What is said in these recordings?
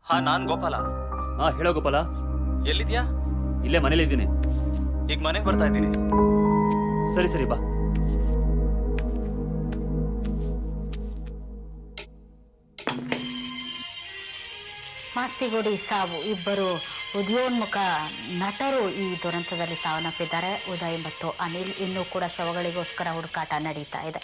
ಹಾ, ನಾನ್ ಗೋಪಾಲ. ಹೇಳೋ ಗೋಪಾಲ. ಎಲ್ಲಿದ್ಯಾ? ಇಲ್ಲೇ ಮನೇಲಿದ್ದೀನಿ. ಈಗ ಮನೆಗೆ ಬರ್ತಾ ಇದ್ದೀನಿ. ಸರಿ ಸರಿ ಬಾ. ಮಾಸ್ತಿಗುಡಿ ಸಾವು. ಇಬ್ಬರು ಉದಯೋನ್ಮುಖ ನಟರು ಈ ದುರಂತದಲ್ಲಿ ಸಾವನ್ನಪ್ಪಿದ್ದಾರೆ. ಉದಯ್ ಮತ್ತು ಅನಿಲ್. ಇನ್ನೂ ಕೂಡ ಶವಗಳಿಗೋಸ್ಕರ ಹುಡುಕಾಟ ನಡೀತಾ ಇದೆ.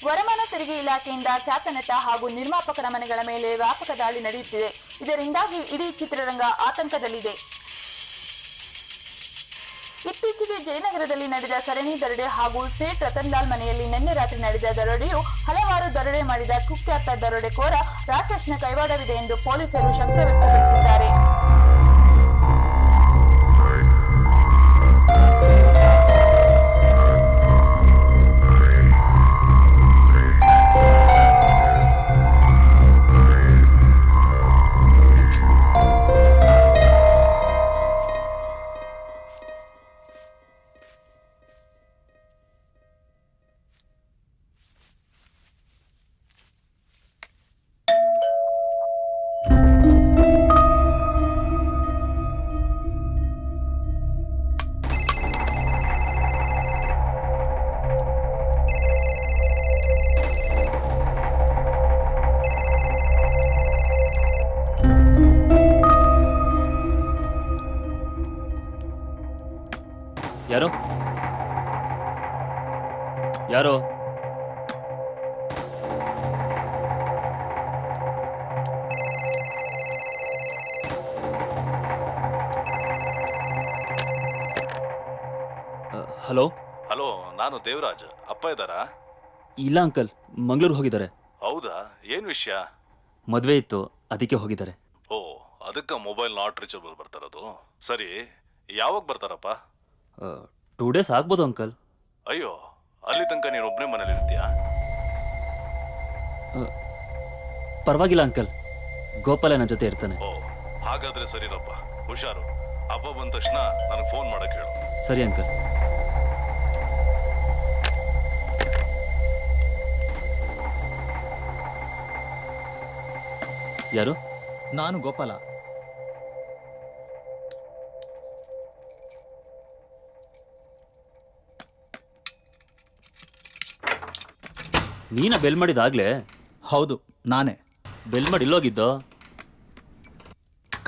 ವರಮಾನ ತೆರಿಗೆ ಇಲಾಖೆಯಿಂದ ಖ್ಯಾತ ನಟ ಹಾಗೂ ನಿರ್ಮಾಪಕರ ಮನೆಗಳ ಮೇಲೆ ವ್ಯಾಪಕ ದಾಳಿ ನಡೆಯುತ್ತಿದೆ. ಇದರಿಂದಾಗಿ ಇಡೀ ಚಿತ್ರರಂಗ ಆತಂಕದಲ್ಲಿದೆ. ಇತ್ತೀಚೆಗೆ ಜಯನಗರದಲ್ಲಿ ನಡೆದ ಸರಣಿ ದರೋಡೆ ಹಾಗೂ ಸೇಠ್ ರತನ್ಲಾಲ್ ಮನೆಯಲ್ಲಿ ನಿನ್ನೆ ರಾತ್ರಿ ನಡೆದ ದರೋಡೆಯು ಹಲವಾರು ದರೋಡೆ ಮಾಡಿದ ಕುಖ್ಯಾತ ದರೋಡೆಕೋರ ರಾಕೇಶ್ನ ಕೈವಾಡವಿದೆ ಎಂದು ಪೊಲೀಸರು ಶಂಕೆ ವ್ಯಕ್ತಪಡಿಸಿದ್ದಾರೆ. ಯಾರೋ ಯಾರೋ ಹಲೋ. ಹಲೋ, ನಾನು ದೇವರಾಜ್. ಅಪ್ಪ ಇದ್ದಾರಾ? ಇಲ್ಲ ಅಂಕಲ್, ಮಂಗಳೂರು ಹೋಗಿದ್ದಾರೆ. ಹೌದಾ? ಏನ್ ವಿಷಯ? ಮದುವೆ ಇತ್ತು, ಅದಕ್ಕೆ ಹೋಗಿದ್ದಾರೆ. ಓ, ಅದಕ್ಕೆ ಮೊಬೈಲ್ ನಾಟ್ ರೀಚಬಲ್ ಬರ್ತಾರದು. ಸರಿ, ಯಾವಾಗ ಬರ್ತಾರಪ್ಪ? 2 days ಆಗ್ಬೋದು ಅಂಕಲ್. ಅಯ್ಯೋ, ಅಲ್ಲಿ ತನಕ ನೀನು ಒಬ್ಬನೇ ಮನೇಲಿ ಇರ್ತೀಯಾ? ಪರವಾಗಿಲ್ಲ ಅಂಕಲ್, ಗೋಪಾಲ ನನ್ನ ಜೊತೆ ಇರ್ತಾನೆ. ಓ, ಹಾಗಾದ್ರೆ ಸರಿನಪ್ಪ. ಹುಷಾರು. ಅಪ್ಪ ಬಂದ ತಕ್ಷಣ ನನಗೆ ಫೋನ್ ಮಾಡಕ್ಕೆ ಹೇಳು. ಸರಿ ಅಂಕಲ್. ಯಾರು? ನಾನು ಗೋಪಾಲ. ನೀನ ಬೆಲ್ ಮಾಡಿದಾಗ್ಲೇ? ಹೌದು, ನಾನೇ. ಬೆಲ್ ಮಾಡಿ ಇಲ್ಲೋಗಿದ್ದೋ?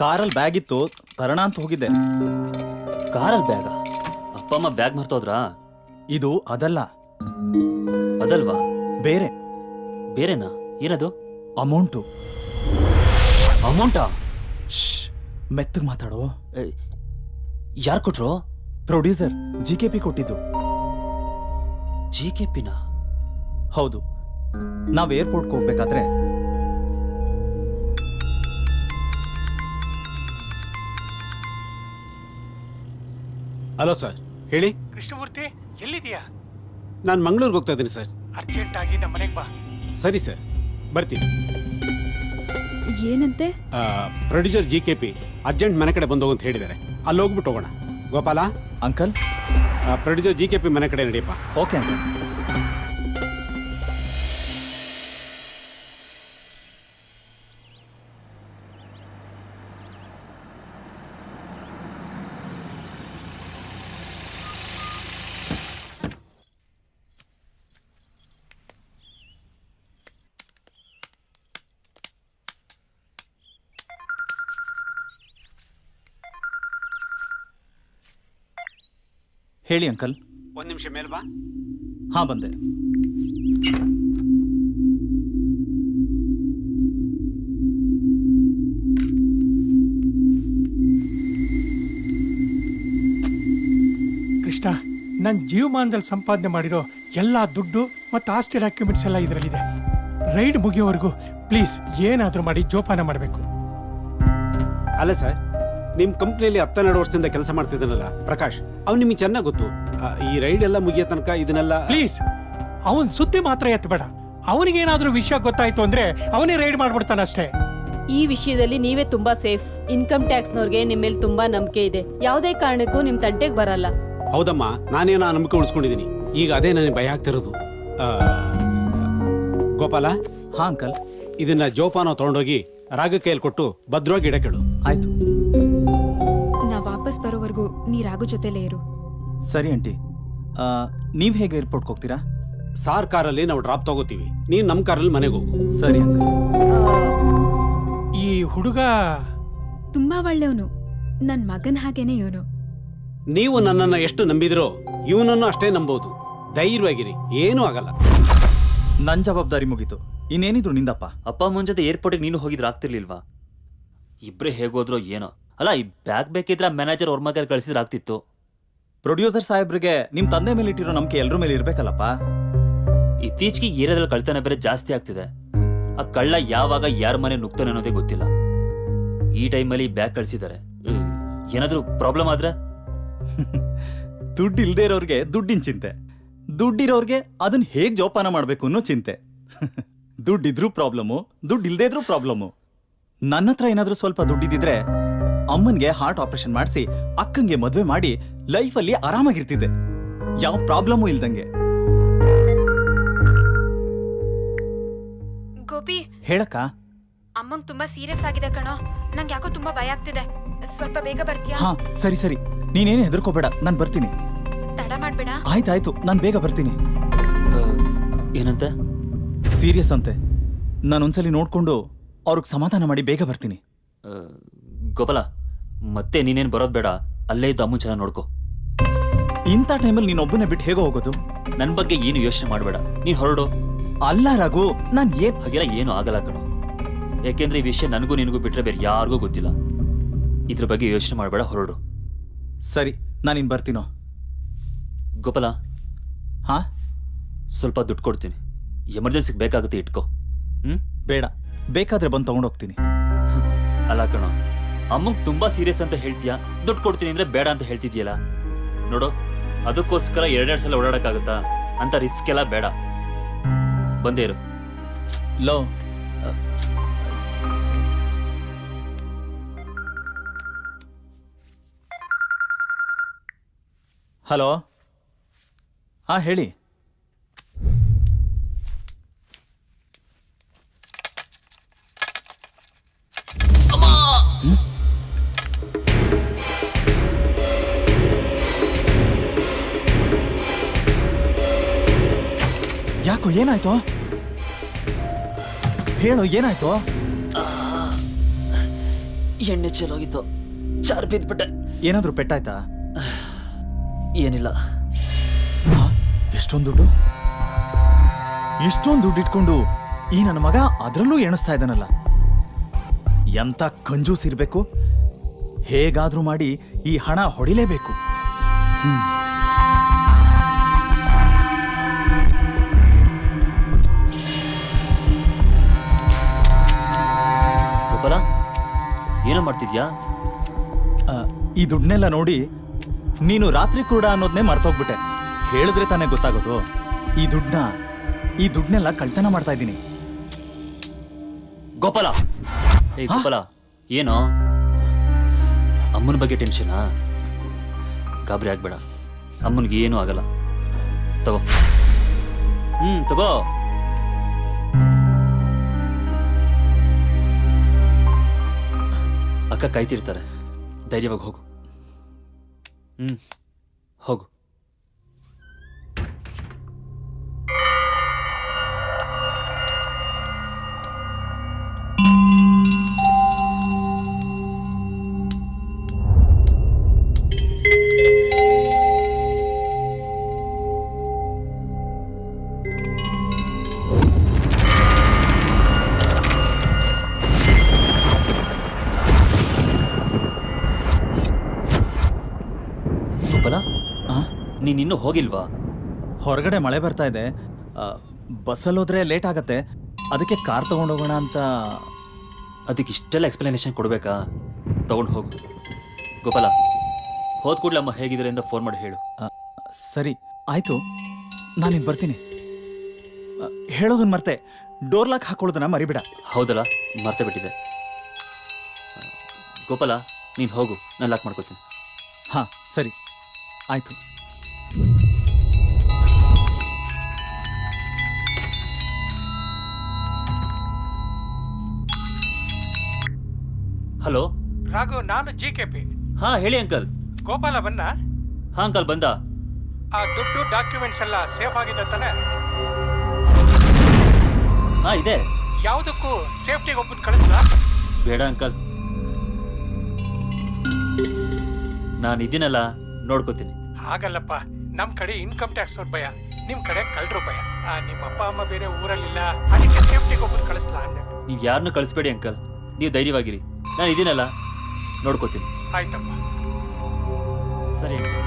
ಕಾರಲ್ಲಿ ಬ್ಯಾಗ್ ಇತ್ತು, ತರಣ ಅಂತ ಹೋಗಿದ್ದೆ. ಕಾರಲ್ಲಿ ಬ್ಯಾಗ? ಅಪ್ಪ ಅಮ್ಮ ಬ್ಯಾಗ್ ಮರ್ತೋದ್ರಾ? ಇದು ಅದಲ್ಲ. ಅದಲ್ವಾ? ಬೇರೆ. ಬೇರೆನಾ? ಏನದು? ಅಮೌಂಟು. ಅಮೌಂಟಾ? ಮೆತ್ತಗೆ ಮಾತಾಡೋ. ಯಾರು ಕೊಟ್ರು? ಪ್ರೊಡ್ಯೂಸರ್ GKP ಕೊಟ್ಟಿದ್ದು. GKPನ? ಹೌದು. ನಾವು ಏರ್ಪೋರ್ಟ್ಗೆ ಹೋಗ್ಬೇಕಾದ್ರೆ ಹಲೋ ಸರ್, ಹೇಳಿ. ಕೃಷ್ಣಮೂರ್ತಿ, ಎಲ್ಲಿದೆಯಾ? ನಾನು ಮಂಗಳೂರಿಗೆ ಹೋಗ್ತಾ ಇದ್ದೀನಿ ಸರ್. ಅರ್ಜೆಂಟ್ ಆಗಿ ನಮ್ಮ ಮನೆಗೆ ಬಾ. ಸರಿ ಸರ್, ಬರ್ತೀನಿ. ಏನಂತೆ? ಪ್ರೊಡ್ಯೂಸರ್ GKP ಅರ್ಜೆಂಟ್ ಮನೆ ಕಡೆ ಬಂದು ಹೋಗು ಅಂತ ಹೇಳಿದ್ದಾರೆ. ಅಲ್ಲಿ ಹೋಗ್ಬಿಟ್ಟು ಹೋಗೋಣ. ಗೋಪಾಲ, ಅಂಕಲ್, ಪ್ರೊಡ್ಯೂಸರ್ GKP ಮನೆ ಕಡೆ ನಡಿಯಪ್ಪ. Okay uncle. ಹೇಳಿ ಅಂಕಲ್. ಒಂದು ನಿಮಿಷ ಮೇಲೆ ಬಾ. ಹಾ, ಬಂದೆ. ಕೃಷ್ಣ, ನನ್ನ ಜೀವಮಾನದಲ್ಲಿ ಸಂಪಾದನೆ ಮಾಡಿರೋ ಎಲ್ಲ ದುಡ್ಡು ಮತ್ತು ಆಸ್ತಿ ಡಾಕ್ಯುಮೆಂಟ್ಸ್ ಎಲ್ಲ ಇದರಲ್ಲಿದೆ. ರೈಡ್ ಮುಗಿಯೋವರೆಗೂ ಪ್ಲೀಸ್ ಏನಾದರೂ ಮಾಡಿ ಜೋಪಾನ ಮಾಡಬೇಕು. ಅಲ್ಲ ಸರ್, ನಿಮ್ಮ ಕಂಪ್ನಿಯಲ್ಲಿ 12 ವರ್ಷದಿಂದ ಕೆಲಸ ಮಾಡ್ತಿದ್ದಾನಲ್ಲ ಪ್ರಕಾಶ್, ಅವ್ನು ನಿಮಗೆ ಚೆನ್ನಾಗಿ ಗೊತ್ತು. ಈ ರೈಡ್ ಎಲ್ಲ ಮುಗಿಯೋ ತನಕ ಇದನ್ನೆಲ್ಲ ಪ್ಲೀಸ್ ಅವನ್ ಸುದ್ದಿ ಮಾತ್ರ ಎತ್ತಬೇಡ. ಅವನಿಗೇನಾದ್ರೂ ವಿಷಯ ಗೊತ್ತಾಯ್ತು ಅಂದ್ರೆ ಅವನೇ ರೈಡ್ ಮಾಡ್ಬಿಡ್ತಾನಷ್ಟೇ. ಈ ವಿಷಯದಲ್ಲಿ ನೀವೇ ತುಂಬಾ ಸೇಫ್. ಇನ್ಕಮ್ ಟ್ಯಾಕ್ಸ್ನವ್ರಿಗೆ ನಿಮ್ಮ ಮೇಲೆ ತುಂಬಾ ನಂಬಿಕೆ ಇದೆ. ಯಾವುದೇ ಕಾರಣಕ್ಕೂ ನಿಮ್ ತಂಟೆಗೆ ಬರಲ್ಲ. ಹೌದಮ್ಮ, ನಾನೇನೋ ಆ ನಂಬಿಕೆ ಉಳಿಸ್ಕೊಂಡಿದ್ದೀನಿ. ಈಗ ಅದೇ ನನಗೆ ಭಯ ಆಗ್ತಿರೋದು. ಗೋಪಾಲ. ಹಾ ಅಂಕಲ್. ಇದನ್ನ ಜೋಪಾನ ತಗೊಂಡೋಗಿ ರಾಗ ಕೈಯಲ್ಲಿ ಕೊಟ್ಟು ಭದ್ರವಾಗಿ ಇಡಕೇಳು. ಆಯ್ತು. ನಾ ವಾಪಸ್ ಬರೋವರೆಗೂ ನೀ ರಾಘು ಜೊತೆಲೇ ಇರು. ಸರಿ ಆಂಟಿ. ನೀವು ಹೇಗೆ ಏರ್ಪೋರ್ಟ್ಗೆ ಹೋಗ್ತೀರಾ? ಸಾರ್ ಕಾರಲ್ಲಿ ನಾವು ಡ್ರಾಪ್ ತಗೋತೀವಿ, ನೀನ್ ನಮ್ಮ ಕಾರಲ್ಲಿ ಮನೆಗೆ ಹೋಗು. ಸರಿ ಅಂಕಲ್. ಈ ಹುಡುಗ ತುಂಬಾ ಒಳ್ಳೆಯವನು, ನನ್ ಮಗನ್ ಹಾಗೇನೆ ಇವನು. ನೀವು ನನ್ನನ್ನು ಎಷ್ಟು ನಂಬಿದ್ರೋ ಇವನನ್ನು ಅಷ್ಟೇ ನಂಬೋದು. ಧೈರ್ಯವಾಗಿರಿ, ಏನೂ ಆಗಲ್ಲ. ನನ್ನ ಜವಾಬ್ದಾರಿ ಮುಗೀತು, ಇನ್ನೇನಿದ್ರು ನಿಂದಪ್ಪ. ಅಪ್ಪ ಅಮ್ಮನ ಜೊತೆ ಏರ್ಪೋರ್ಟಿಗೆ ನೀನು ಹೋಗಿದ್ರೆ ಆಗ್ತಿರ್ಲಿಲ್ವಾ? ಇಬ್ಬರೇ ಹೇಗೋದ್ರೋ ಏನೋ. ಅಲ್ಲ, ಈ ಬ್ಯಾಗ್ ಬೇಕಿದ್ರೆ ಮ್ಯಾನೇಜರ್ ಅವ್ರ ಮಗಲ್ಲಿ ಕಳಿಸಿದ್ರೆ ಆಗ್ತಿತ್ತು. ಪ್ರೊಡ್ಯೂಸರ್ ಸಾಹೇಬ್ರಿಗೆ ನಿಮ್ಮ ತಂದೆ ಮೇಲೆ ಇಟ್ಟಿರೋ ನಂಬಿಕೆ ಎಲ್ಲರ ಮೇಲೆ ಇರ್ಬೇಕಲ್ಲಪ್ಪ. ಇತ್ತೀಚೆಗೆ ಏರಿಯಾದಲ್ಲಿ ಕಳ್ತನ ಬೇರೆ ಜಾಸ್ತಿ ಆಗ್ತಿದೆ. ಆ ಕಳ್ಳ ಯಾವಾಗ ಯಾರ ಮನೆ ನುಗ್ತಾನೆ ಅನ್ನೋದೇ ಗೊತ್ತಿಲ್ಲ. ಈ ಟೈಮಲ್ಲಿ ಬ್ಯಾಗ್ ಕಳಿಸಿದ್ದಾರೆ. ಏನಾದರೂ ಪ್ರಾಬ್ಲಮ್ ಆದ್ರೆ? ದುಡ್ಡು ಇಲ್ದೇ ಇರೋರ್ಗೆ ದುಡ್ಡಿನ ಚಿಂತೆ, ದುಡ್ಡಿರೋರ್ಗೆ ಅದನ್ನ ಹೇಗ್ ಜೋಪಾನ ಮಾಡ್ಬೇಕು ಅನ್ನೋ ಚಿಂತೆ. ದುಡ್ಡಿದ್ರೂ ಪ್ರಾಬ್ಲಮ್ಮು, ದುಡ್ಡು ಇಲ್ದೇ ಇದ್ರೂ ಪ್ರಾಬ್ಲಮ್ಮು. ನನ್ನ ಹತ್ರ ಏನಾದ್ರೂ ಸ್ವಲ್ಪ ದುಡ್ಡಿದ್ರೆ ಅಮ್ಮನ್ಗೆ ಹಾರ್ಟ್ ಆಪರೇಷನ್ ಮಾಡಿಸಿ ಅಕ್ಕಂಗೆ ಮದ್ವೆ ಮಾಡಿ ಲೈಫಲ್ಲಿ ಆರಾಮಾಗಿರ್ತಿದ್ದೆ, ಯಾವ ಪ್ರಾಬ್ಲಮ್ಮು ಇಲ್ದಂಗೆ. ಗೋಪಿ, ಹೇಳಕ್ಕ. ಅಮ್ಮಂಗ್ ತುಂಬಾ ಸೀರಿಯಸ್ ಆಗಿದೆ ಕಣೋ. ನಂಗೆ ಯಾಕೋ ತುಂಬಾ ಭಯ ಆಗ್ತಿದೆ. ಸ್ವಲ್ಪ ಬೇಗ ಬರ್ತೀಯಾ? ಹಾ ಸರಿ ಸರಿ, ನೀನೇನು ಹೆದರ್ಕೋಬೇಡ, ನಾನು ಬರ್ತೀನಿ. ತಡ ಮಾಡ್ಬೇಡ. ಆಯ್ತಾಯ್ತು, ನಾನು ಬೇಗ ಬರ್ತೀನಿ. ಏನಂತೆ? ಸೀರಿಯಸ್ ಅಂತೆ. ನಾನೊಂದ್ಸಲಿ ನೋಡ್ಕೊಂಡು ಅವ್ರಿಗೆ ಸಮಾಧಾನ ಮಾಡಿ ಬೇಗ ಬರ್ತೀನಿ. ಗೋಪಾಲ, ಮತ್ತೆ ನೀನೇನು ಬರೋದು ಬೇಡ, ಅಲ್ಲೇ ಇದ್ದು ಅಮ್ಮನ ಚೆನ್ನಾಗಿ ನೋಡ್ಕೊ. ಇಂಥ ಟೈಮಲ್ಲಿ ನೀನೊಬ್ಬನೇ ಬಿಟ್ಟು ಹೇಗೋ ಹೋಗೋದು? ನನ್ನ ಬಗ್ಗೆ ಏನು ಯೋಚನೆ ಮಾಡಬೇಡ, ನೀನು ಹೊರಡು. ಅಲ್ಲ ರಘು, ನಾನು ಹಾಗೆಲ್ಲ ಏನು ಆಗಲ್ಲ ಕಣೋ. ಯಾಕೆಂದ್ರೆ ಈ ವಿಷಯ ನನಗೂ ನಿನಗೂ ಬಿಟ್ರೆ ಬೇರೆ ಯಾರಿಗೂ ಗೊತ್ತಿಲ್ಲ. ಇದ್ರ ಬಗ್ಗೆ ಯೋಚನೆ ಮಾಡಬೇಡ, ಹೊರಡು. ಸರಿ, ನಾನಿನ್ ಬರ್ತೀನೋ. ಗೋಪಾಲ, ಹಾ, ಸ್ವಲ್ಪ ದುಡ್ಡು ಕೊಡ್ತೀನಿ, ಎಮರ್ಜೆನ್ಸಿಗೆ ಬೇಕಾಗುತ್ತೆ, ಇಟ್ಕೋ. ಬೇಡ, ಬೇಕಾದ್ರೆ ಬಂದು ತಗೊಂಡೋಗ್ತೀನಿ. ಅಲ್ಲ ಕಣೋ, ಅಮ್ಮಂಗೆ ತುಂಬಾ ಸೀರಿಯಸ್ ಅಂತ ಹೇಳ್ತೀಯಾ, ದುಡ್ಡು ಕೊಡ್ತೀನಿ ಅಂದ್ರೆ ಬೇಡ ಅಂತ ಹೇಳ್ತಿದ್ಯಲ್ಲ. ನೋಡು, ಅದಕ್ಕೋಸ್ಕರ ಎರಡೆರಡು ಸಲ ಓಡಾಡಕ್ಕಾಗುತ್ತಾ? ಅಂತ ರಿಸ್ಕ್ ಎಲ್ಲ ಬೇಡ, ಬಂದೇ ಇರು. Low, hello. ಹಾ ಹೇಳಿ. ಯಾಕೋ, ಏನಾಯ್ತು? ಹೇಳು, ಏನಾಯ್ತು? ಎಣ್ಣೆ ಚೆಲ್ಲೋಗಿತ್ತು, ಚಾರ್ ಬಿದ್ಬಿಟ್ಟೆ. ಏನಾದ್ರೂ ಪೆಟ್ಟಾಯ್ತಾ? ಏನಿಲ್ಲ. ಎಷ್ಟೊಂದು ದುಡ್ಡು? ಇಷ್ಟೊಂದು ದುಡ್ಡು ಇಟ್ಕೊಂಡು ಈ ನನ್ನ ಮಗ ಅದರಲ್ಲೂ ಎಣಿಸ್ತಾ ಇದ್ದಾನಲ್ಲ, ಎಂತ ಕಂಜೂಸ್ ಇರ್ಬೇಕು. ಹೇಗಾದ್ರೂ ಮಾಡಿ ಈ ಹಣ ಹೊಡಿಲೇಬೇಕು. ಗೋಪಾಲ, ಏನೋ ಮಾಡ್ತಿದ್ಯಾ? ಈ ದುಡ್ಡನ್ನೆಲ್ಲ ನೋಡಿ ನೀನು ರಾತ್ರಿ ಕೂಡ ಅನ್ನೋದನ್ನೇ ಮರ್ತೋಗ್ಬಿಟ್ಟೆ. ಹೇಳಿದ್ರೆ ತಾನೇ ಗೊತ್ತಾಗೋದು. ಈ ದುಡ್ಡನ್ನೆಲ್ಲ ಕಳ್ತನ ಮಾಡ್ತಾ ಇದ್ದೀನಿ. ಗೋಪಾಲ, ಏ ಗೋಪಾಲ, ಏನೋ ಅಮ್ಮನ ಬಗ್ಗೆ ಟೆನ್ಷನಾ? ಗಾಬರಿ ಆಗ್ಬೇಡ, ಅಮ್ಮನಿಗೆ ಏನೂ ಆಗಲ್ಲ. ತಗೋ, ತಗೋ. ಅಕ್ಕ ಕಾಯ್ತಿರ್ತಾರೆ, ಧೈರ್ಯವಾಗಿ ಹೋಗು. ಹೋಗು. ನೀನಿನ್ನೂ ಹೋಗಿಲ್ವಾ? ಹೊರಗಡೆ ಮಳೆ ಬರ್ತಾ ಇದೆ, ಬಸ್ಸಲ್ಲಿ ಹೋದ್ರೆ ಲೇಟ್ ಆಗತ್ತೆ, ಅದಕ್ಕೆ ಕಾರ್ ತಗೊಂಡೋಗೋಣ ಅಂತ. ಅದಕ್ಕೆ ಇಷ್ಟೆಲ್ಲ ಎಕ್ಸ್ಪ್ಲನೇಷನ್ ಕೊಡಬೇಕಾ? ತಗೊಂಡು ಹೋಗು. ಗೋಪಾಲ, ಹೋದ ಕೂಡಲೇ ಅಮ್ಮ ಹೇಗಿದ್ರೆ ಅಂತ ಫೋನ್ ಮಾಡಿ ಹೇಳು. ಸರಿ ಆಯ್ತು, ನಾನಿನ್ ಬರ್ತೀನಿ. ಹೇಳೋದನ್ನ ಮರ್ತೆ, ಡೋರ್ ಲಾಕ್ ಹಾಕೊಳ್ಳೋದನ್ನ ಮರಿಬೇಡ. ಹೌದಲ್ಲ, ಮರ್ತೆ ಬಿಟ್ಟಿದೆ. ಗೋಪಾಲ, ನೀನು ಹೋಗು, ನಾನು ಲಾಕ್ ಮಾಡ್ಕೋತೀನಿ. ಹಾ ಸರಿ ಆಯ್ತು. ಹಲೋ. ರಾಘು, ನಾನು GKP. ಹಾ ಹೇಳಿ ಅಂಕಲ್. ಗೋಪಾಲ ಬನ್ನ? ಹಾ ಅಂಕಲ್ ಬಂದ. ಆ ದುಡ್ಡು ಡಾಕ್ಯುಮೆಂಟ್ಸ್ ಎಲ್ಲ ಸೇಫ್ ಆಗಿದೆ ತಾನೆ? ಹಾ ಇದೆ. ಯಾವುದಕ್ಕೂ ಸೇಫ್ಟಿಗೆ ಒಬ್ಬನ್ ಕಳಿಸ್ಲಾ? ಬೇಡ ಅಂಕಲ್, ನಾನು ಇದೀನಲ್ಲ, ನೋಡ್ಕೋತೀನಿ. ಹಾಗಲ್ಲಪ್ಪ, ನಮ್ ಕಡೆ ಇನ್ಕಮ್ ಟ್ಯಾಕ್ಸ್ ಅವ್ರ ಭಯ, ನಿಮ್ ಕಡೆ ಕಳ್ರು ಭಯ. ನಿಮ್ಮ ಅಪ್ಪ ಅಮ್ಮ ಬೇರೆ ಊರಲ್ಲಿಲ್ಲ, ಅದಕ್ಕೆ ಸೇಫ್ಟಿಗೆ ಒಬ್ಬನ್ ಕಳಿಸ್ಲಾ ಅಂದೆ. ನೀವು ಯಾರನ್ನೂ ಕಳಿಸ್ಬೇಡಿ ಅಂಕಲ್, ನೀವು ಧೈರ್ಯವಾಗಿರಿ. ನಾನು ಇದೀನಲ್ಲ, ನೋಡ್ಕೋತೀನಿ. ಆಯ್ತಪ್ಪ. ಸರಿ ಅಂಕಲ್.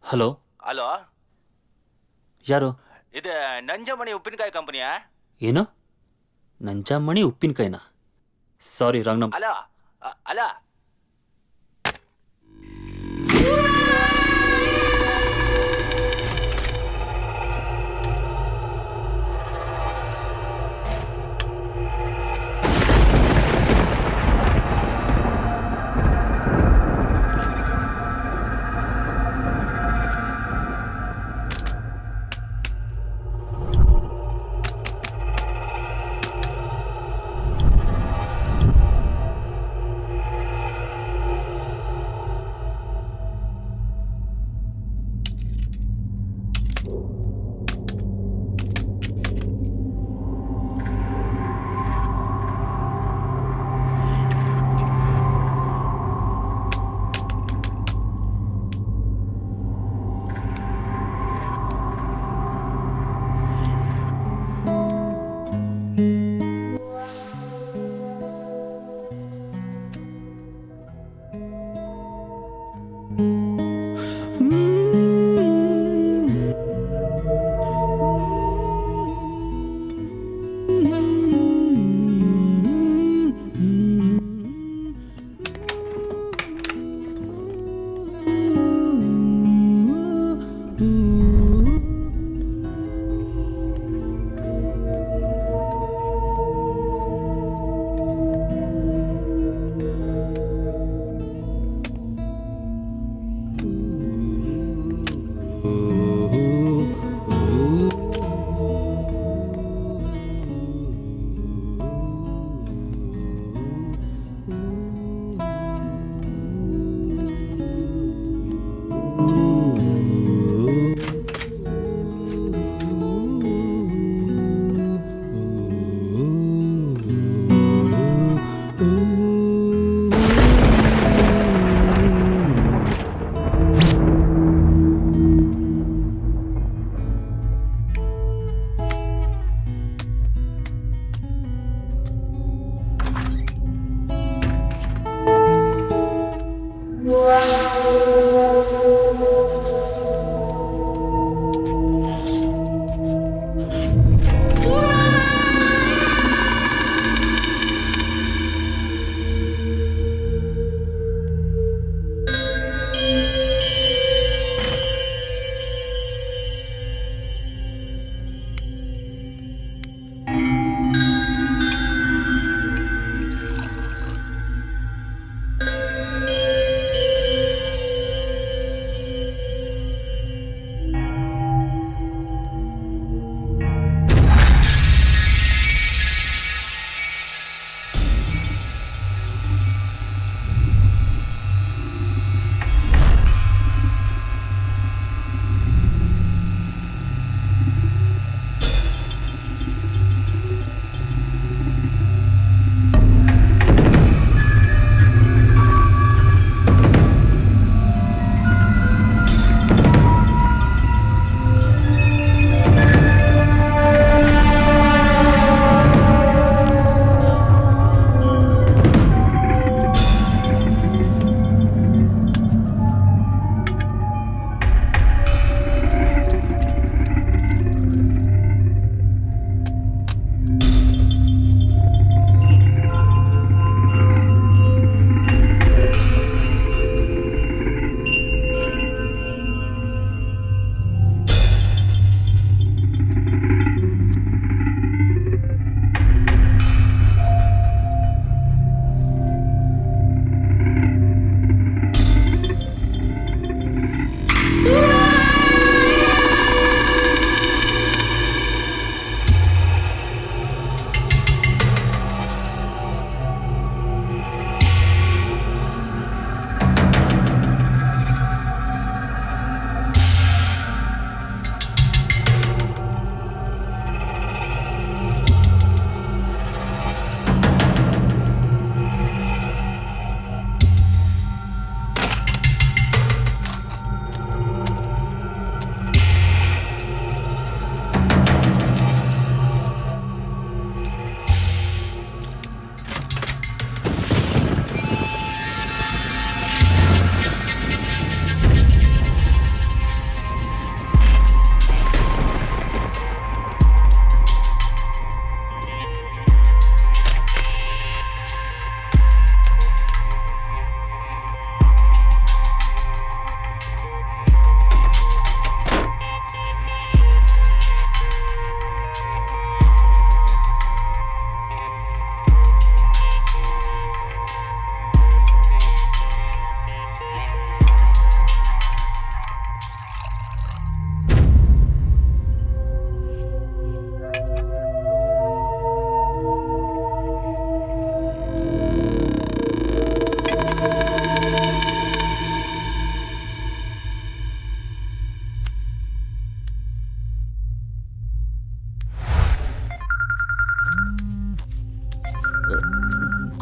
ಹಲೋ, ಹಲೋ, ಯಾರು? ಇದು ನಂಜಮಣಿ ಉಪ್ಪಿನಕಾಯಿ ಕಂಪನಿಯಾ? ಏನು? ನಂಜಮ್ಮಣಿ ಉಪ್ಪಿನಕಾಯಿನ? ಸಾರಿ, ರಾಂಗ್ ನಂಬರ್. ಅಲೋ ಅಲ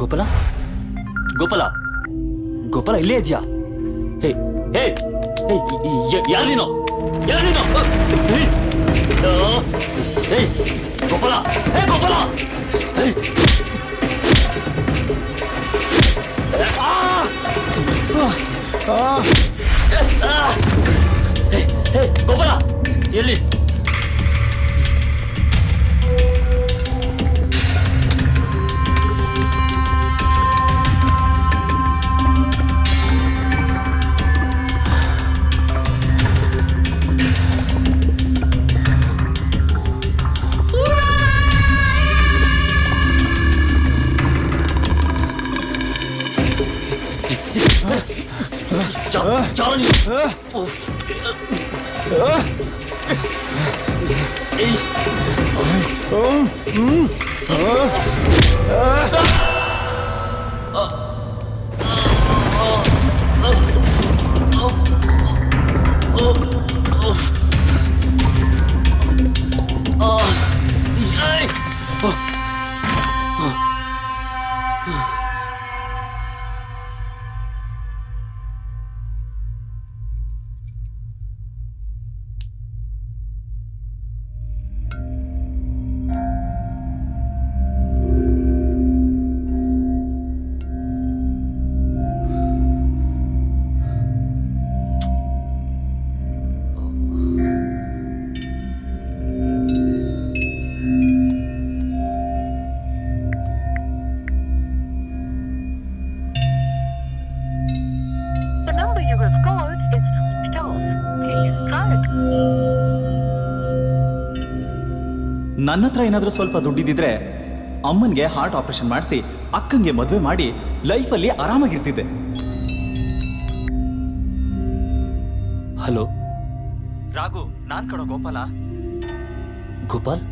ಗೋಪಾಲ ಗೋಪಾಲ ಗೋಪಾಲ ಇಲ್ಲೇ ಇದೆಯಾ? ಹೇ ಹೇ ಹೇ ಯಾರು ನೀನು? ಯಾರು ನೀನು? ಹೇ ಗೋಪಾಲ, ಹೇ ಗೋಪಾಲ, ಹೇ ಹೇ ಗೋಪಾಲ ಎಲ್ಲಿ? Johnny! ನನ್ನ ಹತ್ರ ಏನಾದರೂ ಸ್ವಲ್ಪ ದುಡ್ಡಿದ್ದಿದ್ರೆ ಅಮ್ಮನಿಗೆ ಹಾರ್ಟ್ ಆಪರೇಷನ್ ಮಾಡಿಸಿ ಅಕ್ಕಂಗೆ ಮದುವೆ ಮಾಡಿ ಲೈಫಲ್ಲಿ ಆರಾಮಾಗಿರ್ತಿದ್ದೆ. ಹಲೋ ರಾಘು, ನಾನ್ ಕಣೋ ಗೋಪಾಲ. ಗೋಪಾಲ್,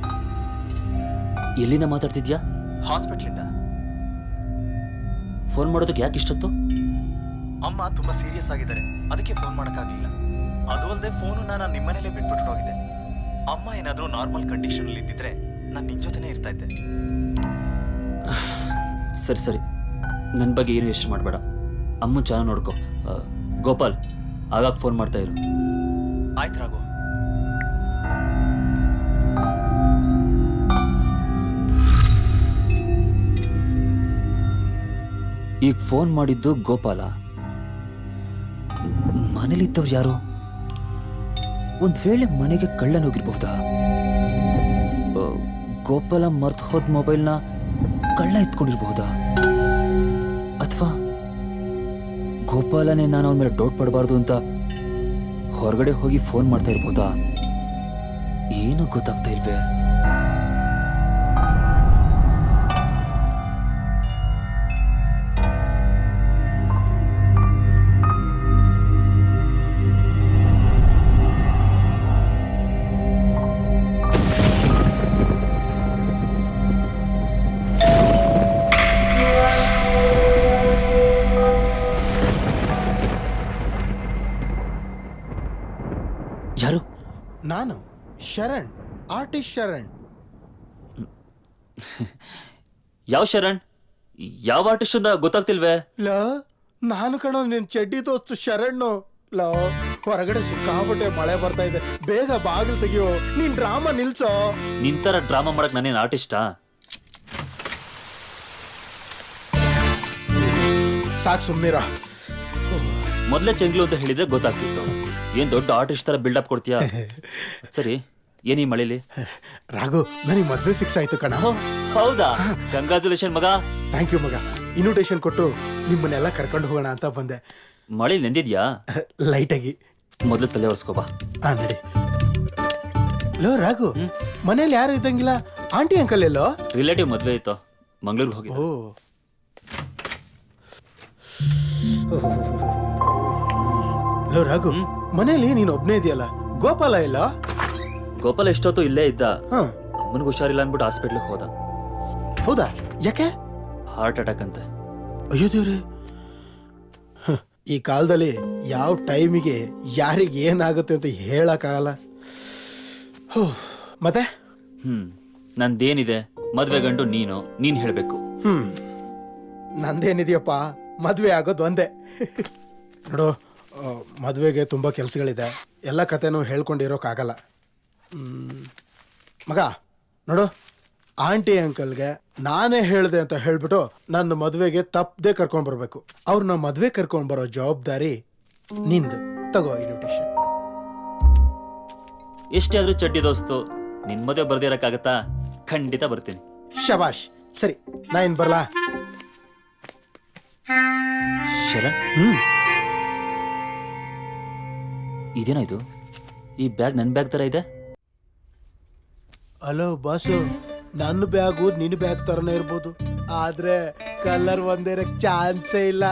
ಎಲ್ಲಿಂದ ಮಾತಾಡ್ತಿದ್ಯಾ? ಹಾಸ್ಪಿಟ್ಲಿಂದ. ಫೋನ್ ಮಾಡೋದಕ್ಕೆ ಯಾಕೆ ಇಷ್ಟೊತ್ತು? ಅಮ್ಮ ತುಂಬಾ ಸೀರಿಯಸ್ ಆಗಿದ್ದಾರೆ, ಅದಕ್ಕೆ ಫೋನ್ ಮಾಡೋಕ್ಕಾಗಲಿಲ್ಲ. ಅದು ಅಲ್ಲದೆ ಫೋನು ನಾನು ನಿಮ್ಮನೇಲೆ ಬಿಟ್ಬಿಟ್ಟು ಹೋಗಿದ್ದೆ. ಅಮ್ಮ ಏನಾದರೂ ನಾರ್ಮಲ್ ಕಂಡೀಷನ್ ಅಲ್ಲಿ ಇದ್ದಿದ್ರೆ ನಾನು ನಿನ್ ಜೊತೆನೇ ಇರ್ತಾ ಇದ್ದೆ. ಸರಿ ಸರಿ, ನನ್ನ ಬಗ್ಗೆ ಏನು ಯೋಚನೆ ಮಾಡಬೇಡ. ಅಮ್ಮ ಚೆನ್ನಾಗಿ ನೋಡ್ಕೊ. ಗೋಪಾಲ್, ಆಗಾಗ ಫೋನ್ ಮಾಡ್ತಾ ಇರು. ಆಯ್ತು ರಾಘು. ಈಗ ಫೋನ್ ಮಾಡಿದ್ದು ಗೋಪಾಲ. ಮನೇಲಿದ್ದವ್ರು ಯಾರು? ಒಂದ್ ವೇಳೆ ಮನೆಗೆ ಕಳ್ಳನೋಗಿರ್ಬಹುದಾ? ಗೋಪಾಲ ಮರ್ತು ಹೋದ ಮೊಬೈಲ್ನ ಕಳ್ಳ ಎತ್ಕೊಂಡಿರ್ಬಹುದಾ? ಅಥವಾ ಗೋಪಾಲನೇ ನಾನು ಅವನ ಮೇಲೆ ಡೌಟ್ ಪಡಬಾರ್ದು ಅಂತ ಹೊರಗಡೆ ಹೋಗಿ ಫೋನ್ ಮಾಡ್ತಾ ಇರ್ಬಹುದಾ? ಏನೂ ಗೊತ್ತಾಗ್ತಾ ಇಲ್ವೇ. ಯಾರು? ನಾನು ಶರಣ್, ಆರ್ಟಿಸ್ಟ್ ಶರಣ್. ಯಾವ ಶರಣ್? ಯಾವ ಆರ್ಟಿಸ್ಟ್ ಅಂತ ಗೊತ್ತಾಗ್ತಿಲ್ವೇ? ಲ ನಾನು ಕಣೋ ನಿನ್ ಚಡ್ಡಿ ದೋಸ್ತು ಶರಣ್. ಲ ಹೊರಗಡೆ ಸಿಕ್ಕಾಪಟ್ಟೆ ಮಳೆ ಬರ್ತಾ ಇದೆ, ಬೇಗ ಬಾಗಿಲು ತೆಗಿಯೋ, ನೀನ್ ಡ್ರಾಮಾ ನಿಲ್ಸೋ. ನಿಂತರ ಡ್ರಾಮಾ ಮಾಡಕ್ ನಾನೇನು ಆರ್ಟಿಸ್ಟಾ? ಸಾಕ್ ಸುಮ್ನಿರ. ಮೊದಲೇ ಚೆಂಗ್ಲು ಅಂತ ಹೇಳಿದ್ರೆ ಗೊತ್ತಾಗ್ತಿತ್ತು. ಏನ್ ದೊಡ್ಡ ಆರ್ಟಿಸ್ಟ್ ತರ ಬಿಲ್ಡಪ್ ಕೊಡ್ತೀಯಾ? ಸರಿ, ಏನಿ ಮಳೇಲಿ? ರಾಘು, ನನಗೆ ಮದ್ವೆ ಫಿಕ್ಸ್ ಆಯ್ತು ಕಣ. ಹೌದಾ? ಕಂಗ್ರಾಚುಲೇಷನ್ ಮಗ. ಥ್ಯಾಂಕ್ ಯು ಮಗ. ಇನ್ವಿಟೇಷನ್ ಕೊಟ್ಟು ನಿಮ್ಮನ್ನೆಲ್ಲ ಕರ್ಕೊಂಡು ಹೋಗೋಣ ಅಂತ ಬಂದೆ. ಮಳೆ ನೆಂದಿದ್ಯಾ? ಲೈಟ್ ಆಗಿ. ಮೊದ್ಲು ತಲೆ ಒರೆಸ್ಕೋಬಾ. ನಡಿ. ಲೋ ರಾಘು, ಮನೇಲಿ ಯಾರು ಇದ್ದಂಗಿಲ್ಲ, ಆಂಟಿ ಅಂಕಲ್ ಎಲ್ಲೋ? ರಿಲೇಟಿವ್ ಮದ್ವೆ ಇತ್ತು, ಮಂಗ್ಳೂರ್ಗೆ ಹೋಗಿ. ಓ ಲೋ ರಾಘು, ಮನೇಲಿ ನೀನು ಒಬ್ನೇ ಇದೆಯಲ್ಲ, ಗೋಪಾಲ ಇಲ್ಲ? ಗೋಪಾಲ ಎಷ್ಟೊತ್ತು ಇಲ್ಲೇ ಇದ್ದ. ಹಾ. ಅಮ್ಮನಿಗೆ ಹುಷಾರಿಲ್ಲ ಅಂದ್ಬಿಟ್ಟು ಹಾಸ್ಪಿಟ್ಲಿಗೆ ಹೋದ. ಹೌದಾ? ಯಾಕೆ? ಹಾರ್ಟ್ ಅಟ್ಯಾಕ್ ಅಂತೆ. ಅಯ್ಯೋ ದೇವ್ರೆ. ಈ ಕಾಲದಲ್ಲಿ ಯಾವ ಟೈಮಿಗೆ ಯಾರಿಗೆ ಏನಾಗುತ್ತೆ ಅಂತ ಹೇಳಕ್ಕಾಗಲ್ಲ. ಮತ್ತೆ ನಂದೇನಿದೆ, ಮದ್ವೆ ಗಂಟು ನೀನು ಹೇಳ್ಬೇಕು. ನಂದೇನಿದೆಯಪ್ಪ, ಮದುವೆ ಆಗೋದು ಒಂದೇ. ನೋಡು, ಮದುವೆಗೆ ತುಂಬ ಕೆಲಸಗಳಿದೆ, ಎಲ್ಲ ಕತೆನೂ ಹೇಳ್ಕೊಂಡಿರೋಕ್ಕಾಗಲ್ಲ. ಮಗ ನೋಡು, ಆಂಟಿ ಅಂಕಲ್ಗೆ ನಾನೇ ಹೇಳಿದೆ ಅಂತ ಹೇಳ್ಬಿಟ್ಟು ನನ್ನ ಮದುವೆಗೆ ತಪ್ಪದೆ ಕರ್ಕೊಂಡು ಬರಬೇಕು. ಅವ್ರನ್ನ ಮದುವೆ ಕರ್ಕೊಂಡು ಬರೋ ಜವಾಬ್ದಾರಿ ನಿಂದು. ತಗೋ ಇನ್ವಿಟೇಷನ್. ಎಷ್ಟೇ ಆದ್ರೂ ಚಡ್ಡಿ ದೋಸ್ತು, ನಿನ್ ಮದುವೆ ಬರ್ದಿರಕ್ಕಾಗತ್ತಾ? ಖಂಡಿತ ಬರ್ತೀನಿ. ಶಬಾಷ್. ಸರಿ, ನಾ ಇನ್ ಬರ್ಲಾ? ಶರಣ್, ಇದೇನಾಯ್ತು? ಈ ಬ್ಯಾಗ್ ನನ್ನ ಬ್ಯಾಗ್ ತರ ಇದೆ. ಹಲೋ ಬಾಸು, ನನ್ನ ಬ್ಯಾಗು ನಿನ್ನ ಬ್ಯಾಗ್ ತರನೇ ಇರ್ಬೋದು, ಆದ್ರೆ ಕಲರ್ ಒಂದೇ ಚಾನ್ಸೇ ಇಲ್ಲ.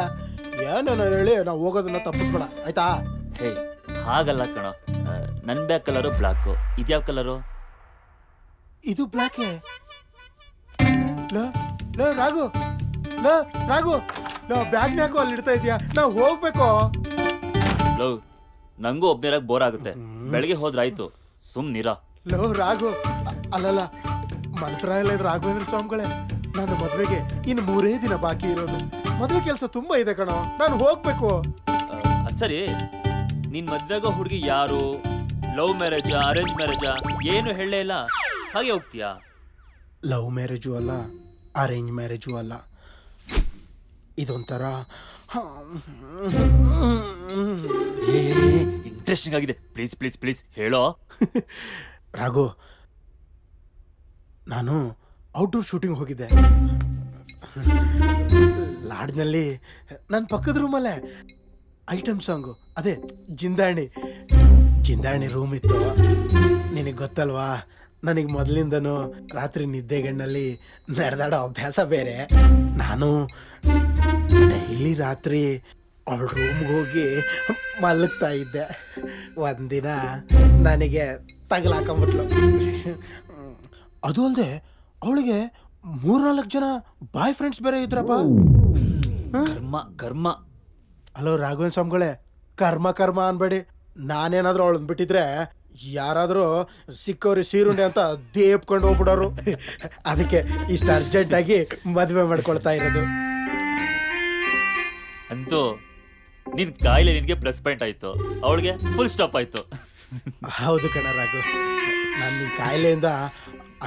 ಏನೋ ಹೇಳಿ ನಾವು ಹೋಗೋದನ್ನ ತಪ್ಪಿಸ್ಬೇಡ, ಆಯ್ತಾ? ಹೇ, ಹಾಗಲ್ಲ ಕಣೋ. ನನ್ನ ಬ್ಯಾಗ್ ಕಲರು ಬ್ಲಾಕು, ಇದ್ಯಾವ ಕಲರು? ಇದು ಬ್ಲಾಕೆ. Low low Raghu, low Raghu, low bag ಯಾಕೋ ಅಲ್ಲಿ ಇಡ್ತಾ ಇದೀಯಾ? ನಾವು ಹೋಗ್ಬೇಕು. ಲವ್, ನಂಗೂ ಒಬ್ನೇರಾಗ ಬೋರ್ ಆಗುತ್ತೆ. ಬೆಳಗ್ಗೆ ಹೋದ್ರಾಯ್ತು, ಸುಮ್ನಿರ. ಲೋ ರಾಘು, ಅಲ್ಲಲ್ಲ, ಮಂತ್ರಾಲಯದ ರಾಘವೇಂದ್ರ ಸ್ವಾಮಿಗಳೇ, ನನ್ನ ಮದ್ವೆಗೆ ಇನ್ನು 3 ದಿನ ಬಾಕಿ ಇರೋದು. ಮದುವೆ ಕೆಲಸ ತುಂಬಾ ಇದೆ ಕಣೋ, ನಾನು ಹೋಗ್ಬೇಕು. ಅದ್ ಸರಿ, ನಿನ್ ಮದ್ವೆಗೋ ಹುಡುಗಿ ಯಾರು? ಲವ್ ಮ್ಯಾರೇಜಾ, ಅರೇಂಜ್ ಮ್ಯಾರೇಜಾ? ಏನು ಹೇಳಲೇ ಇಲ್ಲ, ಹಾಗೆ ಹೋಗ್ತೀಯಾ? ಲವ್ ಮ್ಯಾರೇಜು ಅಲ್ಲ, ಅರೇಂಜ್ ಮ್ಯಾರೇಜು ಅಲ್ಲ, ಇದೊಂಥರ ಇಂಟ್ರೆಸ್ಟಿಂಗ್ ಆಗಿದೆ. ಪ್ಲೀಸ್ ಪ್ಲೀಸ್ ಪ್ಲೀಸ್ ಹೇಳೋ. ರಾಘು, ನಾನು ಔಟ್ಡೋರ್ ಶೂಟಿಂಗ್ ಹೋಗಿದ್ದೆ ಲಾಡ್ಜ್ನಲ್ಲಿ. ನನ್ನ ಪಕ್ಕದ ರೂಮಲ್ಲೇ ಐಟಮ್ ಸಾಂಗು, ಅದೇ ಜಿಂದಾಣಿ ರೂಮ್ ಇತ್ತು. ನಿನಗೆ ಗೊತ್ತಲ್ವಾ, ನನಗೆ ಮೊದಲಿಂದನೂ ರಾತ್ರಿ ನಿದ್ದೆಗಣ್ಣಲ್ಲಿ ನಡೆದಾಡೋ ಅಭ್ಯಾಸ ಬೇರೆ. ನಾನು ಡೈಲಿ ರಾತ್ರಿ ಅವಳ ರೂಮ್ಗೆ ಹೋಗಿ ಮಲಗ್ತಾ ಇದ್ದೆ. ಒಂದಿನ ನನಗೆ ತಗಲಾಕೊಂಬಿಟ್ಲು. ಅದು ಅಲ್ಲದೆ ಅವಳಿಗೆ 3-4 ಜನ ಬಾಯ್ ಫ್ರೆಂಡ್ಸ್ ಬೇರೆ ಇದ್ರಪ್ಪ. ಕರ್ಮ. ಹಲೋ ರಾಘವೇಂದ್ರ ಸ್ವಾಮಿಗಳೇ, ಕರ್ಮ ಅನ್ಬೇಡಿ. ನಾನೇನಾದ್ರೂ ಅವಳನ್ನ ಬಿಟ್ಟಿದ್ರೆ ಯಾರಾದರೂ ಸಿಕ್ಕವ್ರಿ ಸೀರುಂಡೆ ಅಂತ ದೇಪ್ಕೊಂಡು ಹೋಗ್ಬಿಡೋರು. ಅದಕ್ಕೆ ಇಷ್ಟು ಅರ್ಜೆಂಟಾಗಿ ಮದುವೆ ಮಾಡ್ಕೊಳ್ತಾ ಇರೋದು. ಅಂತೂ ನಿನ್ ಕಾಯಿಲೆ ನಿನ್ಗೆ ಪ್ಲಸ್ ಪಾಯಿಂಟ್ ಆಯ್ತು, ಅವಳಿಗೆ ಫುಲ್ ಸ್ಟಾಪ್ ಆಯ್ತು. ಹೌದು ಕಣ ರಾಘು, ನನ್ನ ಈ ಕಾಯಿಲೆಯಿಂದ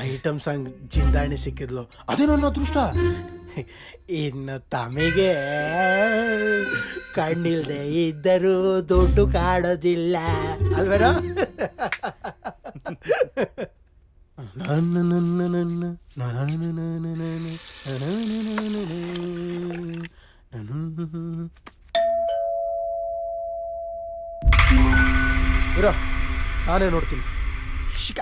ಐಟಮ್ ಸಾಂಗ್ ಜಿಂದಾಣಿ ಸಿಕ್ಕಿದ್ಲು, ಅದೇ ನನ್ನ ಅದೃಷ್ಟ. ಇನ್ನು ತಮಗೆ ಕಣ್ಣಿಲ್ದೆ ಇದ್ದರೂ ದುಡ್ಡು ಕಾಡೋದಿಲ್ಲ ಅಲ್ವೇನೋ? ಇರೋ, ನಾನೇ ನೋಡ್ತೀನಿ. ಶಿಕ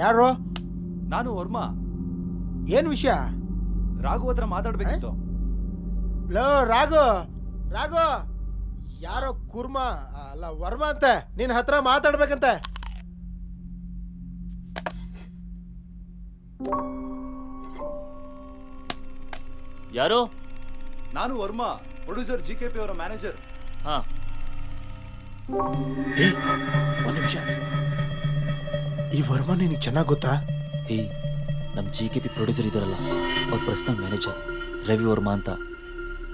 ಯಾರು? ನಾನು ವರ್ಮಾ. ಏನ್ ವಿಷಯ? ರಾಘು ಹತ್ರ ಮಾತಾಡ್ಬೇಕಿತ್ತು. ಲೋ ರಾಘು, ಯಾರೋ ಕುರ್ಮಾ ಅಲ್ಲ ವರ್ಮಾ ಅಂತೆ ನಿನ್ನ ಹತ್ರ ಮಾತಾಡ್ಬೇಕಂತೆ. ಯಾರು? ನಾನು ವರ್ಮಾ, ಪ್ರೊಡ್ಯೂಸರ್ GKP ಅವರ ಮ್ಯಾನೇಜರ್. ಹಾ, ಒಂದು ನಿಮಿಷ, ಈ ವರ್ಮಾ ನಿನಗೆ ಚೆನ್ನಾಗಿ ಗೊತ್ತಾ? ಏಯ್, ನಮ್ಮ GKP ಪ್ರೊಡ್ಯೂಸರ್ ಇದಾರಲ್ಲ, ಅವ್ರ ಪ್ರಸ್ತುತ ಮ್ಯಾನೇಜರ್ ರವಿ ವರ್ಮಾ ಅಂತ.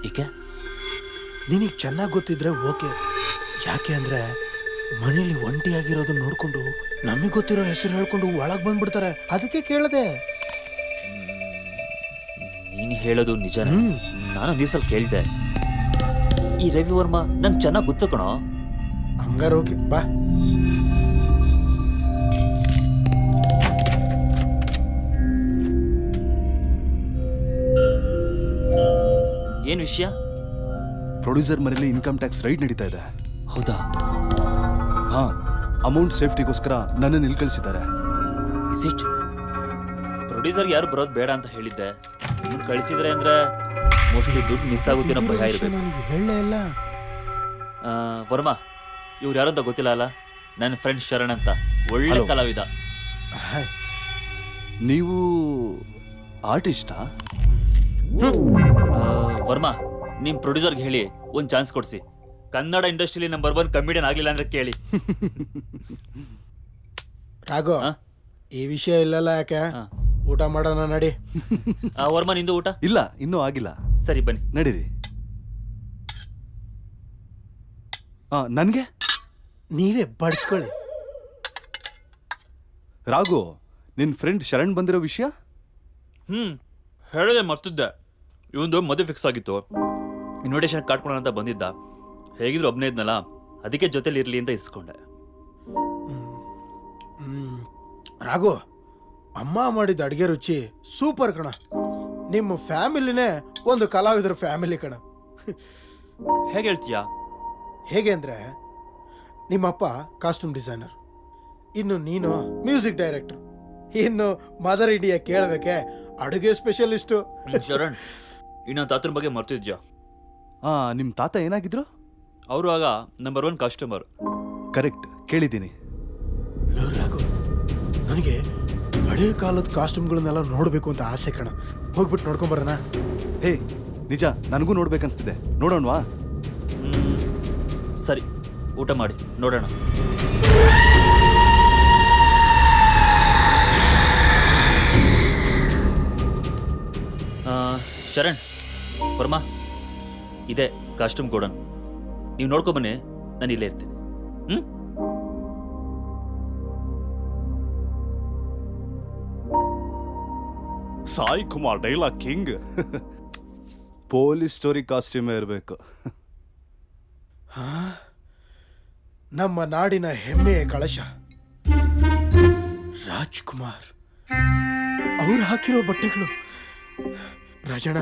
ಏಕೆ? ನಿನಗೆ ಚೆನ್ನಾಗಿ ಗೊತ್ತಿದ್ರೆ ಓಕೆ. ಯಾಕೆ ಅಂದ್ರೆ ಮನೇಲಿ ಒಂಟಿಯಾಗಿರೋದನ್ನ ನೋಡ್ಕೊಂಡು ನಮಗೆ ಗೊತ್ತಿರೋ ಹೆಸರು ಹೇಳ್ಕೊಂಡು ಒಳಗೆ ಬಂದ್ಬಿಡ್ತಾರೆ, ಅದಕ್ಕೆ ಕೇಳದೆ. ನೀನು ಹೇಳೋದು ನಿಜನೇ. ನಾನು ನ್ಯೂಸಲ್ಲಿ ಕೇಳಿದೆ. ಈ ರವಿ ವರ್ಮಾ ನಂಗೆ ಚೆನ್ನಾಗಿ ಗೊತ್ತು ಕಣೋ. ಹಂಗಾರ ಓಕೆ, ಬಾ. ಏನು ವಿಷಯ? ಪ್ರೊಡ್ಯೂಸರ್ ಮನೇಲಿ ಇನ್ಕಮ್ ಟ್ಯಾಕ್ಸ್ ರೈಡ್ ನಡೀತಾ ಇದೆ. ಹೌದಾ? ಹಾ, ಅಮೌಂಟ್ ಸೇಫ್ಟಿಗೋಸ್ಕರ ನನ್ನನ್ನು ಇಲ್ಲಿ ಕಳಿಸಿದ್ದಾರೆ. Is it? ಪ್ರೊಡ್ಯೂಸರ್ಗೆ ಯಾರು ಬರೋದು ಬೇಡ ಅಂತ ಹೇಳಿದ್ದೆ. ನಿಮ್ಗೆ ಕಳಿಸಿದ್ರೆ ಅಂದ್ರೆ ಮೋಸ್ಟ್ಲಿ ದುಡ್ಡು ಮಿಸ್ ಆಗುತ್ತೆ ಅನ್ನೋ ಭಯ ಇರಬೇಕು. ನನಗೆ ಹೇಳಲೇ ಇಲ್ಲ. ವರ್ಮಾ, ಇವ್ರು ಯಾರು ಅಂತ ಗೊತ್ತಿಲ್ಲ ಅಲ್ಲ? ನನ್ನ ಫ್ರೆಂಡ್ ಶರಣ್ ಅಂತ, ಒಳ್ಳೆ ಕಲಾವಿದ. ನೀವು ಆರ್ಟಿಸ್ಟಾ? ವರ್ಮಾ, ನಿಮ್ಮ ಪ್ರೊಡ್ಯೂಸರ್ಗೆ ಹೇಳಿ ಒಂದು ಚಾನ್ಸ್ ಕೊಡಿಸಿ. ಕನ್ನಡ ಇಂಡಸ್ಟ್ರಿಲಿ ನಂಬರ್ 1 ಕಮಿಡಿಯನ್ ಆಗಲಿಲ್ಲ ಅಂದ್ರೆ ಕೇಳಿ. ರಾಘು, ಆ? ಈ ವಿಷಯ ಇಲ್ಲಲ್ಲ ಯಾಕೆ ಹಾ. ಊಟ ಮಾಡೋಣ ನಡಿ. ವರ್ಮ ನಿಂದು ಊಟ ಇಲ್ಲ ಇನ್ನೂ ಆಗಿಲ್ಲ. ಸರಿ ಬನ್ನಿ. ನಡೀರಿ. ನನ್ಗೆ ನೀವೇ ಬಡಿಸ್ಕೊಳ್ಳಿ. ರಾಘು, ನಿನ್ ಫ್ರೆಂಡ್ ಶರಣ್ ಬಂದಿರೋ ವಿಷಯ? ಹೇಳದೆ ಮರ್ತಿದ್ದೆ. ಇವಂದು ಮದುವೆ ಫಿಕ್ಸ್ ಆಗಿತ್ತು, ಇನ್ವಿಟೇಷನ್ ಕಾಟ್ಕೊಳ್ಳೋಣ ಅಂತ ಬಂದಿದ್ದ. ಹೇಗಿದ್ರು ಒಬ್ಬನೇ ಇದ್ನಲ್ಲ, ಅದಕ್ಕೆ ಜೊತೆಲಿ ಇರ್ಲಿ ಅಂತ ಇಸ್ಕೊಂಡೆ. ರಾಘು, ಅಮ್ಮ ಮಾಡಿದ ಅಡುಗೆ ರುಚಿ ಸೂಪರ್ ಕಣ. ನಿಮ್ಮ ಫ್ಯಾಮಿಲಿನೇ ಒಂದು ಕಲಾವಿದರ ಫ್ಯಾಮಿಲಿ ಕಣ. ಹೇಗೆ ಹೇಳ್ತೀಯಾ? ಹೇಗೆ ಅಂದರೆ, ನಿಮ್ಮಪ್ಪ ಕಾಸ್ಟ್ಯೂಮ್ ಡಿಸೈನರ್, ಇನ್ನು ನೀನು ಮ್ಯೂಸಿಕ್ ಡೈರೆಕ್ಟರ್, ಇನ್ನು ಮದರ್ ಇಂಡಿಯಾ ಕೇಳಬೇಕೆ ಅಡುಗೆ ಸ್ಪೆಷಲಿಸ್ಟು. ಶರಣ್, ಇನ್ನೊಂದು ತಾತನ ಬಗ್ಗೆ ಮರ್ತಿದ್ಯಾ? ನಿಮ್ ತಾತ ಏನಾಗಿದ್ರು? ಅವರು ಆಗ ನಂಬರ್ 1 ಕಸ್ಟಮರ್. ಕರೆಕ್ಟ್, ಕೇಳಿದ್ದೀನಿ. ರಾಘು, ನನಗೆ ಹಳೆ ಕಾಲದ ಕಾಸ್ಟ್ಯೂಮ್ಗಳನ್ನೆಲ್ಲ ನೋಡಬೇಕು ಅಂತ ಆಸೆ ಕಣ. ಹೋಗ್ಬಿಟ್ಟು ನೋಡ್ಕೊಂಬರೋಣ? ಹೇ ನಿಜ, ನನಗೂ ನೋಡ್ಬೇಕನ್ಸ್ತಿದೆ. ನೋಡೋಣವಾ? ಸರಿ, ಊಟ ಮಾಡಿ ನೋಡೋಣ. ಶರಣ್, ವರ್ಮಾ, ಇದೆ ಕಾಸ್ಟ್ಯೂಮ್ ಗೋಡನ್. ನೀವು ನೋಡ್ಕೊಬನ್ನಿ, ನಾನು ಇಲ್ಲೇ ಇರ್ತೀನಿ. Sai Kumar dialogue king. Police story ಕಾಸ್ಟ್ಯೂಮೇ ಇರಬೇಕು. ನಮ್ಮ ನಾಡಿನ ಹೆಮ್ಮೆಯ ಕಳಶ ರಾಜ್ಕುಮಾರ್ ಅವ್ರು ಹಾಕಿರೋ ಬಟ್ಟೆಗಳು. ರಾಜಣ್ಣ,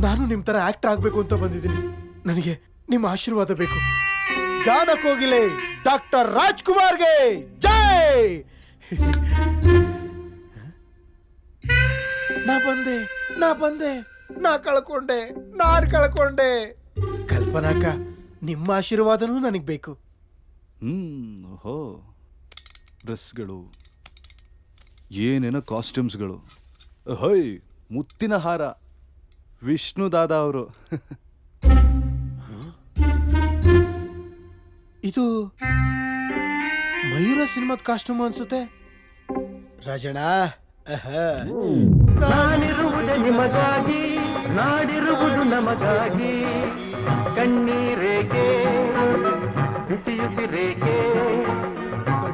ನಾನು ನಿಮ್ಮ ಥರ ಆಕ್ಟರ್ ಆಗಬೇಕು ಅಂತ ಬಂದಿದ್ದೀನಿ. ನನಗೆ ನಿಮ್ಮ ಆಶೀರ್ವಾದ ಬೇಕು. ಗಾನ ಕೋಗಿಲೆ ಡಾಕ್ಟರ್ ರಾಜ್ಕುಮಾರ್ಗೆ ಜೈ. ನಾ ಬಂದೆ, ನಾನು ಕಳ್ಕೊಂಡೆ. ಕಲ್ಪನಾಕ, ನಿಮ್ಮ ಆಶೀರ್ವಾದನೂ ನನಗೆ ಬೇಕು. ಓಹೋ, ಡ್ರೆಸ್ಗಳು, ಏನೇನೋ ಕಾಸ್ಟ್ಯೂಮ್ಸ್ಗಳು. ಹೊಯ್, ಮುತ್ತಿನ ಹಾರ, ವಿಷ್ಣು ದಾದಾ ಅವರು. ಇದು ಮಯೂರ ಸಿನಿಮಾದ ಕಾಸ್ಟ್ಯೂಮ್ ಅನ್ಸುತ್ತೆ. ರಾಜಣ್ಣ, ನಾನಿರುವುದು ನಿಮಗಾಗಿ, ನಾಡಿರುವುದು ನಮಗಾಗಿ. ಕಣ್ಣೀರೇಕೆ ಬಿಸಿಯುಸಿರೇಕೆ,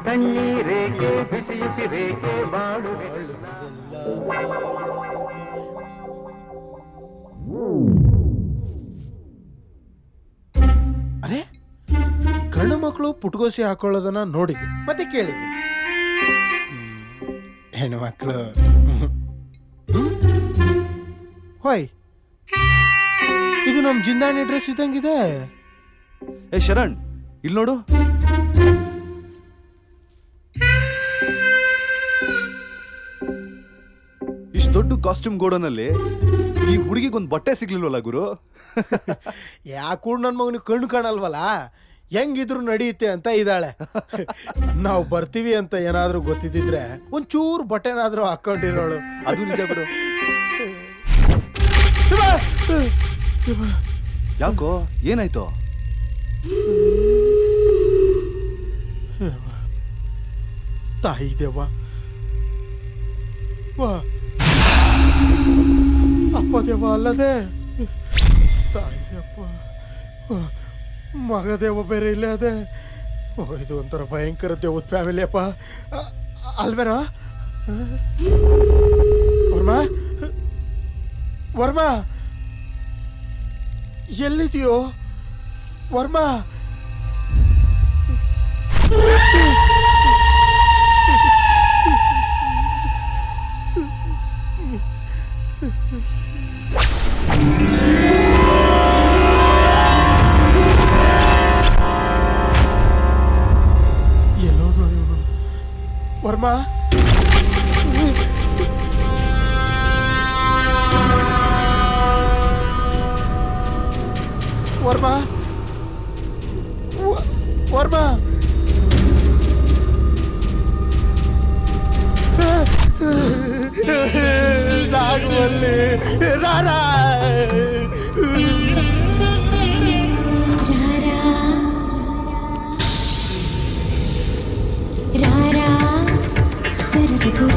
ಕಣ್ಣೀರೇಕೆ ಬಿಸಿಯುಸಿರೇಕೆ ಬಾಳುವೆ. ಅರೆ, ಗಂಡು ಮಕ್ಕಳು ಪುಟ್ಗೋಸಿ ಹಾಕೊಳ್ಳೋದನ್ನ ನೋಡಿದ್ದೆ, ಮತ್ತೆ ಕೇಳಿದ್ದೆ. ಹೆಣ್ಮಕ್ಳು ಹೋಯ್, ಇದು ನಮ್ ಜಿಂದಾಣಿ ಡ್ರೆಸ್ ಇದ್ದಂಗಿದೆ. ಏ ಶರಣ್, ಇಲ್ಲಿ ನೋಡು. ಇಷ್ಟು ದೊಡ್ಡ ಕಾಸ್ಟ್ಯೂಮ್ ಗೋಡನಲ್ಲಿ ಈ ಹುಡುಗಿಗೊಂದು ಬಟ್ಟೆ ಸಿಗ್ಲಿಲ್ವಲ್ಲ ಗುರು? ಯಾಕೂ ನನ್ನ ಮಗನಿಗೆ ಕಣ್ಣು ಕಾಣಲ್ವಲ್ಲ, ಹೆಂಗಿದ್ರು ನಡೆಯುತ್ತೆ ಅಂತ ಇದ್ದಾಳೆ. ನಾವು ಬರ್ತೀವಿ ಅಂತ ಏನಾದ್ರೂ ಗೊತ್ತಿದ್ದಿದ್ರೆ ಒಂಚೂರು ಬಟ್ಟೆನಾದ್ರೂ ಹಾಕೊಂಡಿರೋಳು. ಅದು ನಿಜ ಬಿಡು. ಯಾಕೋ, ಏನಾಯ್ತು? ತಾಯಿ ದೇವ, ಅಪ್ಪ ದೇವ ಅಲ್ಲದೆ ತಾಯಿ ಅಪ್ಪ ಮಗ ದೇವ ಬೇರೆ ಇಲ್ಲೇ ಅದೇ. ಇದು ಒಂಥರ ಭಯಂಕರ ದೇವದ ಫ್ಯಾಮಿಲಿ ಅಪ್ಪ, ಅಲ್ವೇನಾ? ವರ್ಮಾ, ಎಲ್ಲಿದೆಯೋ ವರ್ಮಾ? ಎಲ್ಲೋದ್ರು ಇವನು? ವರ್ಮಾ, ವರ್ಮಾ, ವರ್ಮಾ, ರಾಘವಲ್ಲಿ ರಾರಾ. ಸರಸಗೋ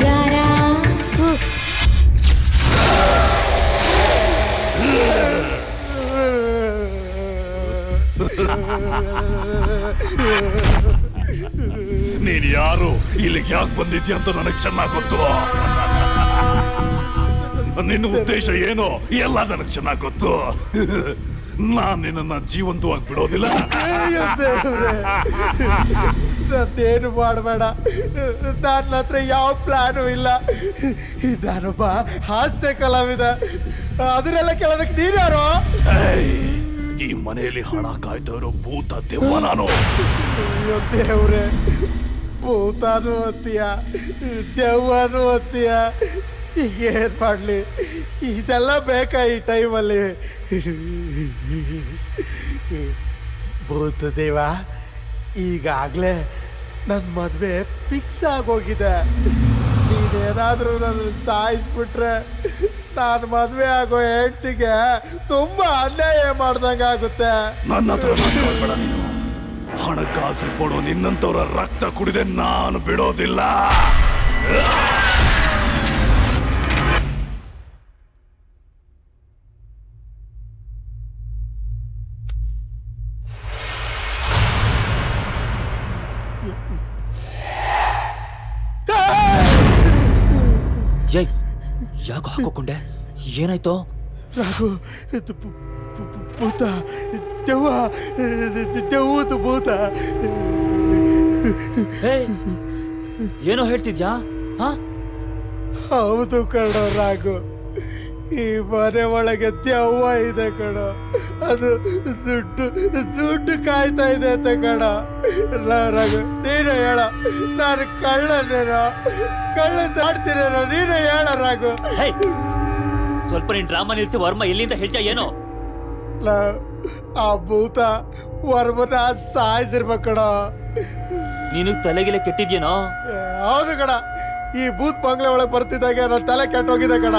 ಶೃಂಗಾರ ನೀನ್ ಯಾರು ಇಲ್ಲಿಗೆ ಯಾಕೆ ಬಂದಿದ್ಯಾ ಅಂತ ನನಗೆ ಚೆನ್ನಾಗಿ ಗೊತ್ತು. ನಿನ್ನ ಉದ್ದೇಶ ಏನು ಎಲ್ಲ ನನಗೆ ಚೆನ್ನಾಗಿ ಗೊತ್ತು. ನಾನ್ ನಿನ್ನ ಜೀವಂತವಾಗಿ ಬಿಡೋದಿಲ್ಲ. ನನ್ನೇನು ಮಾಡಬೇಡ, ನನ್ನ ಹತ್ರ ಯಾವ ಪ್ಲಾನು ಇಲ್ಲ. ನಾನೊಬ್ಬ ಹಾಸ್ಯ ಕಲಾವಿದ, ಅದನ್ನೆಲ್ಲ ಕೇಳೋದಕ್ಕೆ ನೀನ್ಯಾರೋ? ಈ ಮನೆಯಲ್ಲಿ ಹಣ ಕಾಯ್ತಾ ಇರೋ ಭೂತ ದೆವ್ವ ನಾನು. ಅಯ್ಯೋ ದೇವ್ರೆ, ಭೂತಾನು ಅಂತೀಯ, ದೆವ್ವನು ಅಂತೀಯ, ಈಗ ಏನ್ ಮಾಡ್ಲಿ? ಇದೆಲ್ಲ ಬೇಕಾ ಈ ಟೈಮಲ್ಲಿ? ಭೂತ ದೇವ, ಈಗಾಗಲೇ ನನ್ನ ಮದುವೆ ಫಿಕ್ಸ್ ಆಗೋಗಿದೆ. ನೀನೇನಾದರೂ ನನ್ನ ಸಾಯಿಸ್ಬಿಟ್ರೆ ನಾನು ಮದುವೆ ಆಗೋ ಹೆಂಡ್ತಿಗೆ ತುಂಬಾ ಅನ್ಯಾಯ ಮಾಡ್ದಂಗೆ ಆಗುತ್ತೆ. ನನ್ನ ಹತ್ರ ಮಾತಾಡ್ಬೇಡ ನೀನು. ಹಣಕಾಸು ಕೊಡೋ ನಿನ್ನಂತವ್ರ ರಕ್ತ ಕುಡಿದೆ ನಾನು ಬಿಡೋದಿಲ್ಲ. ಯಾಕೋ ಹಾಕೋಕೊಂಡೆ? ಏನಾಯ್ತು? ರಾಘು, ಭೂತ, ದೆವ್ವ, ದೆವ್ವದ ಭೂತ. ಏನೋ ಹೇಳ್ತಿದ್ಯಾ? ಹೌದು ಕಣೋ ರಾಘು, ಈ ಮನೆ ಒಳಗೆ ದೆವ್ವ ಇದೆ ಕಣೋ. ಅದು ದುಡ್ಡು ಕಾಯ್ತಾ ಇದೆ ಅಂತ ಕಣ. ರಾಘು, ನೀನೇ ಹೇಳ, ನಾನು ಕಳ್ಳನೇನೋ, ಕಳ್ಳ ತಾಡ್ತೀನೇನೋ, ನೀನೇ ಹೇಳ ರಾಘು. ಸ್ವಲ್ಪ ನೀನ್ ಡ್ರಾಮಾ ನಿಲ್ಸಿ ವರ್ಮ ಎಲ್ಲಿಂದ ಹೇಳ್ತೀಯ ಏನೋ? ಆ ಭೂತ ವರ್ಮನ ಸಾಯಿಸಿರ್ಬೇಕು ಕಣ. ನೀನು ತಲೆಗಿಲೆ ಕೆಟ್ಟಿದ್ಯೇನೋ? ಹೌದು ಕಣ, ಈ ಭೂತ್ ಬಂಗ್ಲೆ ಒಳಗೆ ಬರ್ತಿದ್ದಾಗ ನನ್ನ ತಲೆ ಕೆಟ್ಟೋಗಿದೆ ಕಣ.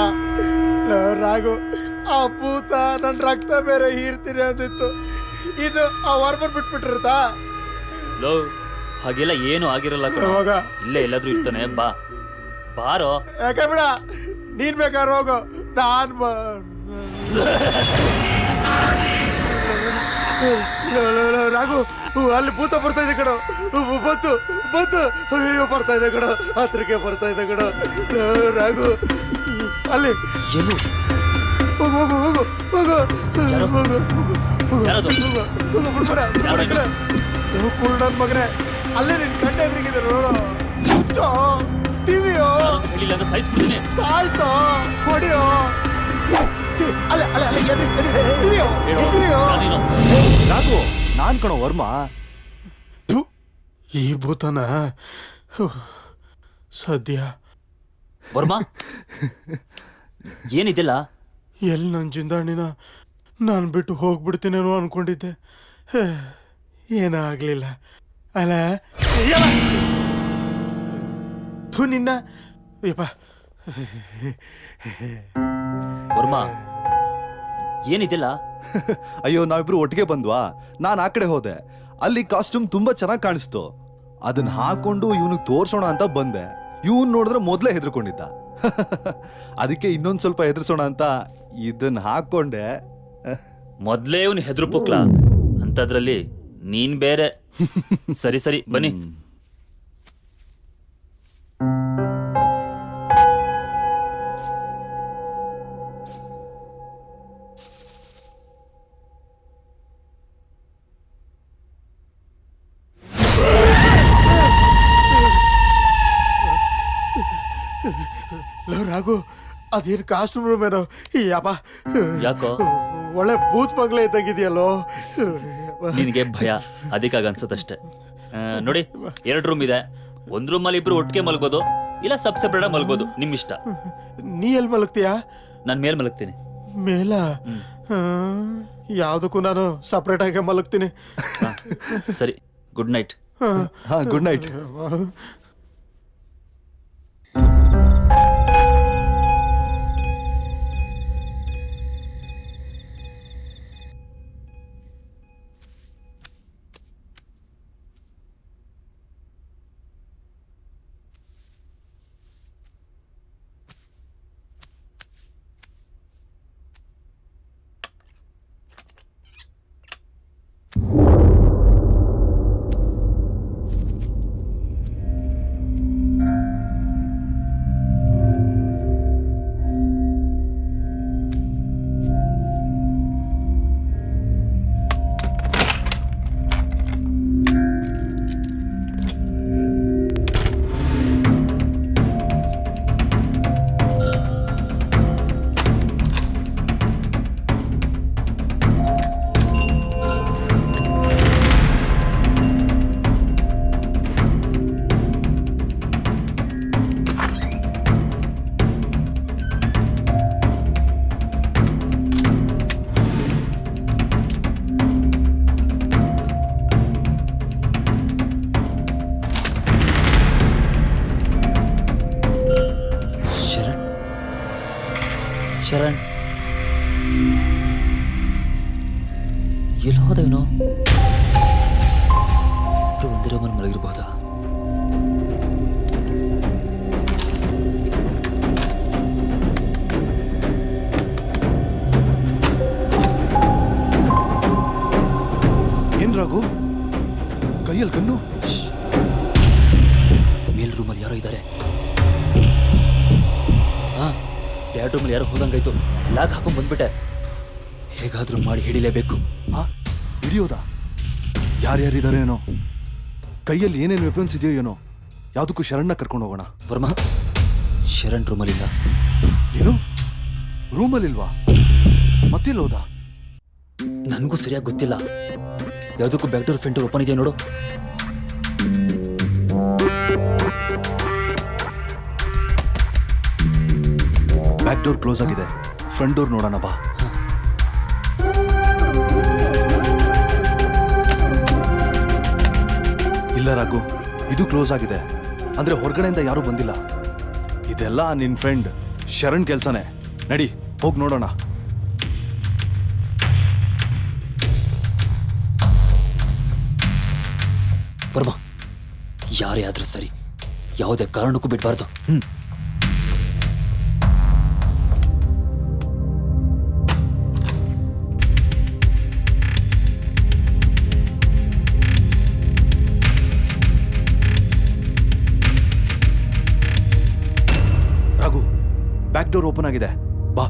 ರಾಘು, ಆ ಭೂತ ನನ್ನ ರಕ್ತ ಬೇರೆ ಹೀರ್ತೀನಿ ಅಂದಿತ್ತು. ಇನ್ನು ಆ ವರ್ಮನ್ ಬಿಟ್ಬಿಟ್ಟಿರುತ್ತಾ? ಲೋ, ಹಾಗೆಲ್ಲ ಏನು ಆಗಿರಲ್ಲ ಕಣ. ಇಲ್ಲೇ ಎಲ್ಲಾದ್ರೂ ಇರ್ತಾನೆ. ಬಾರೋ. ಯಾಕೆ ಬಿಡ, ನೀನ್ ಬೇಕಾದ್ರೆ ಹೋಗು, ನಾನ್ ರಾಘು, ಅಲ್ಲಿ ಭೂತ ಬರ್ತಾ ಇದೆ ಕಣೋ. ಬತ್ತು ಅಯ್ಯೋ ಬರ್ತಾ ಇದೆ ಕಣೋ, ಹತ್ರಕ್ಕೆ ಬರ್ತಾ ಇದೆ ಕಣೋ. ರಾಘು, ಅಲ್ಲಿ ಏನು? ಹೋಗು ಹೋಗು ಹೋಗು ಹೋಗು ಕುರುಡ ನನ್ ಮಗನೇ, ಅಲ್ಲೇ ನಿನ್ ಕಣ್ಣ ಎದುರಿಗಿದೆ ನೋಡು. ಟಿವಿಯೋ ಸಾಯ್ಸೋ, ಹೊಡಿಯೋ. ರಾಘು, ನಾನ್ ಕಣೋ ವರ್ಮ. ಈ ಭೂತನ ಸದ್ಯ ವರ್ಮ ಏನಿದೆಲ್ಲ? ಎಲ್ಲಿ ನನ್ನ ಜಿಂದಾಣಿನ ನಾನು ಬಿಟ್ಟು ಹೋಗ್ಬಿಡ್ತೀನೇನೋ ಅನ್ಕೊಂಡಿದ್ದೆ. ಏನಾಗ್ಲಿಲ್ಲ ಅಲ್ಲ. ಥು ನಿನ್ನ ಯಪ್ಪ. ವರ್ಮ ಏನಿದೆಲ್ಲ? ಅಯ್ಯೋ, ನಾವಿಬ್ರು ಒಟ್ಟಿಗೆ ಬಂದ್ವಾ. ನಾನು ಆ ಕಡೆ ಹೋದೆ, ಅಲ್ಲಿ ಕಾಸ್ಟ್ಯೂಮ್ ತುಂಬಾ ಚೆನ್ನಾಗಿ ಕಾಣಿಸ್ತು. ಅದನ್ನ ಹಾಕೊಂಡು ಇವನಿಗೆ ತೋರ್ಸೋಣ ಅಂತ ಬಂದೆ. ಇವನ್ ನೋಡಿದ್ರೆ ಮೊದಲೇ ಹೆದರ್ಕೊಂಡಿದ್ದ. ಅದಕ್ಕೆ ಇನ್ನೊಂದ್ ಸ್ವಲ್ಪ ಹೆದರ್ಸೋಣ ಅಂತ ಇದನ್ನ ಹಾಕೊಂಡೆ. ಮೊದ್ಲೇ ಇವನು ಹೆದ್ರು ಪುಕ್ಲ ಅಂತದ್ರಲ್ಲಿ ನೀನ್ ಬೇರೆ. ಸರಿ ಸರಿ ಬನ್ನಿ. ರಾಘು, ಅದೇನು ಕಾಸ್ಟ್ಯೂಮ್ ರೂಮ್ ಏನೋ ಯಪ್ಪ. ಯಾಕೋ? ಒಳ್ಳೆ ಭೂತ್ ಬಂಗ್ಲೆ ಇದ್ದಾಗಿದೆಯಲ್ಲೋ. ನಿನಗೆ ಭಯ ಅದಕ್ಕಾಗ ಅನ್ಸತ್ತಷ್ಟೇ. ನೋಡಿ, 2 ರೂಮ್ ಇದೆ. ಒಂದ್ ರೂಮಲ್ಲಿ ಇಬ್ರು ಒಟ್ಟಿಗೆ ಮಲ್ಗೋದು, ಇಲ್ಲ ಸಬ್ ಸೆಪರೇಟ್ ಆಗಿ ಮಲ್ಗೋದು, ನಿಮ್ ಇಷ್ಟ. ನೀ ಎಲ್ಲಿ ಮಲಗ್ತೀಯಾ? ನಾನು ಮೇಲ್ ಮಲಗ್ತೀನಿ. ಮೇಲ? ಯಾವ್ದಕ್ಕೂ ನಾನು ಸಪ್ರೇಟ್ ಆಗಿ ಮಲಗ್ತೀನಿ. ಸರಿ, good night. Good night. Sharan ಎಲ್ಲಿ ಹೋದ ಇವನು? ಒಂದೇ ರೂಮಲ್ಲಿ ಮಲಗಿರ್ಬಹುದಾ? ಏನ್ ರಾಘು, ಕೈಯಲ್ಲಿ ಗನ್ನು? ಮೇಲ್ ರೂಮಲ್ಲಿ ಯಾರೋ ಇದ್ದಾರೆ. ಹಾ, ಡ್ಯಾಡ್ ರೂಮಲ್ಲಿ ಯಾರೋ ಹೋದಂಗಾಯ್ತು. ಲಾಕ್ ಹಾಕೊಂಡ್ ಬಂದ್ಬಿಟ್ಟೆ. ಹೇಗಾದ್ರೂ ಮಾಡಿ ಹಿಡಿಲೇಬೇಕು. ಹಾ, ಹಿಡಿಯೋದಾ? ಯಾರ್ಯಾರಿದ್ದಾರೆ ಏನೋ, ಕೈಯಲ್ಲಿ ಏನೇನು ವೆಪನ್ಸ್ ಇದೆಯೋ ಏನೋ. ಯಾವುದಕ್ಕೂ ಶರಣ್ನ ಕರ್ಕೊಂಡು ಹೋಗೋಣ. ವರ್ಮಾ, ಶರಣ್ ರೂಮಲ್ಲಿಲ್ಲ. ಏನು, ರೂಮಲ್ಲಿಲ್ವಾ? ಮತ್ತೆಲ್ಲ ಹೋದ? ನನಗೂ ಸರಿಯಾಗಿ ಗೊತ್ತಿಲ್ಲ. ಯಾವುದಕ್ಕೂ back door front door open ಇದೆ ನೋಡು. ಬ್ಯಾಕ್ ಡೋರ್ ಕ್ಲೋಸ್ ಆಗಿದೆ, ಫ್ರಂಟ್ ಡೋರ್ ನೋಡೋಣ ಬಾ. ಇಲ್ಲ ರಾಘು, ಇದು ಕ್ಲೋಸ್ ಆಗಿದೆ. ಅಂದ್ರೆ ಹೊರಗಡೆಯಿಂದ ಯಾರೂ ಬಂದಿಲ್ಲ. ಇದೆಲ್ಲ ನಿನ್ ಫ್ರೆಂಡ್ ಶರಣ್ ಕೆಲ್ಸನೇ. ನಡಿ ಹೋಗಿ ನೋಡೋಣ. ವರ್ಮಾ, ಯಾರೇ ಆದ್ರೂ ಸರಿ, ಯಾವುದೇ ಕಾರಣಕ್ಕೂ ಬಿಡಬಾರ್ದು. ರಾಘು, ಬ್ಯಾಕ್ ಡೋರ್ ಓಪನ್ ಆಗಿದೆ, ಬಾ.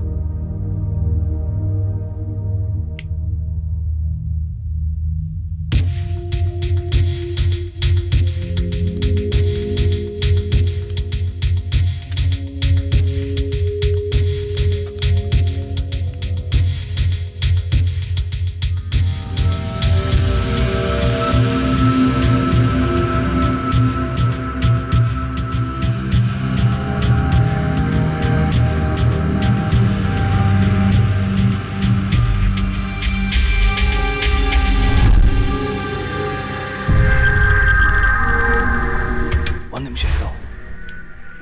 ಒಂದ್ ನಿಮಿಷ ಇರೋ.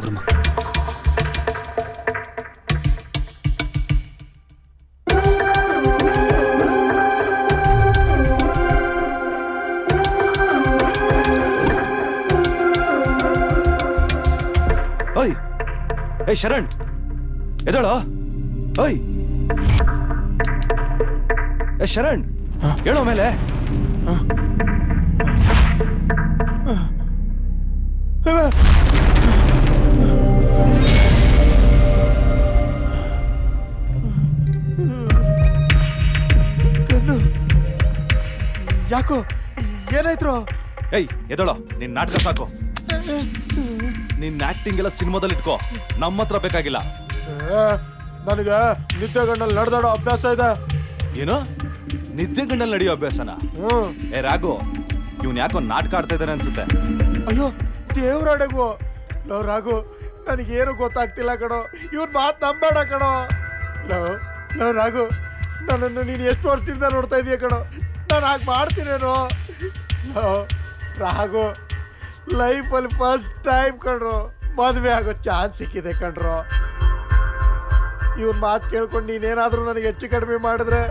ವರ್ಮಾ, ಓಯ್, ಏಯ್ ಶರಣ್, ಎದಳೋ. ಓಯ್, ಏ ಶರಣ್, ಹೇಳೋ ಮೇಲೆ. ಯಾಕೋ, ಏನಾಯ್ತು? ಏಯ್ ಎದಳೋ, ನಿನ್ ನಾಟಕ ಸಾಕು. ನಿನ್ ಆಕ್ಟಿಂಗ್ ಎಲ್ಲ ಸಿನಿಮಾದಲ್ಲಿ ಇಟ್ಕೋ, ನಮ್ಮ ಹತ್ರ ಬೇಕಾಗಿಲ್ಲ. ನನಗೆ ನಿದ್ದೆಗಣ್ಣಲ್ಲಿ ನಡೆದಾಡೋ ಅಭ್ಯಾಸ ಇದೆ. ಏನು, ನಿದ್ದೆ ಗಂಡಲ್ಲಿ ನಡೆಯೋ ಅಭ್ಯಾಸನ? ಏ ರಾಘು, ಇವ್ನ್ ಯಾಕೋ ನಾಟಕ ಆಡ್ತಾ ಇದ್ದಾನೆ ಅನ್ಸುತ್ತೆ. ಅಯ್ಯೋ ದೇವ್ರಾಡಗು. ಲೋ ರಾಘು, ನನಗೇನು ಗೊತ್ತಾಗ್ತಿಲ್ಲ ಕಣೋ. ಇವ್ನ ಮಾತು ನಂಬೇಡ ಕಣೋ. ಲೋ ರಾಘು, ನನ್ನನ್ನು ನೀನು ಎಷ್ಟು ವರ್ಷದಿಂದ ನೋಡ್ತಾ ಇದೀಯ ಕಣೋ. ನಾನು ಹಾಗೆ ಮಾಡ್ತೀನೇನೋ. ಲೋ ರಾಘು, ಲೈಫಲ್ಲಿ ಫಸ್ಟ್ ಟೈಮ್ ಕಣ್ರು ಮದುವೆ ಆಗೋ ಚಾನ್ಸ್ ಸಿಕ್ಕಿದೆ ಕಣ್ರು. ಇವ್ನ ಮಾತು ಕೇಳ್ಕೊಂಡು ನೀನೇನಾದರೂ ನನಗೆ ಹೆಚ್ಚು ಕಡಿಮೆ ಮಾಡಿದ್ರೆ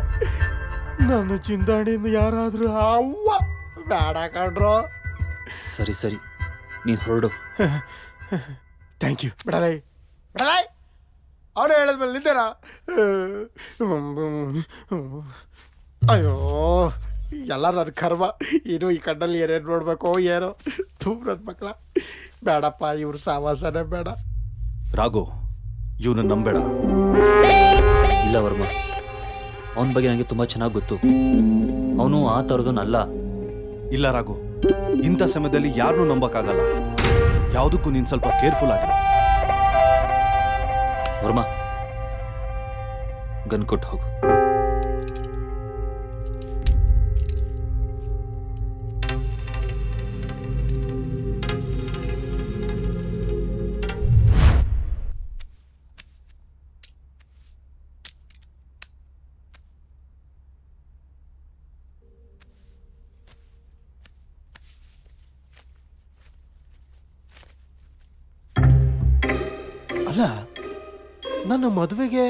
ನನ್ನ ಚಿಂದಾಣಿಯಿಂದ ಯಾರಾದರೂ ಅವ್ವ ಬೇಡ ಕಣ್ರು. ಸರಿ ಸರಿ, ನೀನು ಹೊರಡು. Thank you. ಬಿಡಲೈ ಬಿಡಲೈ, ಅವನೇ ಹೇಳಿದ್ಮೇಲೆ ನಿಂತೇನಾ? ಅಯ್ಯೋ, ಎಲ್ಲ ನನ್ನ ಕರ್ಮ. ಇನ್ನು ಈ ಕಣ್ಣಲ್ಲಿ ಏನೇನು ನೋಡ್ಬೇಕೋ ಏನೋ. ತುಂಬ ನನ್ನ ಮಕ್ಕಳ ಬೇಡಪ್ಪ, ಇವ್ರ ಸಾವಾಸನೇ ಬೇಡ. ರಾಘು, ಇವನು ನಂಬೇಡ. ಇಲ್ಲ ವರ್ಮ, ಅವನ ಬಗ್ಗೆ ನನಗೆ ತುಂಬ ಚೆನ್ನಾಗಿ ಗೊತ್ತು. ಅವನು ಆ ಥರದವನಲ್ಲ. ಇಲ್ಲ ರಾಘು, ಇಂಥ ಸಮಯದಲ್ಲಿ ಯಾರನ್ನೂ ನಂಬಕ್ಕಾಗಲ್ಲ. ಯಾವುದಕ್ಕೂ ನೀನು ಸ್ವಲ್ಪ ಕೇರ್ಫುಲ್ ಆಗಿರು. ವರ್ಮ, ಗನ್ ಕೊಟ್ಟು ಹೋಗು. ಅಲ್ಲ, ನನ್ನ ಮದುವೆಗೆ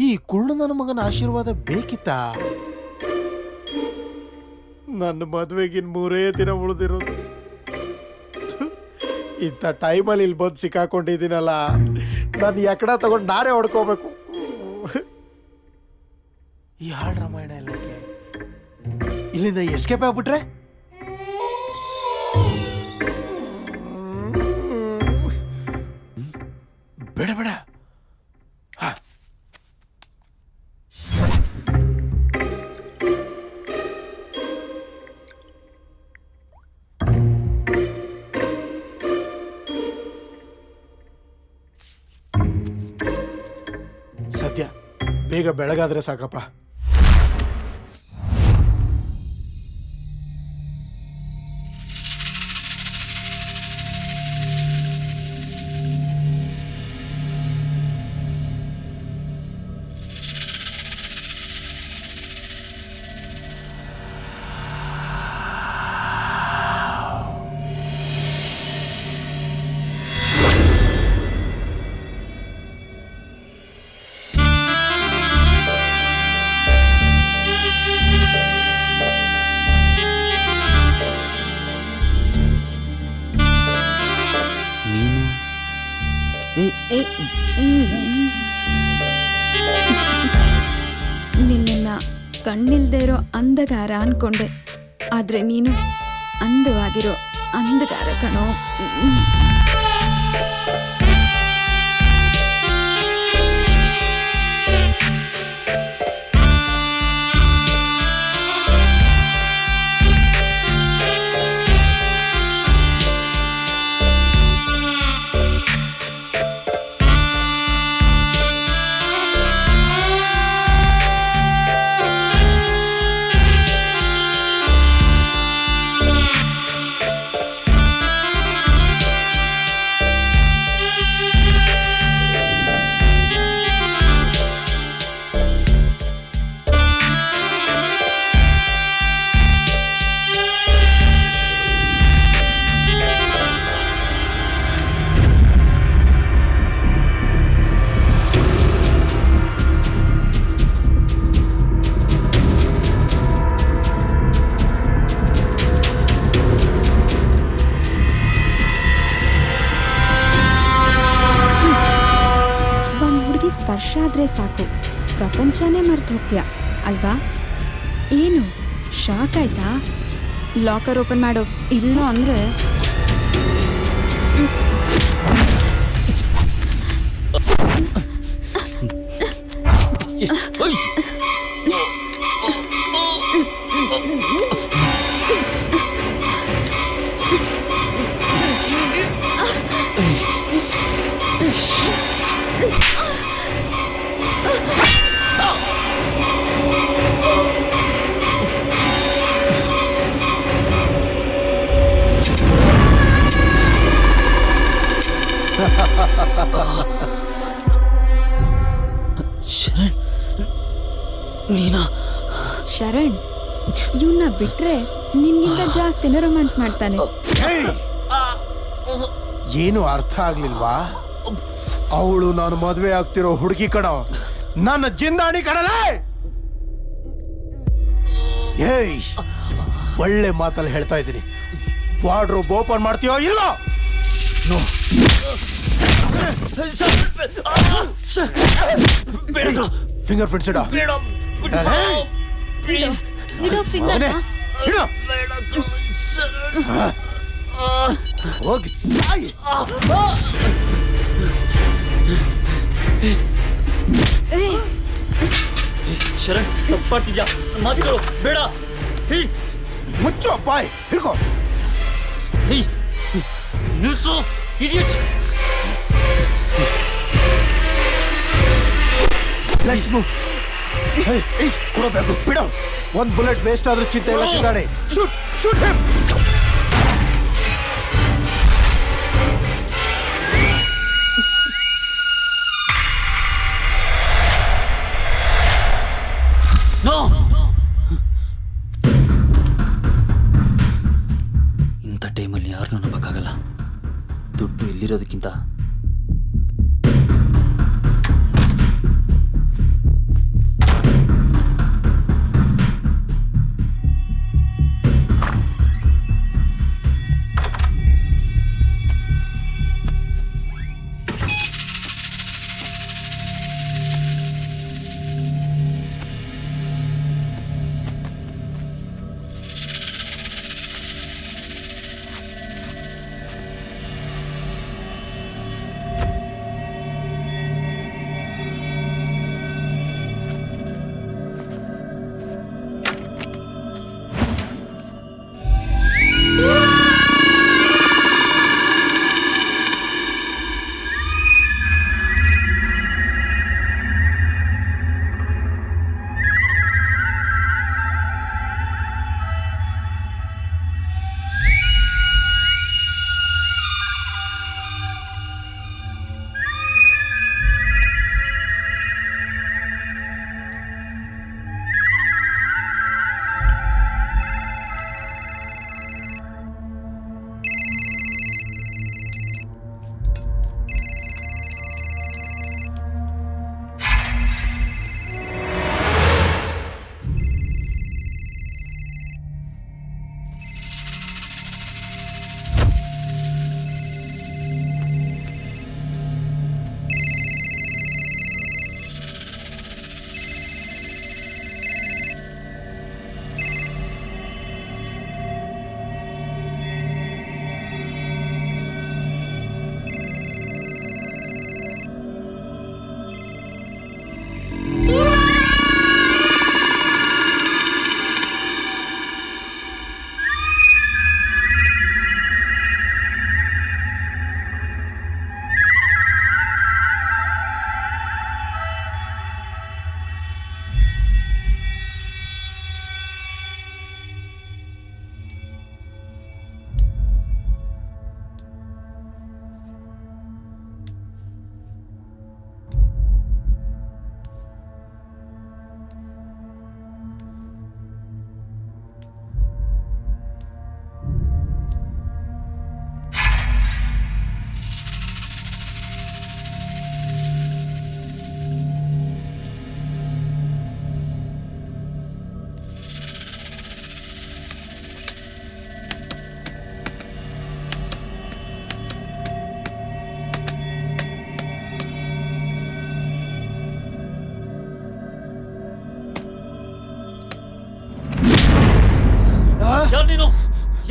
ಈ ಕುರುಡು ನನ್ನ ಮಗನ ಆಶೀರ್ವಾದ ಬೇಕಿತ್ತಾ? ನನ್ನ ಮದ್ವೆಗಿನ್ 3 ದಿನ ಉಳಿದಿರೋದು. ಇಂಥ ಟೈಮಲ್ಲಿ ಇಲ್ಲಿ ಬಂದು ಸಿಕ್ಕಾಕೊಂಡಿದ್ದೀನಲ್ಲ, ನಾನು ಎಕಡ ತಗೊಂಡು ನಾರೇ ಹೊಡ್ಕೋಬೇಕು. ಈ ಹಾಳು ರಾಮಾಯಣ ಎಲ್ಲಕ್ಕೆ ಇಲ್ಲಿಂದ ಎಸ್ಕೇಪ್ ಆಗ್ಬಿಟ್ರೆ ಬೇಡ ಬೇಡ. ಸದ್ಯ ಬೇಗ ಬೆಳಗಾದ್ರೆ ಸಾಕಪ್ಪ. ನಿನ್ನ ಕಣ್ಣಿಲ್ದೇ ಇರೋ ಅಂಧಗಾರ ಅನ್ಕೊಂಡೆ, ಆದ್ರೆ ನೀನು ಅಂದವಾಗಿರೋ ಅಂಧಗಾರ ಕಣೋ. ಸ್ಪರ್ಶ ಆದ್ರೆ ಸಾಕು, ಪ್ರಪಂಚನೇ ಮರ್ತು ಹೋಗ್ತೀಯ ಅಲ್ವಾ? ಏನು ಶಾಕ್ ಆಯ್ತಾ? ಲಾಕರ್ ಓಪನ್ ಮಾಡು, ಇಲ್ಲ ಅಂದ್ರೆ ಶರಣ್, ನೀನಾ? ಶರಣ್ ಇವನ್ನ ಬಿಟ್ರೆ ನಿನ್ಗಿಂತ ಜಾಸ್ತಿನ ರೊಮ್ಯಾನ್ಸ್ ಮಾಡ್ತಾನೆ. ಏನು ಅರ್ಥ ಆಗ್ಲಿಲ್ವಾ? ಅವಳು ನಾನು ಮದುವೆ ಆಗ್ತಿರೋ ಹುಡುಗಿ ಕಣೋ, ನನ್ನ ಜಿಂದಾಣಿ ಕಣಲೇ. ಏಯ್, ಒಳ್ಳೆ ಮಾತಲ್ಲಿ ಹೇಳ್ತಾ ಇದ್ದೀನಿ, ವಾರ್ಡ್ರೋಬ್ ಓಪನ್ ಮಾಡ್ತೀಯೋ ಇಲ್ಲೋ? ಫಿಂಗರ್ ಪ್ರಿಂಟ್ಸ್ ಇಡ. ಹೋಗಿ ಸಾಯಿ. ಶರಣ್, ತಪ್ಪಾಡ್ತಿದ್ಯಾ? ಮಾತುಗಳು ಬೇಡ. ಮುಚ್ಚು ಬಾಯ್, ಹಿಡ್ಕೋ. ನಿಲ್ಸು, ಇಡಿಯಟ್. ಕೊಡಬೇಕು, ಬಿಡು. ಒಂದ್ ಬುಲೆಟ್ ವೇಸ್ಟ್ ಆದ್ರೂ ಚಿಂತೆ ಇಲ್ಲ ಚಿಂತಾಣೆ. Shoot shoot him. ನೋ, ಇಂಥ ಟೈಮಲ್ಲಿ ಯಾರನ್ನೂ ನಂಬಕ್ಕಾಗಲ್ಲ. ದುಡ್ಡು ಇಲ್ಲಿರೋದಕ್ಕಿಂತ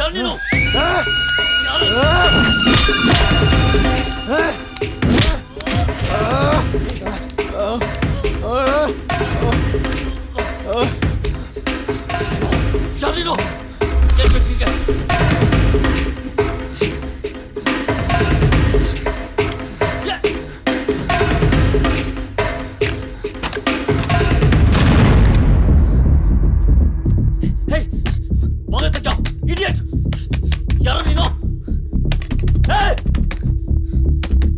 ಯಾರು ನೀನು? ಯಾರು ನೀನು? ಏನ್ ಬೇಕು ನಿಂಗೆ? Hey! ಬಾಗಿಲು ತೆಗ್ಯೋ, idiot! ಯಾರು ನೀನು? Hey!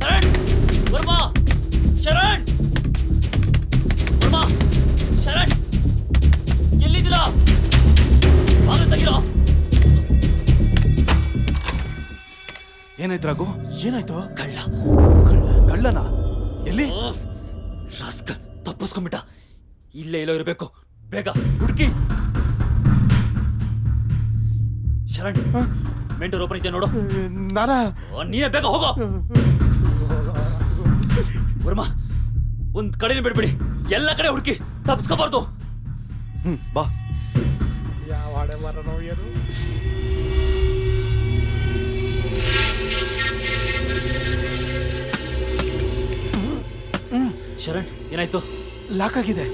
ಶರಣ್! ವರ್ಮಾ! ಶರಣ್! ವರ್ಮಾ! ಶರಣ್! ಎಲ್ಲಿದ್ದೀರಾ? ಬಾಗಿಲು ತೆಗಿರೋ. ಏನಾಯ್ತು ರಾಘು? ಏನಾಯ್ತು? ಕಳ್ಳ ಕಳ್ಳನ ಎಲ್ಲಿ? ರಾಸ್ಕಲ್ ತಪ್ಪಿಸ್ಕೊಂಬಿಟ್ಟ. ಇಲ್ಲೇ ಎಲ್ಲೋ ಇರಬೇಕು. ಬೇಗ ಹುಡುಕಿ. ಶರಣ್, ಮೇನ್ ಡೋರ್ ಓಪನ್ ಇದೆಯಾ ನೋಡು. ನಾನಾ? ನೀನೇ ಬೇಗ ಹೋಗೋ. ವರ್ಮಾ, ಒಂದ್ ಕಡೆನೇ ಬಿಡ್ಬೇಡಿ, ಎಲ್ಲ ಕಡೆ ಹುಡುಕಿ, ತಪ್ಪಿಸ್ಕೋಬಾರ್ದು. ಬಾ. ಯಾವ ಹಣೆ ಬರೋನೋ ಏನು? ಶರಣ್, ಏನಾಯ್ತು? ಲಾಕ್ ಆಗಿದೆ.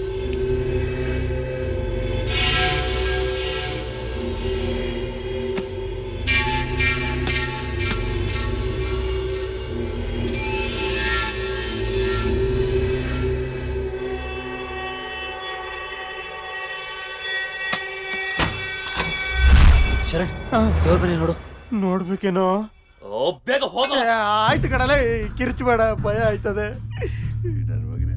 ಶರಣ್, ದೇವ್ರ ಮನೆ ನೋಡು. ನೋಡ್ಬೇಕೇನೋ? ಓ, ಬೇಗ ಹೋಗೋ. ಆಯ್ತು ಕಡಲೆ, ಕಿರ್ಚಬೇಡ, ಭಯ ಆಯ್ತದೆ. ನನ್ ಮಗನೇ.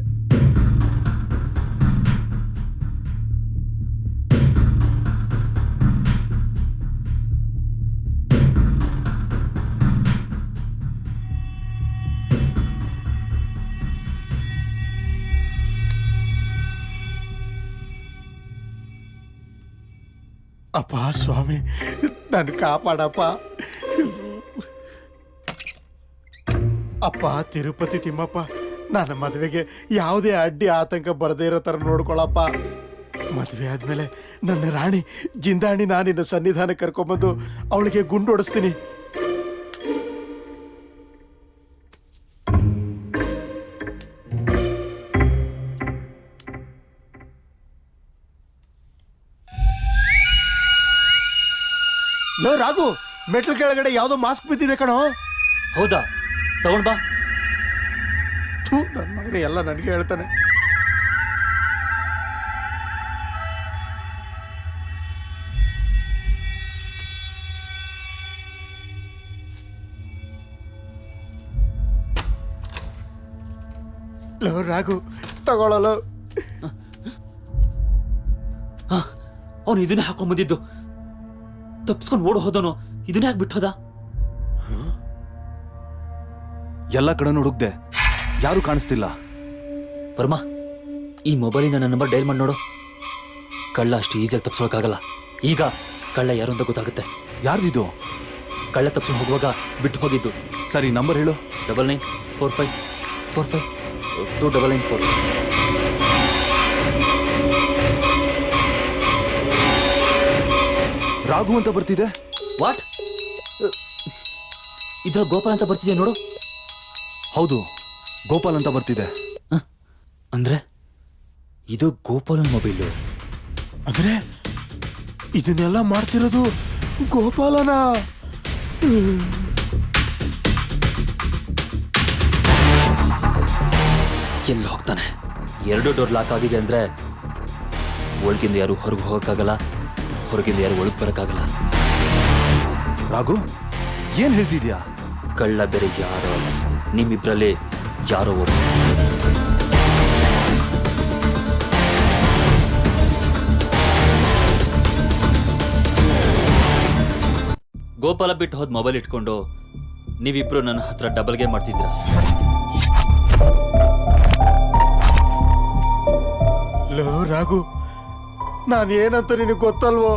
ಅಪ್ಪ ಸ್ವಾಮಿ, ನಾನು ಕಾಪಾಡಪ್ಪ. ಅಪ್ಪ ತಿರುಪತಿ ತಿಮ್ಮಪ್ಪ, ನನ್ನ ಮದುವೆಗೆ ಯಾವುದೇ ಅಡ್ಡಿ ಆತಂಕ ಬರದೇ ಇರೋ ಥರ ನೋಡ್ಕೊಳಪ್ಪ. ಮದುವೆ ಆದ್ಮೇಲೆ ನನ್ನ ರಾಣಿ ಜಿಂದಾಣಿ ನಾನಿನ್ನ ಸನ್ನಿಧಾನ ಕರ್ಕೊಂಬಂದು ಅವಳಿಗೆ ಗುಂಡು ಹೊಡಿಸ್ತೀನಿ. ಲೋ ರಾಘು, ಮೆಟ್ಲು ಕೆಳಗಡೆ ಯಾವುದೋ ಮಾಸ್ಕ್ ಬಿದ್ದಿದೆ ಕಣೋ. ಹೌದಾ? ತಗೊಂಡ್ ಬಾ. ನನ್ನ ಮಗನೇ ಎಲ್ಲ ನನಗೆ ಹೇಳ್ತಾನೆ. ಲೋ ರಾಘು, ತಗೊಳ್ಳಲು. ಅವನು ಇದನ್ನೇ ಹಾಕೊಂಡ್ ಬಂದಿದ್ದು. ತಪ್ಪಿಸ್ಕೊಂಡು ಓಡ್ ಹೋದನು, ಇದನ್ನೇ ಯಾಕೆ ಬಿಟ್ಟು ಹೋದ? ಎಲ್ಲ ಕಡೆ ಹುಡುಕ್ದೆ, ಯಾರು ಕಾಣಿಸ್ತಿಲ್ಲ. ವರ್ಮಾ, ಈ ಮೊಬೈಲಿಂದ ನನ್ನ ನಂಬರ್ ಡೈಲ್ ಮಾಡಿ ನೋಡು. ಕಳ್ಳ ಅಷ್ಟು ಈಸಿಯಾಗಿ ತಪ್ಪಿಸೋಕ್ಕಾಗಲ್ಲ. ಈಗ ಕಳ್ಳ ಯಾರು ಅಂತ ಗೊತ್ತಾಗುತ್ತೆ. ಯಾರ್ದಿದು? ಕಳ್ಳ ತಪ್ಪಿಸ್ಕೊಂಡು ಹೋಗುವಾಗ ಬಿಟ್ಟು ಹೋಗಿದ್ದು. ಸರಿ, ನಂಬರ್ ಹೇಳು. 9945452994. ರಾಘು ಅಂತ ಬರ್ತಿದೆ. ವಾಟ್? ಇದ್ರ ಗೋಪಾಲ್ ಅಂತ ಬರ್ತಿದೆ ನೋಡು. ಹೌದು, ಗೋಪಾಲ್ ಅಂತ ಬರ್ತಿದೆ. ಅಂದ್ರೆ ಇದು ಗೋಪಾಲನ್ ಮೊಬೈಲು. ಅಂದ್ರೆ ಇದನ್ನೆಲ್ಲ ಮಾಡ್ತಿರೋದು ಗೋಪಾಲನ. ಎಲ್ಲಿ ಹೋಗ್ತಾನೆ? 2 ಡೋರ್ ಲಾಕ್ ಆಗಿದೆ ಅಂದ್ರೆ ಒಳಗಿಂದ ಯಾರು ಹೊರಗೆ ಹೋಗಕ್ಕಾಗಲ್ಲ, ಹೊರಗಿಂದ ಯಾರು ಒಳಗೆ ಬರಕ್ಕಾಗಲ್ಲ. ರಾಘು, ಏನ್ ಹೇಳ್ತಿದ್ಯಾ? ಕಳ್ಳ ಬೇರೆ ಯಾರೋ ಅಲ್ಲ, ನಿಮ್ಮಿಬ್ರಲ್ಲಿ ಯಾರೋ ಒಬ್ಬ. ಗೋಪಾಲ ಬಿಟ್ಟು ಹೋದ್ ಮೊಬೈಲ್ ಇಟ್ಕೊಂಡು ನೀವಿಬ್ರು ನನ್ನ ಹತ್ರ ಡಬಲ್ ಗೇಮ್ ಮಾಡ್ತಿದ್ದೀರ. ಲೋ ರಾಘು, ನಾನು ಏನಂತ ನಿನಗೆ ಗೊತ್ತಲ್ವೋ?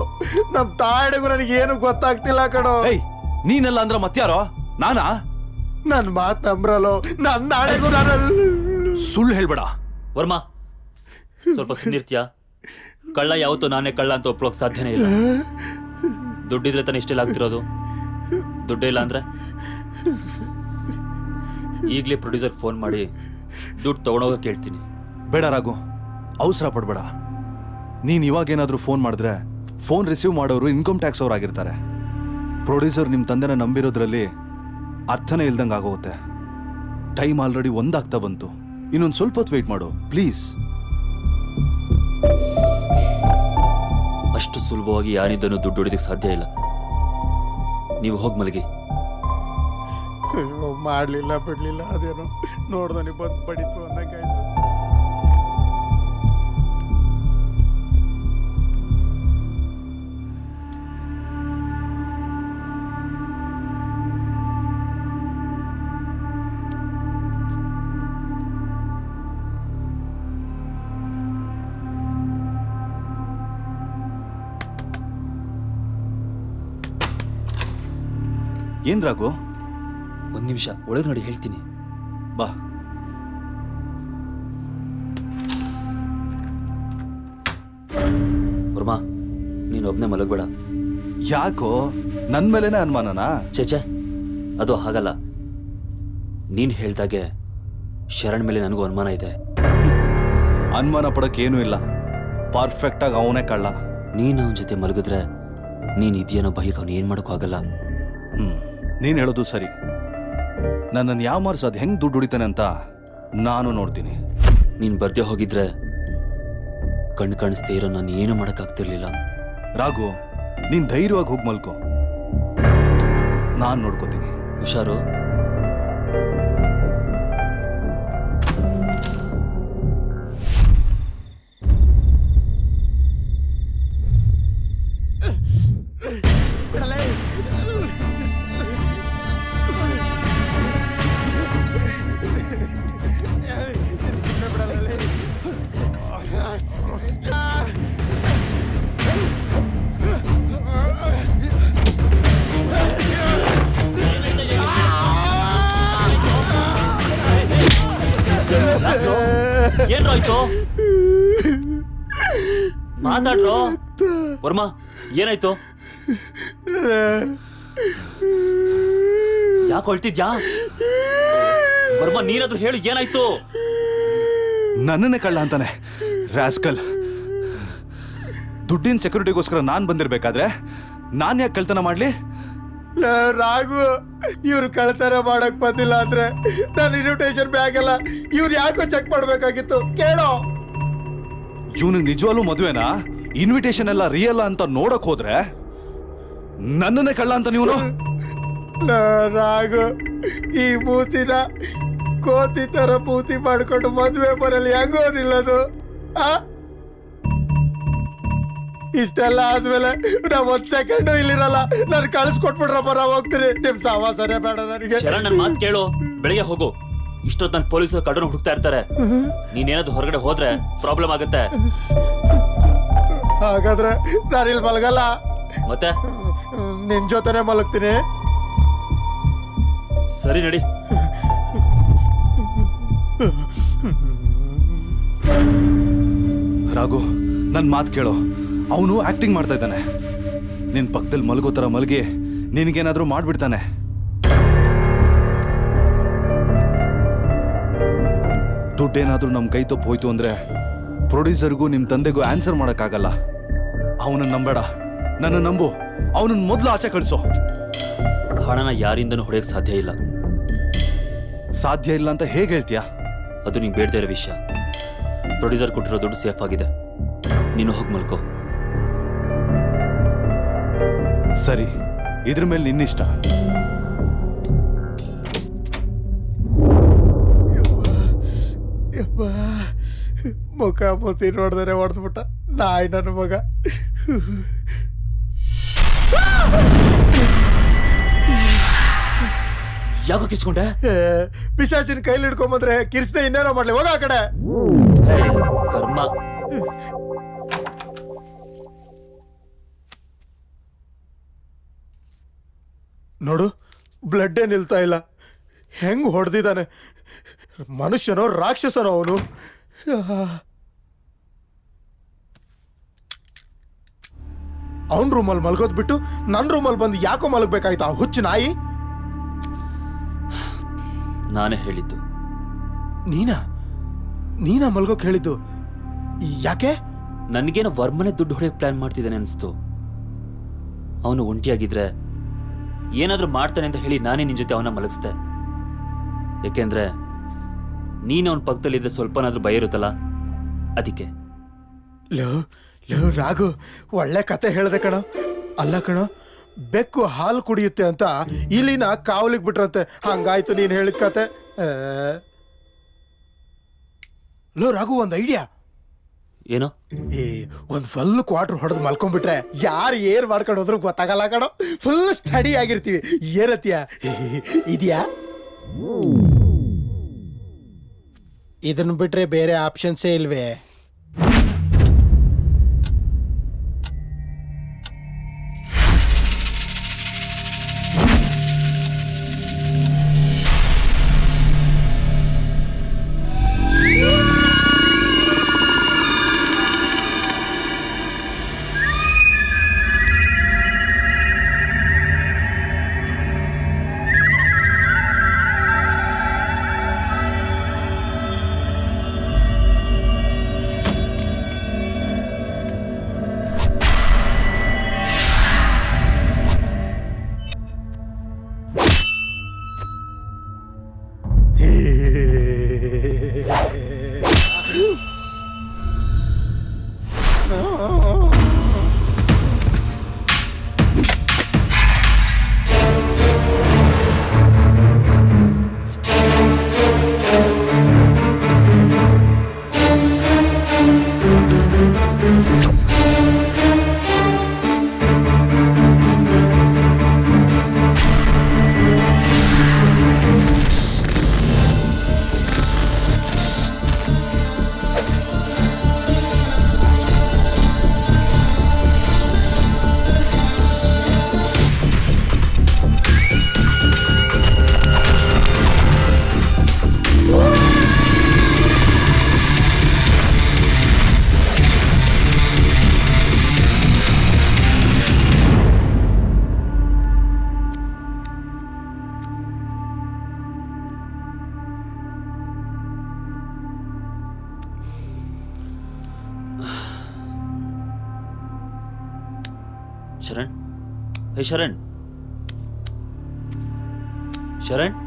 ನಮ್ ತಾಯಿಗೂ ನನಗೇನು ಗೊತ್ತಾಗ್ತಿಲ್ಲ ಕಣೋ. ನೀನೆಲ್ಲ ಅಂದ್ರ ಮತ್ಯಾರೋ? ನಾನಾ? ನನ್ ಮಾತ್ ನಂಬ್ರಲ್ಲೋ, ನನ್ನ ನಾಳೆಗೂ ನಾನು ಸುಳ್ಳು ಹೇಳ್ಬೇಡ. ವರ್ಮಾ, ಸ್ವಲ್ಪ ಸುಂದಿರ್ತೀಯ? ಕಳ್ಳ ಯಾವತ್ತೂ ನಾನೇ ಕಳ್ಳ ಅಂತ ಒಪ್ಲೋಕ್ ಸಾಧ್ಯನೇ ಇಲ್ಲ. ದುಡ್ಡಿದ್ರೆ ತಾನೇ ಇಷ್ಟೆಲ್ಲ ಆಗ್ತಿರೋದು. ದುಡ್ಡೇ ಇಲ್ಲ ಅಂದ್ರೆ ಈಗಲೇ ಪ್ರೊಡ್ಯೂಸರ್ ಫೋನ್ ಮಾಡಿ ದುಡ್ಡು ತೊಗೊಂಡೋಗಕ್ಕೆ ಹೇಳ್ತೀನಿ. ಬೇಡ ರಾಘು, ಅವಸರ ಪಡ್ಬೇಡ. ನೀನು ಇವಾಗೇನಾದರೂ ಫೋನ್ ಮಾಡಿದ್ರೆ ಫೋನ್ ರಿಸೀವ್ ಮಾಡೋರು ಇನ್ಕಮ್ ಟ್ಯಾಕ್ಸ್ ಅವ್ರು ಆಗಿರ್ತಾರೆ. ಪ್ರೊಡ್ಯೂಸರ್ ನಿಮ್ಮ ತಂದೆನ ನಂಬಿರೋದ್ರಲ್ಲಿ ಅರ್ಥನೇ ಇಲ್ದಂಗೆ ಆಗೋಗುತ್ತೆ. ಟೈಮ್ ಆಲ್ರೆಡಿ ಒಂದಾಗ್ತಾ ಬಂತು. ಇನ್ನೊಂದು ಸ್ವಲ್ಪ ಹೊತ್ತು ವೆಯ್ಟ್ ಮಾಡು ಪ್ಲೀಸ್. ಅಷ್ಟು ಸುಲಭವಾಗಿ ಯಾರಿದ್ದನೂ ದುಡ್ಡು ಹೊಡಿದಕ್ಕೆ ಸಾಧ್ಯ ಇಲ್ಲ. ನೀವು ಹೋಗಿ ಮಲಗಿ. ಮಾಡಲಿಲ್ಲ ಬಿಡ್ಲಿಲ್ಲ, ಅದೇನೋ ನೋಡ್ದನಿ ಬಂದು ಬಡಿತು ಅಂದಂಗಾಯ್ತು. ಏನ್ ರಾಘು? ಒಂದು ನಿಮಿಷ ಒಳಗೆ ನೋಡಿ ಹೇಳ್ತೀನಿ. ಬಾ. ವರ್ಮಾ, ನೀನು ಒಬ್ಬನೇ ಮಲಗಬೇಡ. ಯಾಕೋ ನನ್ನ ಮೇಲೇನೆ ಅನುಮಾನನಾ? ಚೇಚೆ, ಅದು ಹಾಗಲ್ಲ. ನೀನು ಹೇಳ್ದಾಗೆ ಶರಣ್ ಮೇಲೆ ನನಗೂ ಅನುಮಾನ ಇದೆ. ಅನುಮಾನ ಪಡೋಕ್ಕೇನೂ ಇಲ್ಲ. ಪರ್ಫೆಕ್ಟಾಗಿ ಅವನೇ ಕಳ್ಳ. ನೀನು ಅವನ ಜೊತೆ ಮಲಗಿದ್ರೆ ನೀನು ಇದೆಯೇನೋ ಭಯಕ್ಕೆ ಅವನು ಏನು ಮಾಡೋಕ್ಕೂ ಆಗಲ್ಲ. ನೀನು ಹೇಳೋದು ಸರಿ. ನನ್ನನ್ನು ಯಾವ ಮಾರ್ಸ್ ಅದು ಹೆಂಗೆ ದುಡ್ಡು ಹೊಡಿತಾನೆ ಅಂತ ನಾನು ನೋಡ್ತೀನಿ. ನೀನು ಬರ್ದೇ ಹೋಗಿದ್ರೆ ಕಣ್ಣು ಕಾಣಿಸ್ದೇ ಇರೋ ನಾನು ಏನು ಮಾಡೋಕ್ಕಾಗ್ತಿರ್ಲಿಲ್ಲ. ರಾಘು, ನೀನು ಧೈರ್ಯವಾಗಿ ಹೋಗಿ ಮಲ್ಕೋ, ನಾನು ನೋಡ್ಕೋತೀನಿ. ಹುಷಾರು. ಏನಾಯ್ತು? ಮಾತಾಡ್ರೋ. ವರ್ಮಾ, ಏನಾಯ್ತು? ಯಾಕೆ ಹೊಳ್ತಿದ್ಯಾ? ವರ್ಮಾ, ನೀನಾದ್ರೂ ಹೇಳು, ಏನಾಯ್ತು? ನನ್ನನ್ನೇ ಕಳ್ಳ ಅಂತಾನೆ ರಾಸ್ಕಲ್. ದುಡ್ಡಿನ ಸೆಕ್ಯೂರಿಟಿಗೋಸ್ಕರ ನಾನು ಬಂದಿರ್ಬೇಕಾದ್ರೆ ನಾನು ಯಾಕೆ ಕಳ್ತನ ಮಾಡ್ಲಿ? ರಾಘು, ಇವ್ರು ಕಳ್ತನ ಮಾಡಕ್ ಬಂದಿಲ್ಲ ಅಂದ್ರೆ ನನ್ನ ಇನ್ವಿಟೇಷನ್ ಬ್ಯಾಗ್ ಎಲ್ಲ ಇವ್ರು ಯಾಕೋ ಚೆಕ್ ಮಾಡ್ಬೇಕಾಗಿತ್ತು ಕೇಳೋ. ಇವನಿಗೆ ನಿಜವಾಗ್ಲೂ ಮದುವೆನಾ, ಇನ್ವಿಟೇಷನ್ ಎಲ್ಲ ರಿಯಲ್ ಅಂತ ನೋಡಕ್ ಹೋದ್ರೆ ನನ್ನನ್ನೇ ಕಳ್ಳ ಅಂತ ನೀವು? ರಾಘು, ಈ ಮೂತಿನ ಕೋತಿ ತರ ಮೂತಿ ಮಾಡ್ಕೊಂಡು ಮದ್ವೆ ಬರಲಿ ಹೆಂಗೋ ನಿಲ್ಲದು? ಇಷ್ಟೆಲ್ಲ ಆದ್ಮೇಲೆ ನಾವ್ ಒಂದ್ ಸೆಕೆಂಡ್ ಇಲ್ಲಿರಲ್ಲ. ನಾನು ಕಳಿಸ್ಕೊಟ್ಬಿಡ್ರಪ್ಪ, ನಾವು ಹೋಗ್ತೀನಿ. ನಿಮ್ ಸಹವಾಸನೇ ಬೇಡ ನನಗೆ. ಶರಣ್, ನನ್ನ ಮಾತು ಕೇಳು. ಬೆಳಿಗ್ಗೆ ಹೋಗು. ಇಷ್ಟೊತ್ತು ನನ್ನ ಪೊಲೀಸರು ಕಳ್ಳರನ್ನ ಹುಡುಕ್ತಾ ಇರ್ತಾರೆ. ನೀನೇನಾದ್ರು ಹೊರಗಡೆ ಹೋದ್ರೆ ಪ್ರಾಬ್ಲಮ್ ಆಗುತ್ತೆ. ಹಾಗಾದ್ರೆ ನಾನು ಇಲ್ಲಿ ಮಲಗಲ್ಲ. ಮತ್ತೆ ನಿನ್ ಜೊತೆನೆ ಮಲಗ್ತೀನಿ. ಸರಿ, ನಡಿ. ರಾಘು, ನನ್ನ ಮಾತು ಕೇಳೋ. ಅವನು ಆಕ್ಟಿಂಗ್ ಮಾಡ್ತಾ ಇದ್ದಾನೆ. ನಿನ್ ಪಕ್ಕದಲ್ಲಿ ಮಲಗೋ ಥರ ಮಲಗಿ ನಿನಗೇನಾದ್ರೂ ಮಾಡ್ಬಿಡ್ತಾನೆ. ದುಡ್ಡೇನಾದ್ರೂ ನಮ್ಮ ಕೈ ತಪ್ಪು ಹೋಯ್ತು ಅಂದ್ರೆ ಪ್ರೊಡ್ಯೂಸರ್ಗೂ ನಿಮ್ಮ ತಂದೆಗೂ ಆನ್ಸರ್ ಮಾಡೋಕ್ಕಾಗಲ್ಲ. ಅವನನ್ನ ನಂಬೇಡ, ನನ್ನ ನಂಬು. ಅವನನ್ನ ಮೊದಲು ಆಚೆ ಕಳಿಸೋ. ಹಣನ ಯಾರಿಂದನೂ ಹೊಡೆಯಕ್ಕೆ ಸಾಧ್ಯ ಇಲ್ಲ. ಸಾಧ್ಯ ಇಲ್ಲ ಅಂತ ಹೇಗೆ ಹೇಳ್ತೀಯಾ? ಅದು ನೀನು ಬೇಡದೇ ಇರೋ ವಿಷಯ. ಪ್ರೊಡ್ಯೂಸರ್ ಕೊಟ್ಟಿರೋ ದುಡ್ಡು ಸೇಫ್ ಆಗಿದೆ. ನೀನು ಹೋಗಿ ಮಲ್ಕೋ. ಸರಿ, ಇದ್ರ ಮೇಲೆ ನಿನ್ನಿಷ್ಟ. ಮುಖ ಮೂತಿ ನೋಡ್ದರೆ ಹೊಡೆದ್ಬಿಟ್ಟ ನಾಯಿ ನನ್ನ ಮಗ. ಯಾಕೋ ಕಿಚ್ಕೊಂಡೆ? ಪಿಶಾಚಿನ ಕೈಲಿ ಹಿಡ್ಕೊಂಬಂದ್ರೆ ಕಿರ್ಸ್ದೆ ಇನ್ನೇನೋ ಮಾಡ್ಲಿ. ಹೋಗ ಆ ಕಡೆ. ಕರ್ಮ. ನೋಡು, ಬ್ಲಡ್ಡೇ ನಿಲ್ತಾ ಇಲ್ಲ. ಹೆಂಗ್ ಹೊಡೆದಿದ್ದಾನೆ. ಮನುಷ್ಯನೋ ರಾಕ್ಷಸನೋ ಅವನು? ಅವನ್ ರೂಮಲ್ಲಿ ಮಲ್ಗೋದ್ ಬಿಟ್ಟು ನನ್ನ ರೂಮಲ್ಲಿ ಬಂದು ಯಾಕೋ ಮಲಗ್ಬೇಕಾಯ್ತಾ ಹುಚ್ಚು ನಾಯಿ? ನಾನೇ ಹೇಳಿದ್ದು. ನೀನಾ ಮಲ್ಗೋಕ್ ಹೇಳಿದ್ದು? ಯಾಕೆ? ನನಗೇನೋ ವರ್ಮನೆ ದುಡ್ಡು ಹೊಡೆಯಕ್ಕೆ ಪ್ಲಾನ್ ಮಾಡ್ತಿದ್ದಾನೆ ಅನಿಸ್ತು. ಅವನು ಒಂಟಿಯಾಗಿದ್ರೆ ಏನಾದರೂ ಮಾಡ್ತಾನೆ ಅಂತ ಹೇಳಿ ನಾನೇ ನಿನ್ನ ಜೊತೆ ಅವನ ಮಲಗಿಸ್ದೆ. ಯಾಕೆಂದ್ರೆ ನೀನು ಅವನ ಪಕ್ಕದಲ್ಲಿದ್ದರೆ ಸ್ವಲ್ಪನಾದ್ರೂ ಭಯ ಇರುತ್ತಲ್ಲ, ಅದಕ್ಕೆ. ಲೋ ರಾಘು, ಒಳ್ಳೆ ಕತೆ ಹೇಳ್ದೆ ಕಣ. ಅಲ್ಲ ಕಣ, ಬೆಕ್ಕು ಹಾಲು ಕುಡಿಯುತ್ತೆ ಅಂತ ಇಲ್ಲಿನ ಕಾವಲಿಗೆ ಬಿಟ್ರಂತೆ. ಹಂಗಾಯ್ತು ನೀನು ಹೇಳಿದ ಕತೆ. ಲೋ ರಾಘು, ಒಂದು ಐಡಿಯಾ. ಏನೋ? ಒಂದು ಫುಲ್ ಕ್ವಾರ್ಟರ್ ಹೊಡೆದು ಮಲ್ಕೊಂಡ್ಬಿಟ್ರೆ ಯಾರು ಏನ್ ಮಾಡ್ಕೊಂಡು ಹೋದ್ರು ಗೊತ್ತಾಗಲ್ಲ ಕಣೋ. ಫುಲ್ ಸ್ಟಡಿ ಆಗಿರ್ತೀವಿ. ಏನತ್ತೀಯ? ಇದೆಯಾ? ಇದನ್ನ ಬಿಟ್ರೆ ಬೇರೆ ಆಪ್ಷನ್ಸೇ ಇಲ್ವೇ? ಶರಣ್, ಹೇ ಶರಣ್, ಶರಣ್,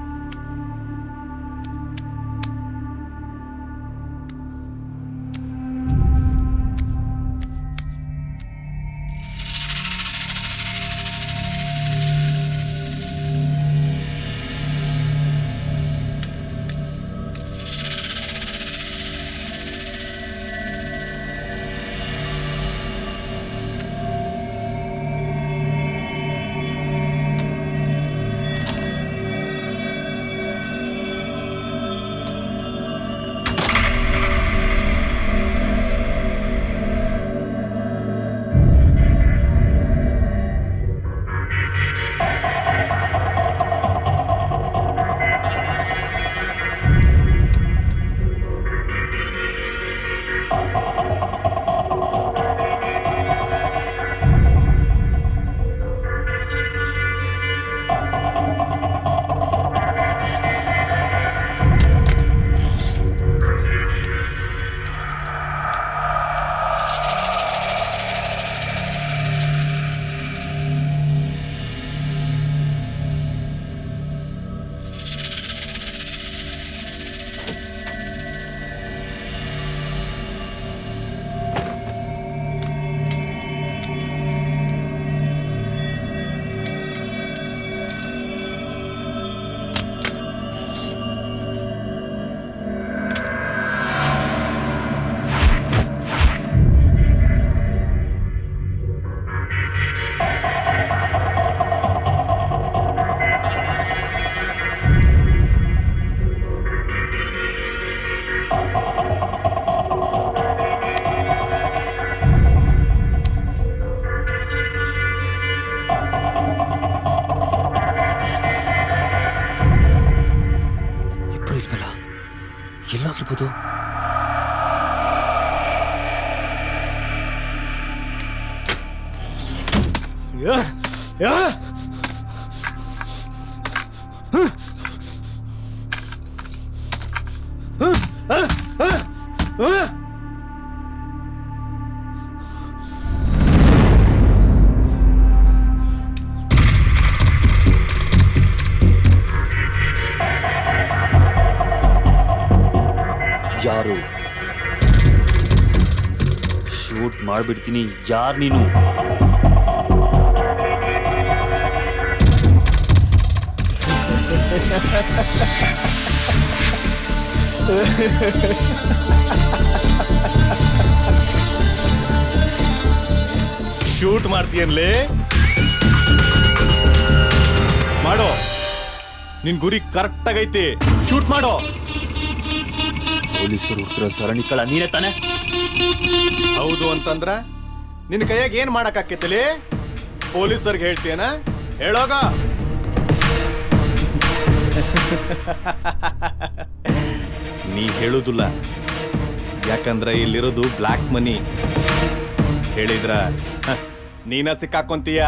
ಎಲ್ಲಾಗಿರ್ಬೋದು? ಯಾರು? ಶೂಟ್ ಮಾಡ್ಬಿಡ್ತೀನಿ. ಯಾರು ನೀನು? ಶೂಟ್ ಮಾಡ್ತೀಯನ್ಲೇ? ಮಾಡೋ, ನಿನ್ ಗುರಿ ಕರೆಕ್ಟ್ ಆಗೈತಿ. ಶೂಟ್ ಮಾಡೋ. ಪೊಲೀಸರು ಹುಡ್ತಿರೋ ಸರಣಿ ಕಳ ನೀನೇ ತಾನೆ? ಹೌದು ಅಂತಂದ್ರ ನಿನ್ ಕೈಯಾಗ ಏನ್ ಮಾಡಕ್ಕಾಕೈತಿಲಿ? ಪೊಲೀಸರ್ಗೆ ಹೇಳ್ತೀಯನ? ಹೇಳೋಗ. ನೀ ಹೇಳುದಿಲ್ಲ, ಯಾಕಂದ್ರ ಇಲ್ಲಿರೋದು ಬ್ಲ್ಯಾಕ್ ಮನಿ. ಹೇಳಿದ್ರ ನೀನ ಸಿಕ್ಕಾಕೊಂತೀಯ.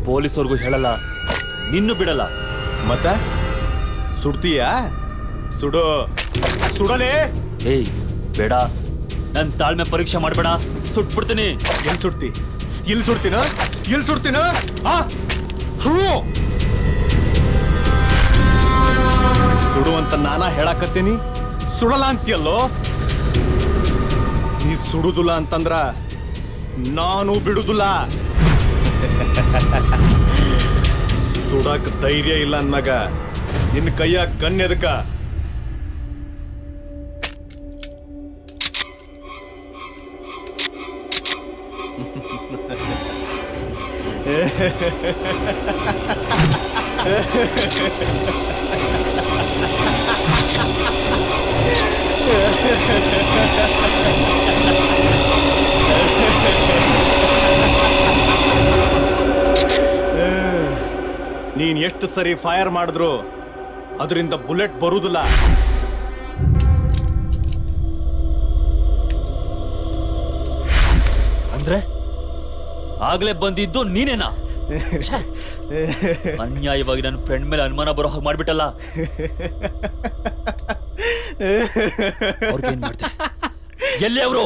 ಪೊಲೀಸರಿಗೂ ಹೇಳಲ್ಲ, ನಿನ್ನೂ ಬಿಡಲ್ಲ. ಮತ್ತ ಸುಡ್ತೀಯ? ಸುಡು, ಸುಡಲೇ. ಏಯ್ ಬೇಡ, ನನ್ ತಾಳ್ಮೆ ಪರೀಕ್ಷೆ ಮಾಡಬೇಡ, ಸುಟ್ಬಿಡ್ತೀನಿ. ಎಲ್ಲಿ ಸುಡ್ತಿ? ಇಲ್ಲಿ ಸುಡ್ತೀನ? ಇಲ್ಲಿ ಸುಡ್ತೀನ? ಸುಡು ಅಂತ ನಾನಾ ಹೇಳಾಕತ್ತೀನಿ, ಸುಡಲ್ಲ ಅಂತೀಯಲ್ಲೋ. ನೀ ಸುಡುದಿಲ್ಲ ಅಂತಂದ್ರ ನಾನು ಬಿಡುದಿಲ್ಲ. ಸುಡಕ್ ಧೈರ್ಯ ಇಲ್ಲ ಅನ್ನಗ ನಿನ್ನ ಕೈಯಾಗ ಗನ್ ಎದಕ? ನೀನ್ ಎಷ್ಟು ಸರಿ ಫೈರ್ ಮಾಡಿದ್ರು ಅದರಿಂದ ಬುಲೆಟ್ ಬರುವುದಿಲ್ಲ. ಅಂದ್ರೆ ಆಗ್ಲೇ ಬಂದಿದ್ದು ನೀನೇನಾ? ಅನ್ಯಾಯವಾಗಿ ನನ್ನ ಫ್ರೆಂಡ್ ಮೇಲೆ ಅನುಮಾನ ಬರೋ ಹಾಗೆ ಮಾಡ್ಬಿಟ್ಟಲ್ಲ. ಅವ್ರಿಗೇನ್ ಮಾಡ್ದೆ? ಎಲ್ಲಿ ಅವರು?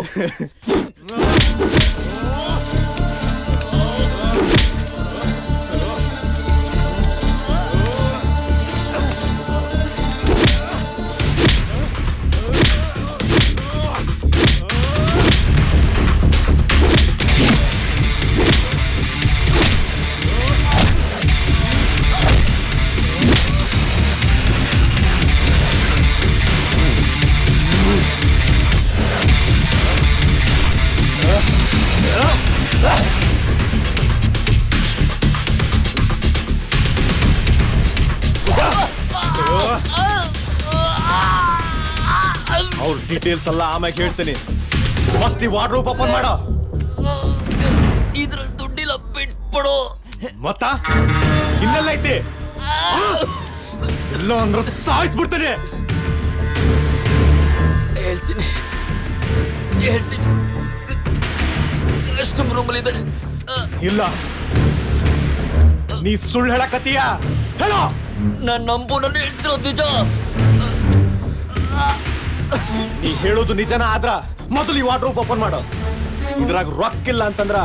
ಅವ್ರ ಡೀಟೇಲ್ಸ್ ಎಲ್ಲ ಆಮ್ಯಾಗ ಹೇಳ್ತೀನಿ. ಫಸ್ಟ್ ಈ ವಾರ್ಡ್ರೋಬ್ ಓಪನ್ ಮಾಡೋ. ಇದ್ರಲ್ಲಿ ದುಡ್ಡಿಲ್ಲ, ಬಿಟ್ಬಿಡು. ಮತ್ತ ಇನ್ನೆಲ್ಲ ಐತಿ? ಎಲ್ಲ ಅಂದ್ರೆ ಸಾಯಿಸ್ಬಿಡ್ತೇನೆ. ಹೇಳ್ತೀನಿ ಕಸ್ಟಮರ್ ರೂಮಲ್ಲಿ ಇದೆ. ಇಲ್ಲ, ನೀ ಸುಳ್ಳು ಹೇಳಕತ್ತೀಯ? ಹೇಳೋ. ನಾನು ನಂಬು, ನಾನು ಹೇಳ್ತಿರೋದು ನಿಜ. ನೀ ಹೇಳೋದು ನಿಜನ ಆದ್ರ ಮೊದಲು ಈ ವಾರ್ಡ್ರೋಬ್ ಓಪನ್ ಮಾಡೋ. ಇದ್ರಾಗ ರೊಕ್ಕಿಲ್ಲ ಅಂತಂದ್ರ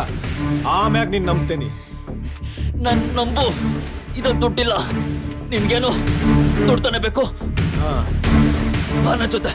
ಆಮ್ಯಾಗ ನೀನ್ ನಂಬ್ತೇನಿ. ನನ್ ನಂಬು, ಇದ್ರಲ್ಲಿ ದುಡ್ಡಿಲ್ಲ. ನಿನ್ಗೇನು ದುಡ್ಡು ತಾನೆ ಬೇಕು? ಬಾ ನನ್ನ ಜೊತೆ.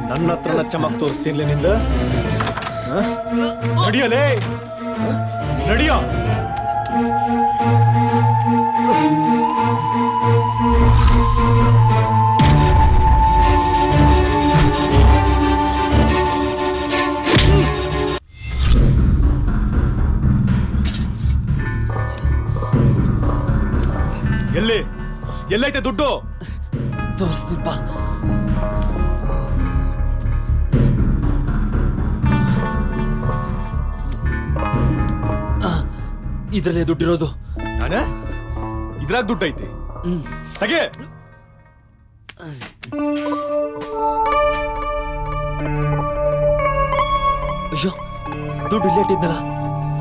ನನ್ನ ಹತ್ರ ಚಮಕ್ ತೋರಿಸ್ತೀನಿ ನಿಂದ. ನಡಿಯಲೇ, ನಡಿಯೋ. ಎಲ್ಲಿ ಎಲ್ಲೈತೆ ದುಡ್ಡು? ತೋರಿಸ್ತೀನಿ ಬಾ. ಇದರಲ್ಲೇ ದುಡ್ಡಿರೋದು. ನಾನ ಇದ್ರಾಗ ದುಡ್ಡು ಐತಿ. ಹಾಗೆ ಅಯ್ಯೋ, ದುಡ್ಡು ಇಲ್ಲೇ ಇಟ್ಟಿದ್ನಲ್ಲ,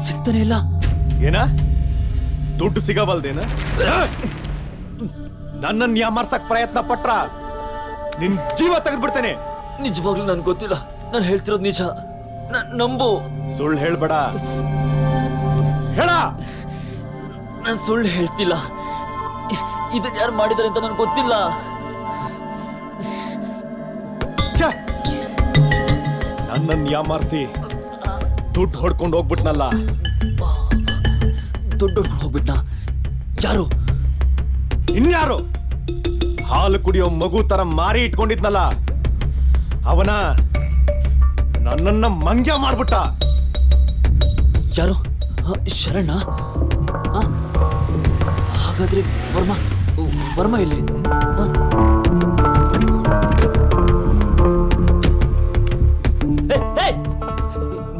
ಸಿಗ್ತಾನೆ ಇಲ್ಲ. ಏನ ದುಡ್ಡು ಸಿಗವಲ್ದೇನ? ನನ್ನನ್ನು ಯಾಮಾರ್ಸಕ್ ಪ್ರಯತ್ನ ಪಟ್ರ ನಿನ್ ಜೀವ ತೆಗೆದ್ಬಿಡ್ತೇನೆ. ನಿಜವಾಗ್ಲೂ ನನ್ಗೆ ಗೊತ್ತಿಲ್ಲ. ನಾನು ಹೇಳ್ತಿರೋದು ನಿಜ, ನಂಬು. ಸುಳ್ಳು ಹೇಳ್ಬೇಡ. ಹೇಳ. ನಾನು ಸುಳ್ಳು ಹೇಳ್ತಿಲ್ಲ. ಇದನ್ನ ಯಾರು ಮಾಡಿದಾರೆ ಅಂತ ನನ್ಗೆ ಗೊತ್ತಿಲ್ಲ. ನನ್ನನ್ನು ಯಾಮಾರ್ಸಿ ದುಡ್ಡು ಹೊಡ್ಕೊಂಡು ಹೋಗ್ಬಿಟ್ನಲ್ಲ. ದುಡ್ಡು ಹೊಡ್ಕೊಂಡು ಹೋಗ್ಬಿಟ್ನಾ? ಯಾರು? ಇನ್ಯಾರು? ಹಾಲು ಕುಡಿಯೋ ಮಗು ತರ ಮಾರಿ ಇಟ್ಕೊಂಡಿದ್ನಲ್ಲ ಅವನ ನನ್ನನ್ನ ಮಂಗ್ಯ ಮಾಡ್ಬಿಟ್ಟ. ಯಾರು? ಶರಣ್ಣ? ಹಾಗಾದ್ರೆ ವರ್ಮ ಇಲ್ಲಿ?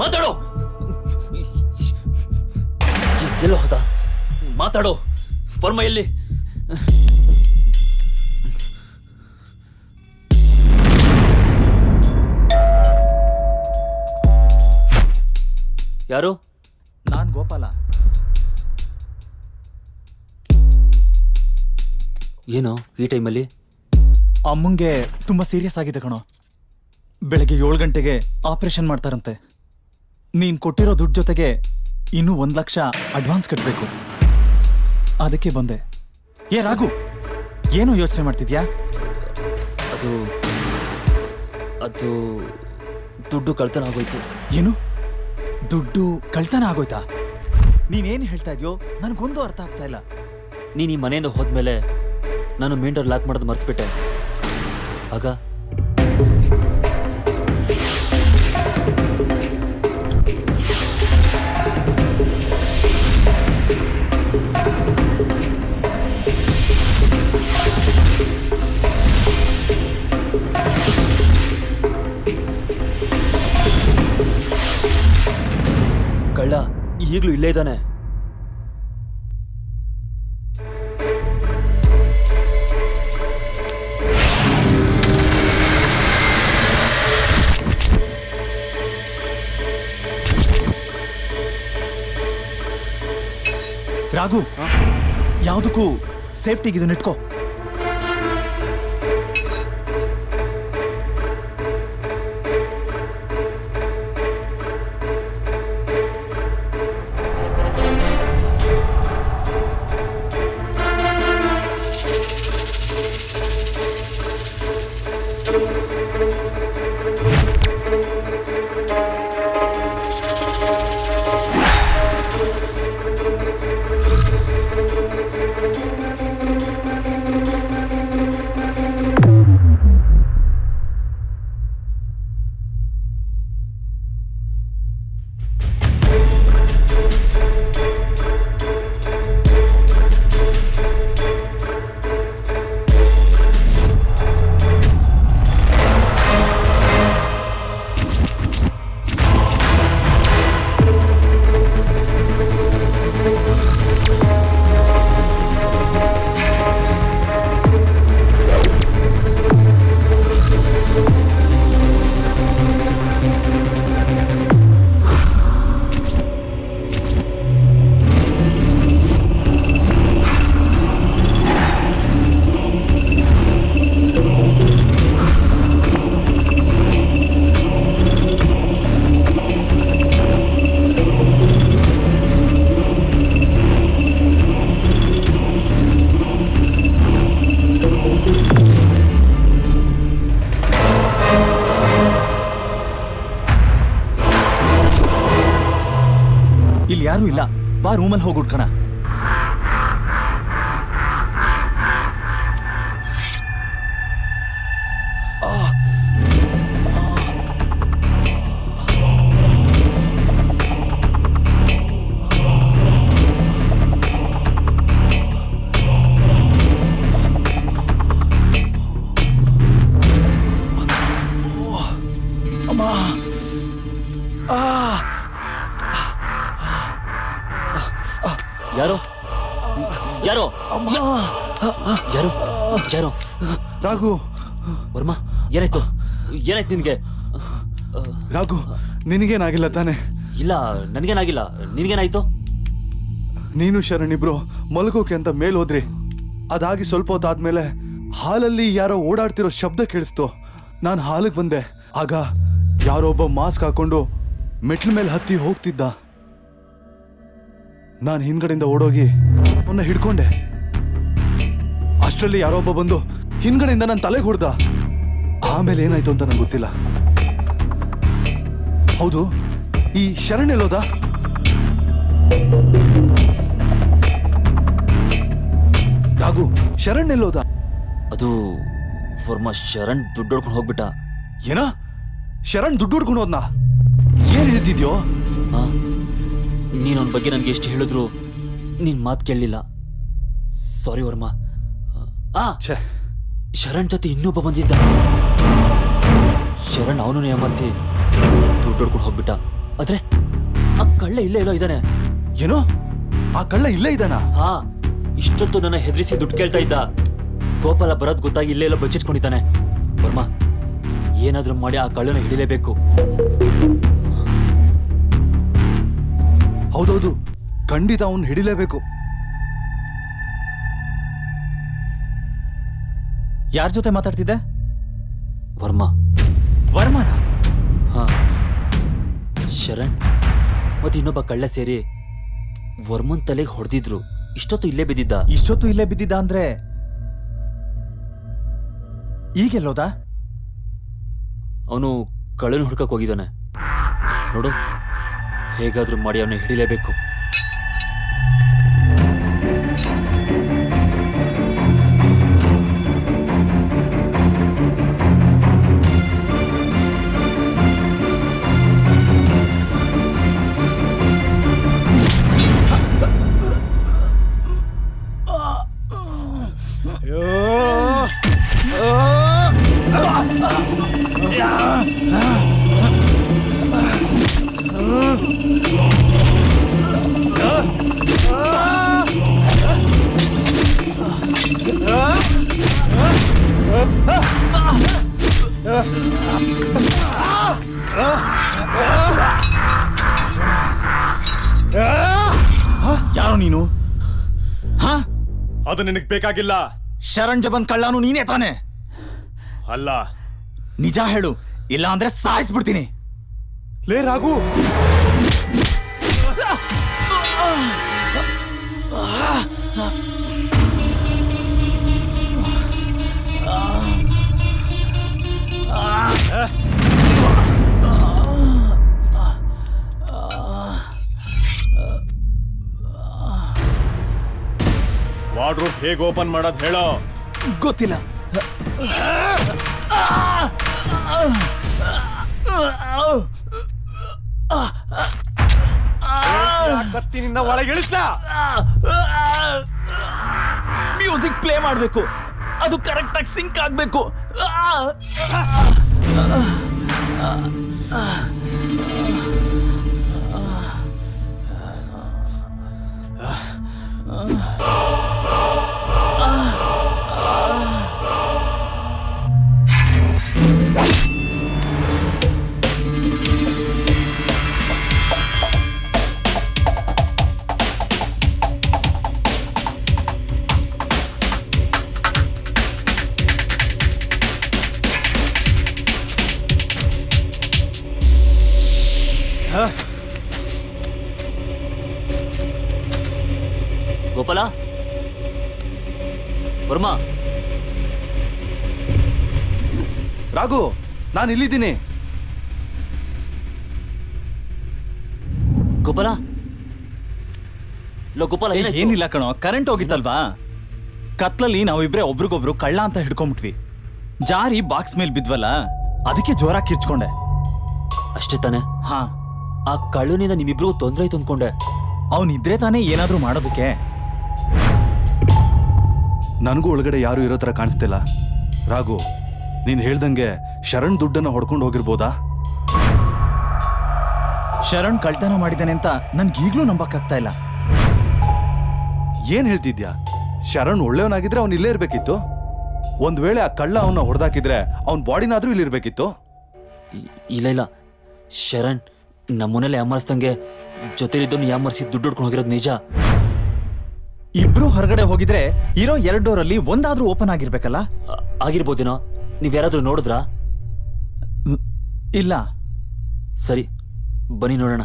ಮಾತಾಡೋ. ಎಲ್ಲೋ ಹೋದ? ಮಾತಾಡೋ. ವರ್ಮ ಎಲ್ಲಿ? ಯಾರು? ನಾನ್ ಗೋಪಾಲ. ಏನು ಈ ಟೈಮಲ್ಲಿ? ಅಮ್ಮಂಗೆ ತುಂಬಾ ಸೀರಿಯಸ್ ಆಗಿದೆ ಕಣೋ. ಬೆಳಗ್ಗೆ 7 ಗಂಟೆಗೆ ಆಪರೇಷನ್ ಮಾಡ್ತಾರಂತೆ. ನೀನ್ ಕೊಟ್ಟಿರೋ ದುಡ್ಡು ಜೊತೆಗೆ ಇನ್ನೂ 1 ಲಕ್ಷ ಅಡ್ವಾನ್ಸ್ ಕಟ್ಟಬೇಕು. ಅದಕ್ಕೆ ಬಂದೆ. ಏ ರಾಘು, ಏನು ಯೋಚನೆ ಮಾಡ್ತಿದ್ಯಾ? ಅದು ದುಡ್ಡು ಕಳ್ತನ ಆಗೋಯ್ತು. ಏನು? ದುಡ್ಡು ಕಳ್ತನ ಆಗೋಯ್ತಾ? ನೀನೇನು ಹೇಳ್ತಾ ಇದೆಯೋ ನನಗೊಂದು ಅರ್ಥ ಆಗ್ತಾ ಇಲ್ಲ. ನೀನು ಈ ಮನೆಯಿಂದ ಹೋದ್ಮೇಲೆ ನಾನು ಮೇನ್ ಡೋರ್ ಲಾಕ್ ಮಾಡೋದು ಮರ್ತ್ಬಿಟ್ಟೆ. ಆಗ ಕಳ್ಳ ಈಗಲೂ ಇಲ್ಲೇ ಇದ್ದಾನೆ. ರಾಘು, ಯಾವುದಕ್ಕೂ ಸೇಫ್ಟಿಗೆ ಇದನ್ನ ಇಟ್ಕೋ. ಇಲ್ಲಿ ಯಾರೂ ಇಲ್ಲ. ಬಾ, ರೂಮಲ್ಲಿ ಹೋಗಿ ಉಟ್ಕಣ. ಯಾರು ಯಾರು ಯಾರು ಯಾರು ರಾಘು ವರ್ಮಾ ಏನಾಯ್ತು ಏನಾಯ್ತು ನಿನ್ಗೆ ರಾಘು ನಿನಗೇನಾಗಿಲ್ಲ ತಾನೆ? ಇಲ್ಲ ನನ್ಗೇನಾಗಿಲ್ಲ, ನಿನ್ಗೇನಾಯ್ತು? ನೀನು ಶರಣ್ ಇಬ್ರು ಮಲಗೋಕೆ ಅಂತ ಮೇಲ್ ಹೋದ್ರಿ. ಅದಾಗಿ ಸ್ವಲ್ಪ ಹೊತ್ತಾದ್ಮೇಲೆ ಹಾಲಲ್ಲಿ ಯಾರೋ ಓಡಾಡ್ತಿರೋ ಶಬ್ದ ಕೇಳಿಸ್ತು. ನಾನು ಹಾಲಿಗೆ ಬಂದೆ. ಆಗ ಯಾರೋ ಒಬ್ಬ ಮಾಸ್ಕ್ ಹಾಕೊಂಡು ಮೆಟ್ಲ ಮೇಲೆ ಹತ್ತಿ ಹೋಗ್ತಿದ್ದ. ನಾನು ಹಿಂದ್ಗಡೆಯಿಂದ ಓಡೋಗಿ ಅವನ್ನ ಹಿಡ್ಕೊಂಡೆ. ಅಷ್ಟರಲ್ಲಿ ಯಾರೋ ಒಬ್ಬ ಬಂದು ಹಿಂದ್ಗಡೆಯಿಂದ ನನ್ನ ತಲೆಗೆ ಹೊಡೆದ. ಆಮೇಲೆ ಏನಾಯ್ತು ಅಂತ ನಂಗೆ ಗೊತ್ತಿಲ್ಲ. ಹೌದು, ಈ ಶರಣ್ ಎಲ್ಲೋದ? ರಾಘು, ಶರಣ್ ಎಲ್ಲೋದ? ಅದು ವರ್ಮಾ, ಶರಣ್ ದುಡ್ಡು ಹೊಡ್ಕೊಂಡು ಹೋಗ್ಬಿಟ್ಟ. ಏನ? ಶರಣ್ ದುಡ್ಡು ಹೊಡ್ಕೊಂಡು ಹೋದ್ನಾ? ಏನ್ ಹೇಳ್ತಿದ್ಯೋ? ನೀನ್ ಅವನ ಬಗ್ಗೆ ನನ್ಗೆ ಎಷ್ಟು ಹೇಳಿದ್ರು ನೀನ್ ಮಾತು ಕೇಳಲಿಲ್ಲ. ಸಾರಿ ವರ್ಮಾ. ಶರಣ್ ಜೊತೆ ಇನ್ನೊಬ್ಬ ಬಂದಿದ್ದ. ಶರಣ್ ಅವನು ಏಮರ್ಸಿ ದುಡ್ಡು ಹೊಡ್ಕೊಂಡು ಹೋಗ್ಬಿಟ್ಟ. ಆದ್ರೆ ಆ ಕಳ್ಳ ಇಲ್ಲೇ ಎಲ್ಲೋ ಇದ್ದಾನೆ. ಏನೋ? ಆ ಕಳ್ಳ ಇಲ್ಲೇ ಇದ್ದಾನ? ಹಾ, ಇಷ್ಟೊತ್ತು ನನ್ನ ಹೆದರಿಸಿ ದುಡ್ಡು ಕೇಳ್ತಾ ಇದ್ದ. ಗೋಪಾಲ ಬರೋದ್ ಗೊತ್ತಾಗಿ ಇಲ್ಲೇ ಎಲ್ಲೋ ಬಚ್ಚಿಟ್ಕೊಂಡಿದ್ದಾನೆ. ವರ್ಮಾ, ಏನಾದ್ರೂ ಮಾಡಿ ಆ ಕಳ್ಳನ ಹಿಡಿಲೇಬೇಕು. ಹೌದೌದು, ಖಂಡಿತ ಅವನ್ ಹಿಡಿಲೇಬೇಕು. ಯಾರ ಜೊತೆ ಮಾತಾಡ್ತಿದ್ದೆ? ವರ್ಮಾ. ವರ್ಮಾನ? ಹಾ, ಶರಣ್ ಮತ್ತೆ ಇನ್ನೊಬ್ಬ ಕಳ್ಳ ಸೇರಿ ವರ್ಮನ್ ತಲೆಗೆ ಹೊಡೆದಿದ್ರು. ಇಷ್ಟೊತ್ತು ಇಲ್ಲೇ ಬಿದ್ದಿದ್ದ. ಇಷ್ಟೊತ್ತು ಇಲ್ಲೇ ಬಿದ್ದಿದ್ದ ಅಂದ್ರೆ ಈಗೆಲ್ಲೋದ? ಅವನು ಕಳ್ಳನ ಹುಡ್ಕಕ್ ಹೋಗಿದ್ದಾನೆ. ನೋಡು, ಹೇಗಾದ್ರೂ ಮಾಡಿ ಅವನ್ನ ಹಿಡಿಲೇಬೇಕು. ಯಾರು ನೀನು? ಹಾ, ಅದು ನಿನಗೆ ಬೇಕಾಗಿಲ್ಲ. ಶರಣ್ ಜಬನ್ ಕಳ್ಳಾನು ನೀನೇ ತಾನೆ? ಅಲ್ಲ. ನಿಜ ಹೇಳು, ಇಲ್ಲ ಅಂದ್ರೆ ಸಾಯಿಸ್ಬಿಡ್ತೀನಿ. ಲೇ ರಾಘು, ವಾರ್ಡ್ರೋಬ್ ಹೇಗೆ ಓಪನ್ ಮಾಡೋದು ಹೇಳೋ. ಗೊತ್ತಿಲ್ಲ. ಕತ್ತಿ ನಿನ್ನ ಒಳಗಿಳಿಸ್ಲ. ಮ್ಯೂಸಿಕ್ ಪ್ಲೇ ಮಾಡ್ಬೇಕು, ಅದು ಕರೆಕ್ಟ್ ಆಗಿ ಸಿಂಕ್ ಆಗ್ಬೇಕು. ಗೋಪಾಲ, ವರ್ಮಾ. ರಾಘು, ನಾನು ಇಲ್ಲಿದ್ದೀನಿ. ಗೋಪಾಲ, ಲೋ ಗೋಪಾಲ, ಏನಾಯ್ತು? ಏನಿಲ್ಲ ಕಣೋ, ಕರೆಂಟ್ ಹೋಗಿತ್ತಲ್ವಾ, ಕತ್ಲಲ್ಲಿ ನಾವಿಬ್ರೆ ಒಬ್ರಿಗೊಬ್ರು ಕಳ್ಳ ಅಂತ ಹಿಡ್ಕೊಂಬಿಟ್ವಿ. ಜಾರಿ ಬಾಕ್ಸ್ ಮೇಲೆ ಬಿದ್ವಲ್ಲ, ಅದಕ್ಕೆ ಜೋರಾಗಿ ಕಿರ್ಚ್ಕೊಂಡೆ. ಅಷ್ಟೇ ತಾನೆ? ಹಾ. ಆ ಕಳ್ಳನಿಂದ ನಿಮ್ಮಿಬ್ರಿಗೂ ತೊಂದರೆ ಆಯ್ತು ಅನ್ಕೊಂಡೆ. ಅವನಿದ್ರೆ ತಾನೇ ಏನಾದ್ರೂ ಮಾಡೋದಕ್ಕೆ. ನನಗೂ ಒಳಗಡೆ ಯಾರು ಇರೋ ಥರ ಕಾಣಿಸ್ತಿಲ್ಲ. ರಾಘು, ನೀನು ಹೇಳ್ದಂಗೆ ಶರಣ್ ದುಡ್ಡನ್ನು ಹೊಡ್ಕೊಂಡು ಹೋಗಿರ್ಬೋದಾ? ಶರಣ್ ಕಳ್ತನ ಮಾಡಿದ್ದಾನೆ ಅಂತ ನನ್ಗೀಗ್ಲೂ ನಂಬಕ್ಕಾಗ್ತಾ ಇಲ್ಲ. ಏನ್ ಹೇಳ್ತಿದ್ಯಾ? ಶರಣ್ ಒಳ್ಳೆಯವನಾಗಿದ್ರೆ ಅವ್ನು ಇಲ್ಲೇ ಇರ್ಬೇಕಿತ್ತು. ಒಂದ್ ವೇಳೆ ಆ ಕಳ್ಳ ಅವನ್ನ ಹೊಡೆದಾಕಿದ್ರೆ ಅವನ್ ಬಾಡಿನಾದ್ರೂ ಇಲ್ಲಿರ್ಬೇಕಿತ್ತು. ಇಲ್ಲ ಇಲ್ಲ, ಶರಣ್ ನಮ್ಮನೆಲ್ಲ ಯಾಮರ್ಸ್ದಂಗೆ ಜೊತೆಲಿದ್ದವನು ಯಾಮರ್ಸಿ ದುಡ್ಡು ಹೊಡ್ಕೊಂಡು ಹೋಗಿರೋದು ನಿಜ. ಇಬ್ರು ಹೊರಗಡೆ ಹೋಗಿದ್ರೆ ಇರೋ 2 ಡೋರಲ್ಲಿ ಒಂದಾದ್ರೂ ಓಪನ್ ಆಗಿರ್ಬೇಕಲ್ಲ? ಆಗಿರ್ಬೋದೇನೋ. ನೀವ್ಯಾರಾದ್ರೂ ನೋಡಿದ್ರಾ? ಇಲ್ಲ. ಸರಿ, ಬನ್ನಿ ನೋಡೋಣ.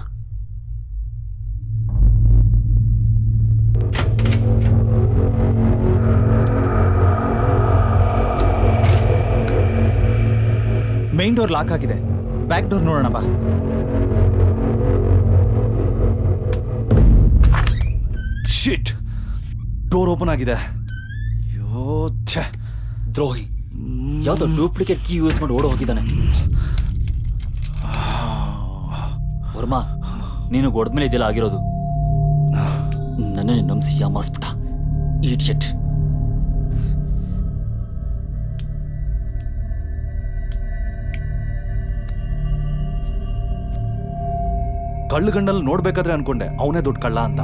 ಮೈನ್ ಡೋರ್ ಲಾಕ್ ಆಗಿದೆ, ಬ್ಯಾಕ್ ಡೋರ್ ನೋಡೋಣ ಬಾ. ಶಿಟ್, ಡೋರ್ ಓಪನ್ ಆಗಿದೆ. ಅಯ್ಯೋ ಛೆ, ದ್ರೋಹಿ ಯಾವ್ದೋ ಡೂಪ್ಲಿಕೇಟ್ ಕೀ ಯೂಸ್ ಮಾಡಿ ಓಡೋ ಹೋಗಿದ್ದಾನೆ. ವರ್ಮಾ, ನೀನು ಹೊಡೆದ್ಮೇಲೆ ಇದೆಲ್ಲ ಆಗಿರೋದು. ನನ್ನನ್ನು ನಂಬಿಸಿ ಯಾಮಾರಿಸ್ಬಿಟ್ಟ, ಇಡಿಯಟ್. ಕಳ್ಳ ಗಂಡಲ್ಲಿ ನೋಡ್ಬೇಕಾದ್ರೆ ಅನ್ಕೊಂಡೆ ಅವನೇ ದೊಡ್ಡ ಕಳ್ಳ ಅಂತ.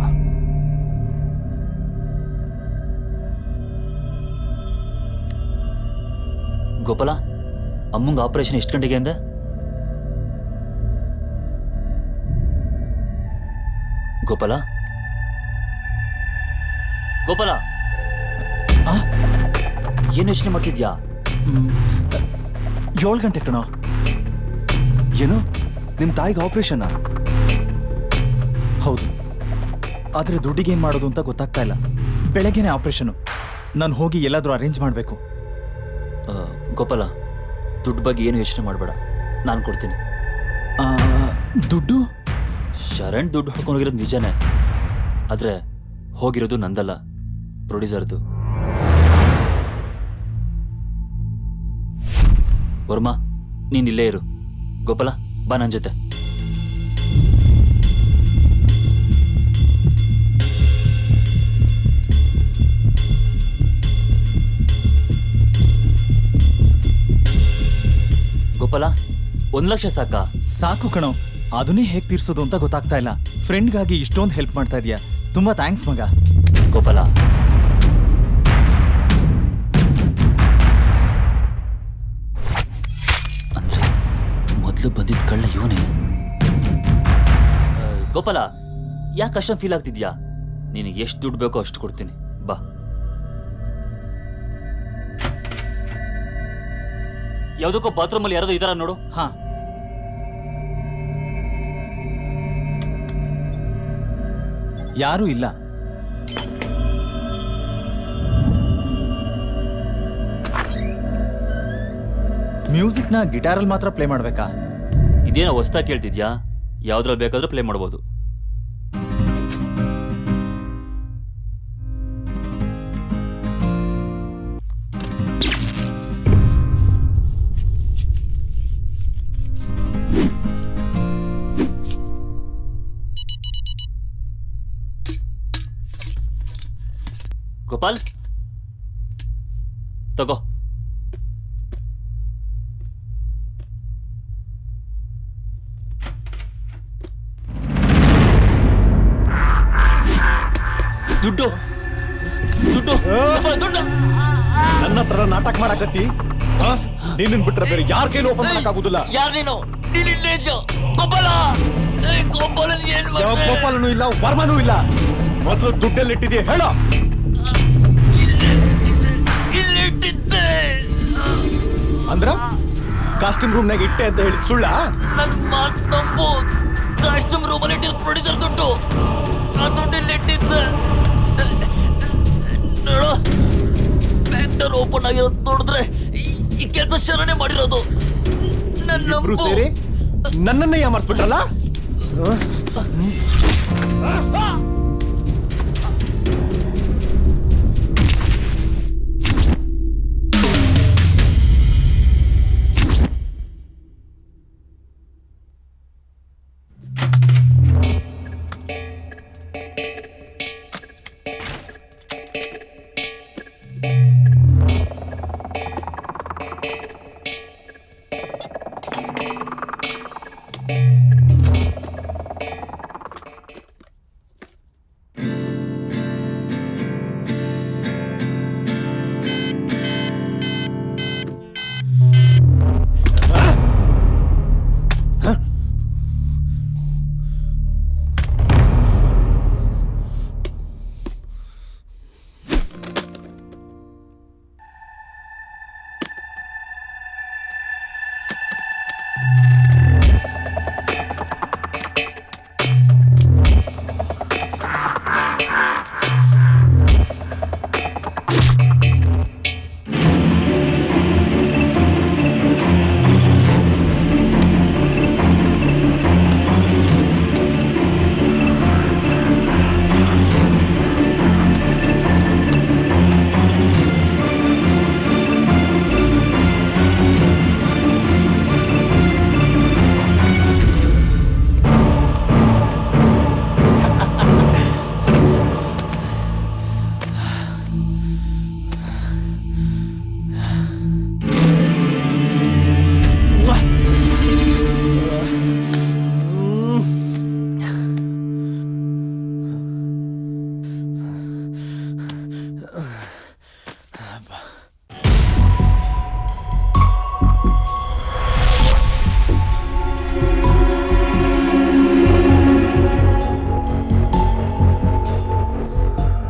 ಗೋಪಾಲ, ಅಮ್ಮಂಗೆ ಆಪರೇಷನ್ ಎಷ್ಟು ಗಂಟೆಗೆ ಅಂದೆ? ಗೋಪಾಲ, ಗೋಪಾಲ, ಏನು ಯೋಚನೆ ಮಾಡ್ತಿದ್ಯಾ? 7 ಗಂಟೆ ಕಣೋ. ಏನು, ನಿಮ್ ತಾಯಿಗೆ ಆಪರೇಷನ್? ಹೌದು, ಆದ್ರೆ ದುಡ್ಡಿಗೆ ಏನ್ ಮಾಡೋದು ಅಂತ ಗೊತ್ತಾಗ್ತಾ ಇಲ್ಲ. ಬೆಳಗ್ಗೆನೆ ಆಪರೇಷನ್. ನಾನು ಹೋಗಿ ಎಲ್ಲಾದ್ರೂ ಅರೇಂಜ್ ಮಾಡಬೇಕು. ಗೋಪಾಲ, ದುಡ್ಡು ಬಗ್ಗೆ ಏನು ಯೋಚನೆ ಮಾಡಬೇಡ, ನಾನು ಕೊಡ್ತೀನಿ. ದುಡ್ಡು? ಶರಣ್ ದುಡ್ಡು ಹೊಡ್ಕೊಂಡೋಗಿರೋದು ನಿಜನೇ, ಆದ್ರೆ ಹೋಗಿರೋದು ನಂದಲ್ಲ, ಪ್ರೊಡ್ಯೂಸರ್ದು. ವರ್ಮಾ, ನೀನ್ ಇಲ್ಲೇ ಇರು. ಗೋಪಾಲ, ಬಾ ನನ್ನ ಜೊತೆ. ಗೋಪಾಲ, 1 ಲಕ್ಷ ಸಾಕಾ? ಸಾಕು ಕಣೋ, ಅದನ್ನೇ ಹೇಗ್ ತೀರ್ಸೋದು ಅಂತ ಗೊತ್ತಾಗ್ತಾ ಇಲ್ಲ. ಫ್ರೆಂಡ್ಗಾಗಿ ಇಷ್ಟೊಂದು ಹೆಲ್ಪ್ ಮಾಡ್ತಾ ಇದೀಯಾ, ತುಂಬಾ ಥ್ಯಾಂಕ್ಸ್ ಮಗ. ಗೋಪಾಲ, ಅಂದ್ರೆ ಮೊದಲು ಬಂದಿದ್ದ ಕಳ್ಳ ಇವನೇ. ಗೋಪಾಲ, ಯಾಕೆ ಅಷ್ಟೊಂದು ಫೀಲ್ ಆಗ್ತಿದ್ಯಾ? ನಿನಗೆ ಎಷ್ಟು ದುಡ್ಡು ಬೇಕೋ ಅಷ್ಟು ಕೊಡ್ತೀನಿ, ಬಾ. ಯಾವುದಕ್ಕೋ ಬಾತ್ರೂಮಲ್ಲಿ ಯಾರಾದ್ರೂ ಇದಾರ ನೋಡು. ಹಾ, ಯಾರೂ ಇಲ್ಲ. ಮ್ಯೂಸಿಕ್ನ ಗಿಟಾರಲ್ಲಿ ಮಾತ್ರ ಪ್ಲೇ ಮಾಡ್ಬೇಕಾ? ಇದೇನೋ ಹೊಸ್ದಾಗಿ ಕೇಳ್ತಿದ್ಯಾ? ಯಾವ್ದ್ರಲ್ಲಿ ಬೇಕಾದ್ರೂ ಪ್ಲೇ ಮಾಡ್ಬೋದು. ಗೋಪಾಲ್, ತಗೋ. ದುಡ್ಡು ದುಡ್ಡು ದುಡ್ಡು. ನನ್ನ ಹತ್ರ ನಾಟಕ ಮಾಡಕತ್ತಿ? ನೀನ್ ಬಿಟ್ರೆ ಬೇರೆ ಯಾರ ಕೈಲಿ ಓಪನ್ ಮಾಡಕ್ಕಾಗುದಿಲ್ಲ. ಯಾರು ನೀನು? ಗೋಪಾಲ, ಯಾವ ಗೋಪಾಲನೂ ಇಲ್ಲ, ವರ್ಮನೂ ಇಲ್ಲ. ಮೊದಲು ದುಡ್ಡಲ್ಲಿ ಇಟ್ಟಿದ್ಯಾ ಹೇಳೋ. ಅಂದ್ರ ಕಾಸ್ಟ್ಯೂಮ್ ರೂಮ್ನಾಗ ಇಟ್ಟೆ ಅಂತ ಹೇಳಿ ಸುಳ್ಳ? ನನ್ನ ಮಾತು ನಂಬು. ಕಾಸ್ಟ್ಯೂಮ್ ರೂಮಲ್ಲಿ ಇಟ್ಟಿದ್ದು ಪ್ರೊಡ್ಯೂಸರ್ ದುಡ್ಡು. ಆ ದುಡ್ಡಲ್ಲಿ ಇಟ್ಟಿದ್ದೆ. ನೋಡು, ಫ್ಯಾಕ್ಟರ್ ಓಪನ್ ಆಗಿರೋದು ನೋಡಿದ್ರೆ ಈ ಕೆಲಸ ಶರಣೆ ಮಾಡಿರೋದು. ಇಬ್ರು ಸೇರಿ ನನ್ನನ್ನೇ ಯಾಮಾರಿಸ್ಬಿಟ್ರಲ್ಲ.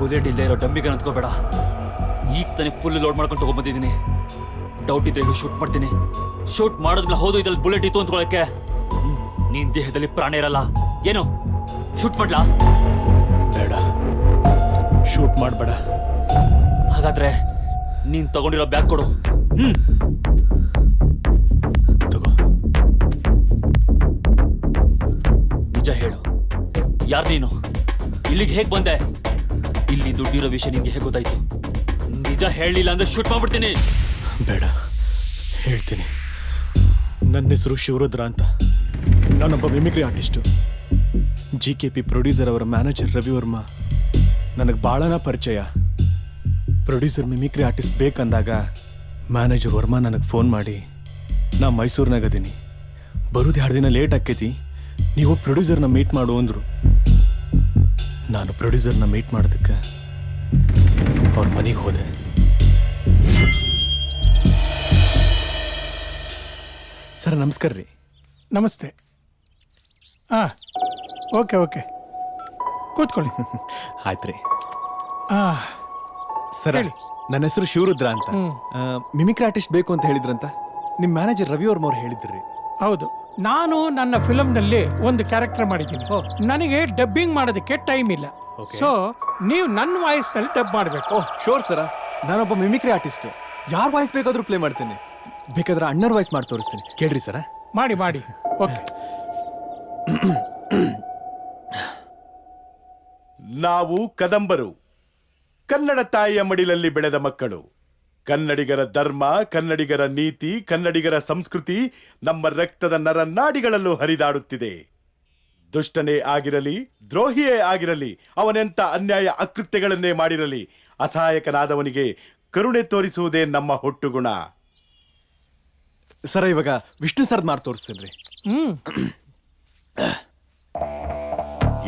ಬುಲೆಟ್ ಇಲ್ಲದೆ ಇರೋ ಡಮ್ಮಿಗೆ ಅಂದ್ಕೋಬೇಡ. ಈಗ ತಾನೇ ಫುಲ್ ಲೋಡ್ ಮಾಡ್ಕೊಂಡು ತಗೊಂಡ್ಬಂದಿದ್ದೀನಿ. ಡೌಟ್ ಇದ್ರೆ ಶೂಟ್ ಮಾಡ್ತೀನಿ. ಶೂಟ್ ಮಾಡೋದ್ಮೇಲೆ ಹೌದು ಇದ್ರಲ್ಲಿ ಬುಲೆಟ್ ಇತ್ತು ಅಂದ್ಕೊಳಕ್ಕೆ. ನಿನ್ ದೇಹದಲ್ಲಿ ಪ್ರಾಣ ಇರಲ್ಲ. ಏನು ಶೂಟ್ ಮಾಡ್ಲಾ? ಬೇಡ, ಶೂಟ್ ಮಾಡಬೇಡ. ಹಾಗಾದ್ರೆ ನೀನ್ ತಗೊಂಡಿರೋ ಬ್ಯಾಗ್ ಕೊಡು. ತಗೋ. ನಿಜ ಹೇಳು, ಯಾರ್ ನೀನು? ಇಲ್ಲಿಗೆ ಹೇಗ್ ಬಂದೆ? ಇಲ್ಲಿ ದುಡ್ಡಿರೋ ವಿಷಯ ನಿಂಗೆ ಹೇಗೆ ಗೊತ್ತಾಯ್ತು? ನಿಜ ಹೇಳಲಿಲ್ಲ ಅಂದ್ರೆ ಶೂಟ್ ಮಾಡ್ಬಿಡ್ತೀನಿ. ಬೇಡ, ಹೇಳ್ತೀನಿ. ನನ್ನ ಹೆಸರು ಶಿವರುದ್ರ ಅಂತ. ನಾನೊಬ್ಬ ಮಿಮಿಕ್ರಿ ಆರ್ಟಿಸ್ಟು. GKP ಪ್ರೊಡ್ಯೂಸರ್ ಅವರ ಮ್ಯಾನೇಜರ್ ರವಿ ವರ್ಮಾ ನನಗೆ ಭಾಳನ ಪರಿಚಯ. ಪ್ರೊಡ್ಯೂಸರ್ ಮಿಮಿಕ್ರಿ ಆರ್ಟಿಸ್ಟ್ ಬೇಕಂದಾಗ ಮ್ಯಾನೇಜರ್ ವರ್ಮಾ ನನಗೆ ಫೋನ್ ಮಾಡಿ, ನಾ ಮೈಸೂರಿನಾಗ ಅದೀನಿ, ಬರೋದು 2 ದಿನ ಲೇಟ್ ಆಕ್ಕೈತಿ, ನೀವು ಪ್ರೊಡ್ಯೂಸರ್ನ ಮೀಟ್ ಮಾಡು ಅಂದರು. ನಾನು ಪ್ರೊಡ್ಯೂಸರ್ನ ಮೀಟ್ ಮಾಡೋದಕ್ಕೆ ಅವ್ರ ಮನೆಗೆ ಹೋದೆ. ಸರ್ ನಮಸ್ಕಾರ ರೀ. ನಮಸ್ತೆ. ಹಾಂ, ಓಕೆ ಓಕೆ, ಕೂತ್ಕೊಳ್ಳಿ. ಆಯ್ತು ರೀ. ಹಾಂ ಸರ್, ಹೇಳಿ. ನನ್ನ ಹೆಸರು ಶಿವರುದ್ರ ಅಂತ. ಮಿಮಿಕ್ರಿ ಆರ್ಟಿಸ್ಟ್ ಬೇಕು ಅಂತ ಹೇಳಿದ್ರಂತ ನಿಮ್ಮ ಮ್ಯಾನೇಜರ್ ರವಿ ವರ್ಮ ಅವ್ರು ಹೇಳಿದ್ರಿ. ಹೌದು, ನಾನು ನನ್ನ ಫಿಲಮ್ನಲ್ಲಿ ಒಂದು ಕ್ಯಾರೆಕ್ಟರ್ ಮಾಡಿದ್ದೀನಿ. ನನಗೆ ಡಬ್ಬಿಂಗ್ ಮಾಡೋದಕ್ಕೆ ಟೈಮ್ ಇಲ್ಲ. ಸೊ ನೀವು ನನ್ನ ವಾಯ್ಸ್ನಲ್ಲಿ ಡಬ್ ಮಾಡಬೇಕು. ಶೋರ್ ಸರ, ನಾನೊಬ್ಬ ಮಿಮಿಕ್ರಿ ಆರ್ಟಿಸ್ಟ್. ಯಾರ ವಾಯ್ಸ್ ಬೇಕಾದ್ರೂ ಪ್ಲೇ ಮಾಡ್ತೀನಿ. ಬೇಕಾದ್ರೆ ಅಣ್ಣರ ವಾಯ್ಸ್ ಮಾಡಿ ತೋರಿಸ್ತೀನಿ, ಕೇಳ್ರಿ ಸರ. ಮಾಡಿ ಮಾಡಿ. ಓಕೆ. ನಾವು ಕದಂಬರು, ಕನ್ನಡ ತಾಯಿಯ ಮಡಿಲಲ್ಲಿ ಬೆಳೆದ ಮಕ್ಕಳು. ಕನ್ನಡಿಗರ ಧರ್ಮ, ಕನ್ನಡಿಗರ ನೀತಿ, ಕನ್ನಡಿಗರ ಸಂಸ್ಕೃತಿ ನಮ್ಮ ರಕ್ತದ ನರನಾಡಿಗಳಲ್ಲೂ ಹರಿದಾಡುತ್ತಿದೆ. ದುಷ್ಟನೇ ಆಗಿರಲಿ, ದ್ರೋಹಿಯೇ ಆಗಿರಲಿ, ಅವನೆಂಥ ಅನ್ಯಾಯ ಅಕೃತ್ಯಗಳನ್ನೇ ಮಾಡಿರಲಿ, ಅಸಹಾಯಕನಾದವನಿಗೆ ಕರುಣೆ ತೋರಿಸುವುದೇ ನಮ್ಮ ಹುಟ್ಟುಗುಣ. ಸರ, ಇವಾಗ ವಿಷ್ಣು ಸರ್ದ್ ಮಾಡಿ ತೋರಿಸ್ತೀನಿ.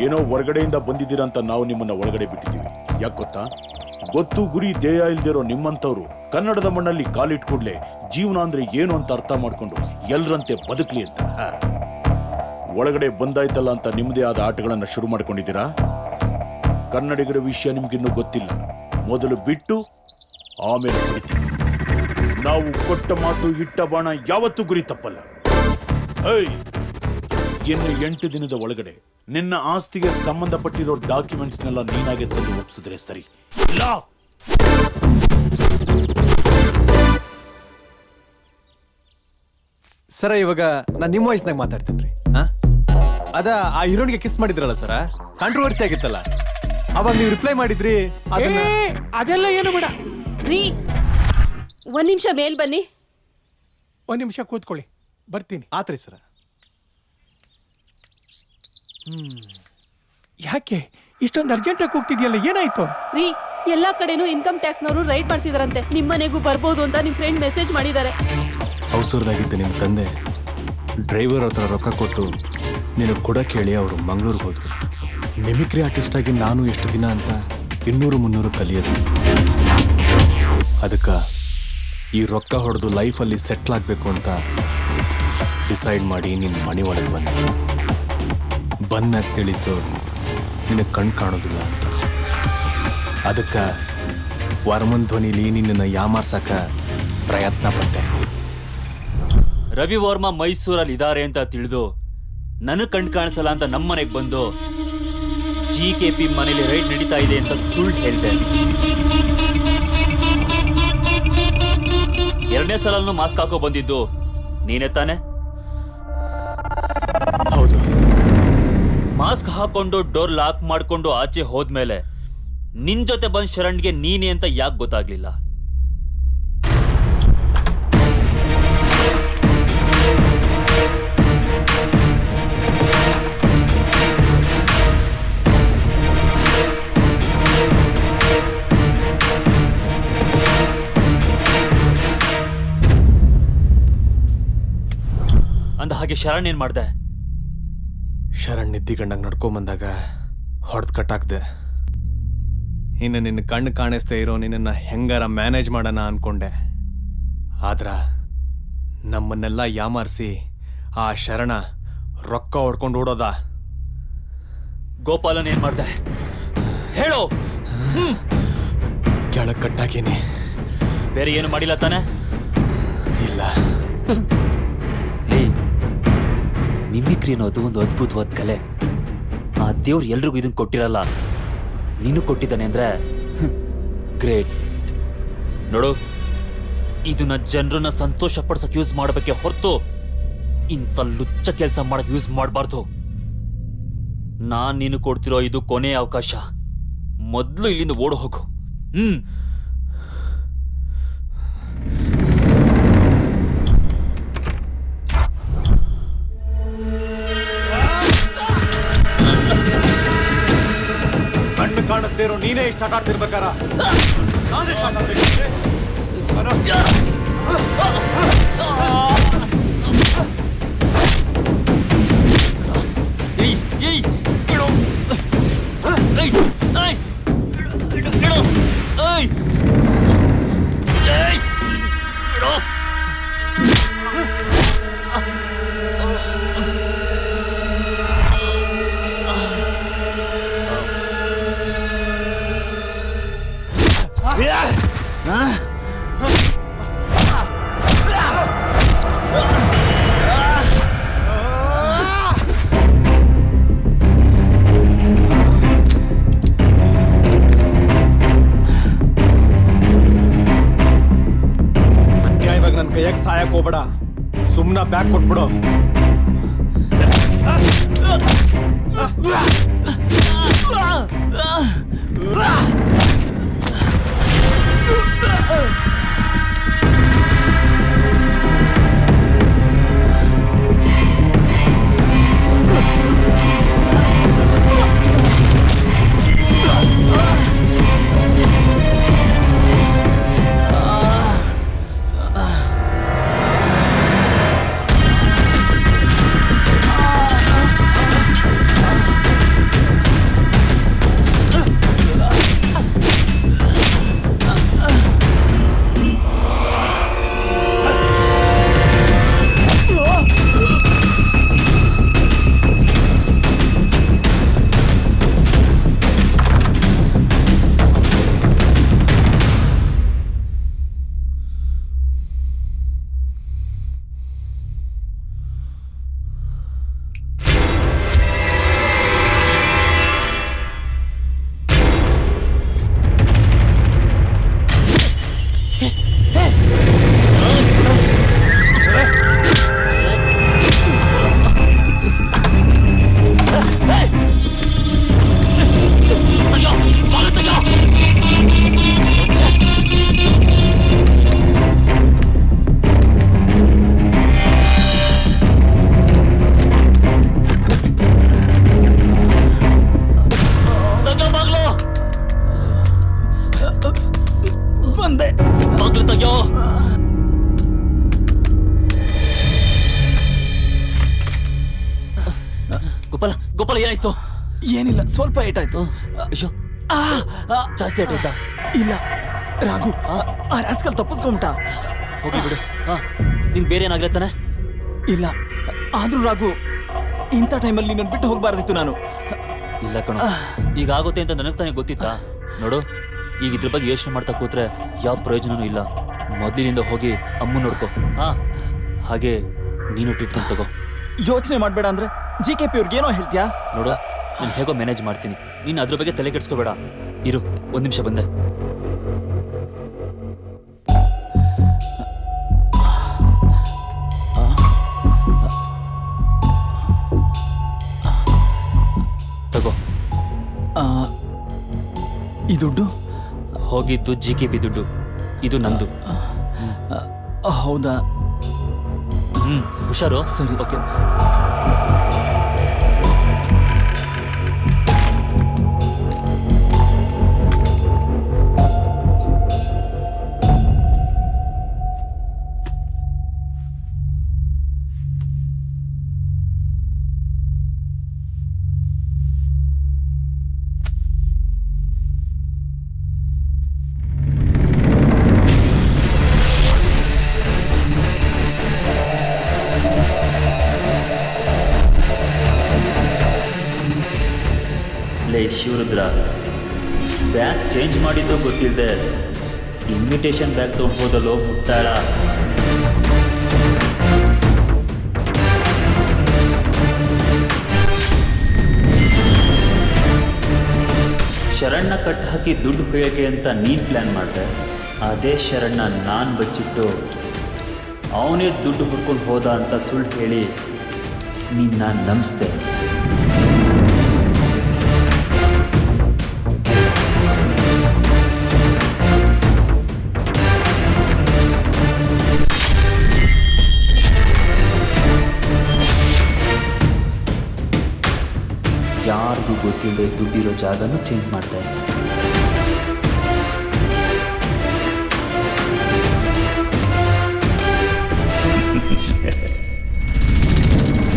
ಏನೋ ಹೊರಗಡೆಯಿಂದ ಬಂದಿದ್ದೀರಾ ಅಂತ ನಾವು ನಿಮ್ಮನ್ನ ಒಳಗಡೆ ಬಿಟ್ಟಿದ್ದೀವಿ. ಯಾಕೆ ಗೊತ್ತಾ? ಗೊತ್ತು ಗುರಿ ಧ್ಯೇಯ ಇಲ್ದಿರೋ ನಿಮ್ಮಂಥವ್ರು ಕನ್ನಡದ ಮಣ್ಣಲ್ಲಿ ಕಾಲಿಟ್ಕೊಡ್ಲೆ ಜೀವನ ಅಂದ್ರೆ ಏನು ಅಂತ ಅರ್ಥ ಮಾಡ್ಕೊಂಡು ಎಲ್ಲರಂತೆ ಬದುಕಲಿ ಅಂತ. ಒಳಗಡೆ ಬಂದಾಯ್ತಲ್ಲ ಅಂತ ನಿಮ್ಮದೇ ಆದ ಆಟಗಳನ್ನ ಶುರು ಮಾಡ್ಕೊಂಡಿದ್ದೀರಾ. ಕನ್ನಡಿಗರ ವಿಷಯ ನಿಮ್ಗಿನ್ನೂ ಗೊತ್ತಿಲ್ಲ. ಮೊದಲು ಬಿಟ್ಟು ಆಮೇಲೆ ಹೊಡಿತೀವಿ. ನಾವು ಕೊಟ್ಟ ಮಾತು, ಇಟ್ಟ ಬಾಣ ಯಾವತ್ತೂ ಗುರಿ ತಪ್ಪಲ್ಲ. ಇನ್ನು 8 ದಿನದ ಒಳಗಡೆ ನಿನ್ನ ಆಸ್ತಿಗೆ ಸಂಬಂಧಪಟ್ಟಿರೋ ಡಾಕ್ಯುಮೆಂಟ್ಸ್ನೆಲ್ಲ ನೀನಾಗೆ ತಂದು ಒಪ್ಪಿಸಿದ್ರೆ ಸರಿ. ಇಲ್ಲ ಸರ, ಇವಾಗ ನಾನು ನಿಮ್ಮ ವಾಯ್ಸ್ನಾಗ ಮಾತಾಡ್ತೀನಿ ರೀ. ಅದ ಆ ಹೀರೋನ್ಗೆ ಕಿಸ್ ಮಾಡಿದ್ರಲ್ಲ ಸರ, ಕಾಂಟ್ರವರ್ಸಿ ಆಗಿತ್ತಲ್ಲ, ಅವಾಗ ನೀವು ರಿಪ್ಲೈ ಮಾಡಿದ್ರಿ. ಅದೆಲ್ಲ ಏನು ಬೇಡ ರೀ, 1 ನಿಮಿಷ ಮೇಲ್ ಬನ್ನಿ. 1 ನಿಮಿಷ ಕೂತ್ಕೊಳ್ಳಿ, ಬರ್ತೀನಿ. ಆತ್ರಿ ಸರ. ಯಾಕೆ ಇಷ್ಟೊಂದು ಅರ್ಜೆಂಟಾಗಿ ಹೋಗ್ತಿದ್ಯಲ್ಲ, ಏನಾಯ್ತು? ರೀ, ಎಲ್ಲಾ ಕಡೆನೂ ಇನ್ಕಮ್ ಟ್ಯಾಕ್ಸ್ನವರು ರೈಡ್ ಮಾಡ್ತಿದಾರಂತೆ. ನಿಮ್ಮ ಮನೆಗೂ ಬರ್ಬೋದು ಅಂತ ನಿಮ್ ಫ್ರೆಂಡ್ ಮೆಸೇಜ್ ಮಾಡಿದ್ದಾರೆ. ಅವಸರದಾಗಿದ್ದ ನಿಮ್ಮ ತಂದೆ ಡ್ರೈವರ್ ಹತ್ರ ರೊಕ್ಕ ಕೊಟ್ಟು ನಿನಗೆ ಕೊಡಕ್ಕೆ ಹೇಳಿ ಅವರು ಮಂಗಳೂರಿಗೆ ಹೋದ್ರು. ಮಿಮಿಕ್ರಿ ಆರ್ಟಿಸ್ಟ್ ಆಗಿ ನಾನು ಎಷ್ಟು ದಿನ ಅಂತ 200-300 ಕಲಿಯೋದು. ಅದಕ್ಕೆ ಈ ರೊಕ್ಕ ಹೊಡೆದು ಲೈಫಲ್ಲಿ ಸೆಟ್ಲ್ ಆಗಬೇಕು ಅಂತ ಡಿಸೈಡ್ ಮಾಡಿ ನಿನ್ನ ಮನೆ ಒಳಗೆ ಬಂದಾಗ ತಿಳಿತು ನಿನಗೆ ಕಣ್ ಕಾಣೋದಿಲ್ಲ ಅಂತ. ಅದಕ್ಕೆ ವರ್ಮನ್ ಧ್ವನಿಲಿ ನಿನ್ನನ್ನು ಯಾಮಾರ್ಸಕ ಪ್ರಯತ್ನ ಪಟ್ಟೆ. ರವಿ ವರ್ಮಾ ಮೈಸೂರಲ್ಲಿ ಇದ್ದಾರೆ ಅಂತ ತಿಳಿದು ನನಗೆ ಕಣ್ ಕಾಣಿಸಲ್ಲ ಅಂತ ನಮ್ಮ ಮನೆಗೆ ಬಂದು GKP ಮನೇಲಿ ರೈಡ್ ನಡೀತಾ ಇದೆ ಅಂತ ಸುಳ್ಳು ಹೇಳ್ದೆ. 2ನೇ ಸಲನೂ ಮಾಸ್ಕ್ ಹಾಕೋ ಬಂದಿದ್ದು ನೀನೇ ತಾನೆ? ಹೌದು. ಮಾಸ್ಕ್ ಹಾಕೊಂಡು ಡೋರ್ ಲಾಕ್ ಮಾಡ್ಕೊಂಡು ಆಚೆ ಹೋದ್ಮೇಲೆ ನಿನ್ ಜೊತೆ ಬಂದ್ ಶರಣ್ಗೆ ನೀನೇ ಅಂತ ಯಾಕೆ ಗೊತ್ತಾಗ್ಲಿಲ್ಲ? ಅಂದ ಹಾಗೆ ಶರಣ್ ಏನ್ ಮಾಡ್ದೆ? ಶರಣ್ ನಿದ್ದಿಗಂಡಂಗೆ ನಡ್ಕೊಂಬಂದಾಗ ಹೊಡೆದು ಕಟ್ಟಾಕ್ದೆ. ಇನ್ನು ನಿನ್ನ ಕಣ್ಣು ಕಾಣಿಸ್ತಾ ಇರೋ ನಿನ್ನನ್ನು ಹೆಂಗಾರ ಮ್ಯಾನೇಜ್ ಮಾಡೋಣ ಅನ್ಕೊಂಡೆ. ಆದ್ರ ನಮ್ಮನ್ನೆಲ್ಲ ಯಾಮಾರಿಸಿ ಆ ಶರಣ ರೊಕ್ಕ ಹೊಡ್ಕೊಂಡು ಓಡೋದ. ಗೋಪಾಲನ್ ಏನ್ ಮಾಡ್ದೆ ಹೇಳು? ಕೆಳಗೆ ಕಟ್ಟಾಕೀನಿ. ಬೇರೆ ಏನು ಮಾಡಿಲ್ಲ ತಾನೆ? ಇಲ್ಲ. ಮಿಮಿಕ್ರಿ ಅನ್ನೋದು ಒಂದು ಅದ್ಭುತವಾದ ಕಲೆ. ಆ ದೇವ್ರು ಎಲ್ರಿಗೂ ಇದನ್ನ ಕೊಟ್ಟಿರಲ್ಲ, ನೀನು ಕೊಟ್ಟಿದ್ದಾನೆ ಅಂದ್ರೆ ಗ್ರೇಟ್. ನೋಡು, ಇದನ್ನ ಜನರನ್ನ ಸಂತೋಷ ಪಡಿಸಕ್ ಯೂಸ್ ಮಾಡಬೇಕೆ ಹೊರತು ಇಂಥ ಲುಚ್ಚ ಕೆಲಸ ಮಾಡಕ್ ಯೂಸ್ ಮಾಡಬಾರ್ದು. ನಾನ್ ನೀನು ಕೊಡ್ತಿರೋ ಇದು ಕೊನೆಯ ಅವಕಾಶ. ಮೊದಲು ಇಲ್ಲಿಂದ ಓಡ್ ಹೋಗು. ಕಣ್ಣು ಕಾಣಿಸ್ದೇ ಇರೋ ನೀನೇ ಇಷ್ಟ ಆಟ ಆಡ್ತಿರ್ಬೇಕಾರ ನಾನೇ ಸ್ಟಾರ್ಟ್ ಆಡ್ಬೇಕು. ಅನ್ಯಾಯವಾಗಿ ನನ್ನ ಕೈಯಾಗ ಸಾಯಕ್ ಹೋಗ್ಬೇಡ, ಸುಮ್ನ ಬ್ಯಾಗ್ ಕೊಟ್ಬಿಡು. ಗೋಪಾಲ ಗೋಪಾಲ ಏನಾಯ್ತು? ಏನಿಲ್ಲ, ಸ್ವಲ್ಪ ಏಟಾಯ್ತು. ಅಯ್ಯೋ, ಜಾಸ್ತಿ ಏಟಾಯ್ತಾ? ಇಲ್ಲ ರಾಘು, ಆ ರಾಸ್ಕಲ್ ತಪ್ಪಿಸ್ಕೊಂಬಿಟ್ಟ. ಹೋಗ್ಲಿ ಬಿಡು. ನಿನ್ ಬೇರೆ ಏನಾಗ್ಲತ್ತಾನೆ? ಇಲ್ಲ, ಆದ್ರೂ ರಾಘು ಇಂಥ ಟೈಮಲ್ಲಿ ನಿನ್ನ ಬಿಟ್ಟು ಹೋಗ್ಬಾರ್ದಿತ್ತು ನಾನು. ಇಲ್ಲ ಕಣ, ಈಗ ಆಗುತ್ತೆ ಅಂತ ನನಗೆ ತಾನೇ ಗೊತ್ತಿತ್ತಾ. ನೋಡು, ಈಗ ಇದ್ರ ಬಗ್ಗೆ ಯೋಚನೆ ಮಾಡ್ತಾ ಕೂತ್ರೆ ಯಾವ ಪ್ರಯೋಜನನೂ ಇಲ್ಲ. ಮೊದಲಿನಿಂದ ಹೋಗಿ ಅಮ್ಮ ನೋಡ್ಕೊ. ಹಾಗೆ ನೀನು ಟ್ರೀಟ್ಮೆಂಟ್ ತಗೋ. ಯೋಚನೆ ಮಾಡಬೇಡ ಅಂದ್ರೆ GKP ಅವ್ರಿಗೆ ಏನೋ ಹೇಳ್ತೀಯಾ? ನೋಡು, ನಾನು ಹೇಗೋ ಮ್ಯಾನೇಜ್ ಮಾಡ್ತೀನಿ, ನೀನು ಅದ್ರ ಬಗ್ಗೆ ತಲೆ ಕೆಡ್ಸ್ಕೋಬೇಡ. ಇರು, 1 ನಿಮಿಷ ಬಂದೆ. ತಗೋ. ಈ ದುಡ್ಡು ಹೋಗಿದ್ದು GKP ದುಡ್ಡು, ಇದು ನಂದು. ಹೌದಾ? ಹುಷಾರು. ಸರಿ, ಓಕೆ. ಲೇ ಶಿವರುದ್ರ, ಬ್ಯಾಗ್ ಚೇಂಜ್ ಮಾಡಿದ್ದು ಗೊತ್ತಿಲ್ಲದೆ ಇನ್ವಿಟೇಷನ್ ಬ್ಯಾಗ್ ತೊಗೊಂಡ್ಬೋದಲ್ಲೋ ಮುಟ್ಟಾಳ. ಶರಣ್ನ ಕಟ್ ಹಾಕಿ ದುಡ್ಡು ಹೊಯ್ಯೋಕೆ ಅಂತ ನೀನು ಪ್ಲ್ಯಾನ್ ಮಾಡಿದೆ. ಅದೇ ಶರಣ್ನ ನಾನು ಬಚ್ಚಿಟ್ಟು ಅವನೇ ದುಡ್ಡು ಹುಡ್ಕೊಂಡು ಹೋದ ಅಂತ ಸುಳ್ಳು ಹೇಳಿ ನೀನು ನಾನು ನಂಬಿಸ್ದೆ. ಯಾರಿಗೂ ಗೊತ್ತಿಲ್ಲದೆ ದುಡ್ಡಿರೋ ಜಾಗನೂ ಚೇಂಜ್ ಮಾಡ್ದೆ.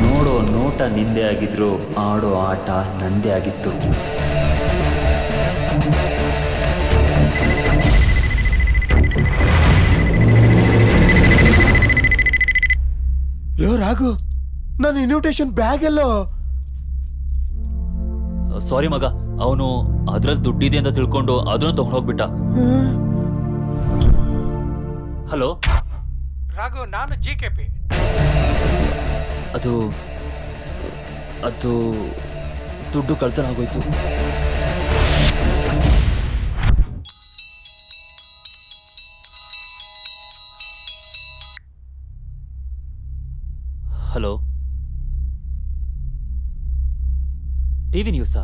ನೋಡೋ ನೋಟ ನಿಂದೆ ಆಗಿದ್ರು ಆಡೋ ಆಟ ನಂದೇ ಆಗಿತ್ತು. ಲೋ ರಾಘು, ನನ್ನ ಇನ್ವಿಟೇಷನ್ ಬ್ಯಾಗ್ ಎಲ್ಲೋ? ಸಾರಿ ಮಗ, ಅವನು ಅದ್ರಲ್ಲಿ ದುಡ್ಡಿದೆ ಅಂತ ತಿಳ್ಕೊಂಡು ಅದನ್ನು ತಗೊಂಡೋಗ್ಬಿಟ್ಟ. ಹಲೋ ರಾಘು, ನಾನು GKP. ಅದು ಅದು ದುಡ್ಡು ಕಳ್ತನ ಆಗೋಯ್ತು. Hello, TV ನ್ಯೂಸಾ?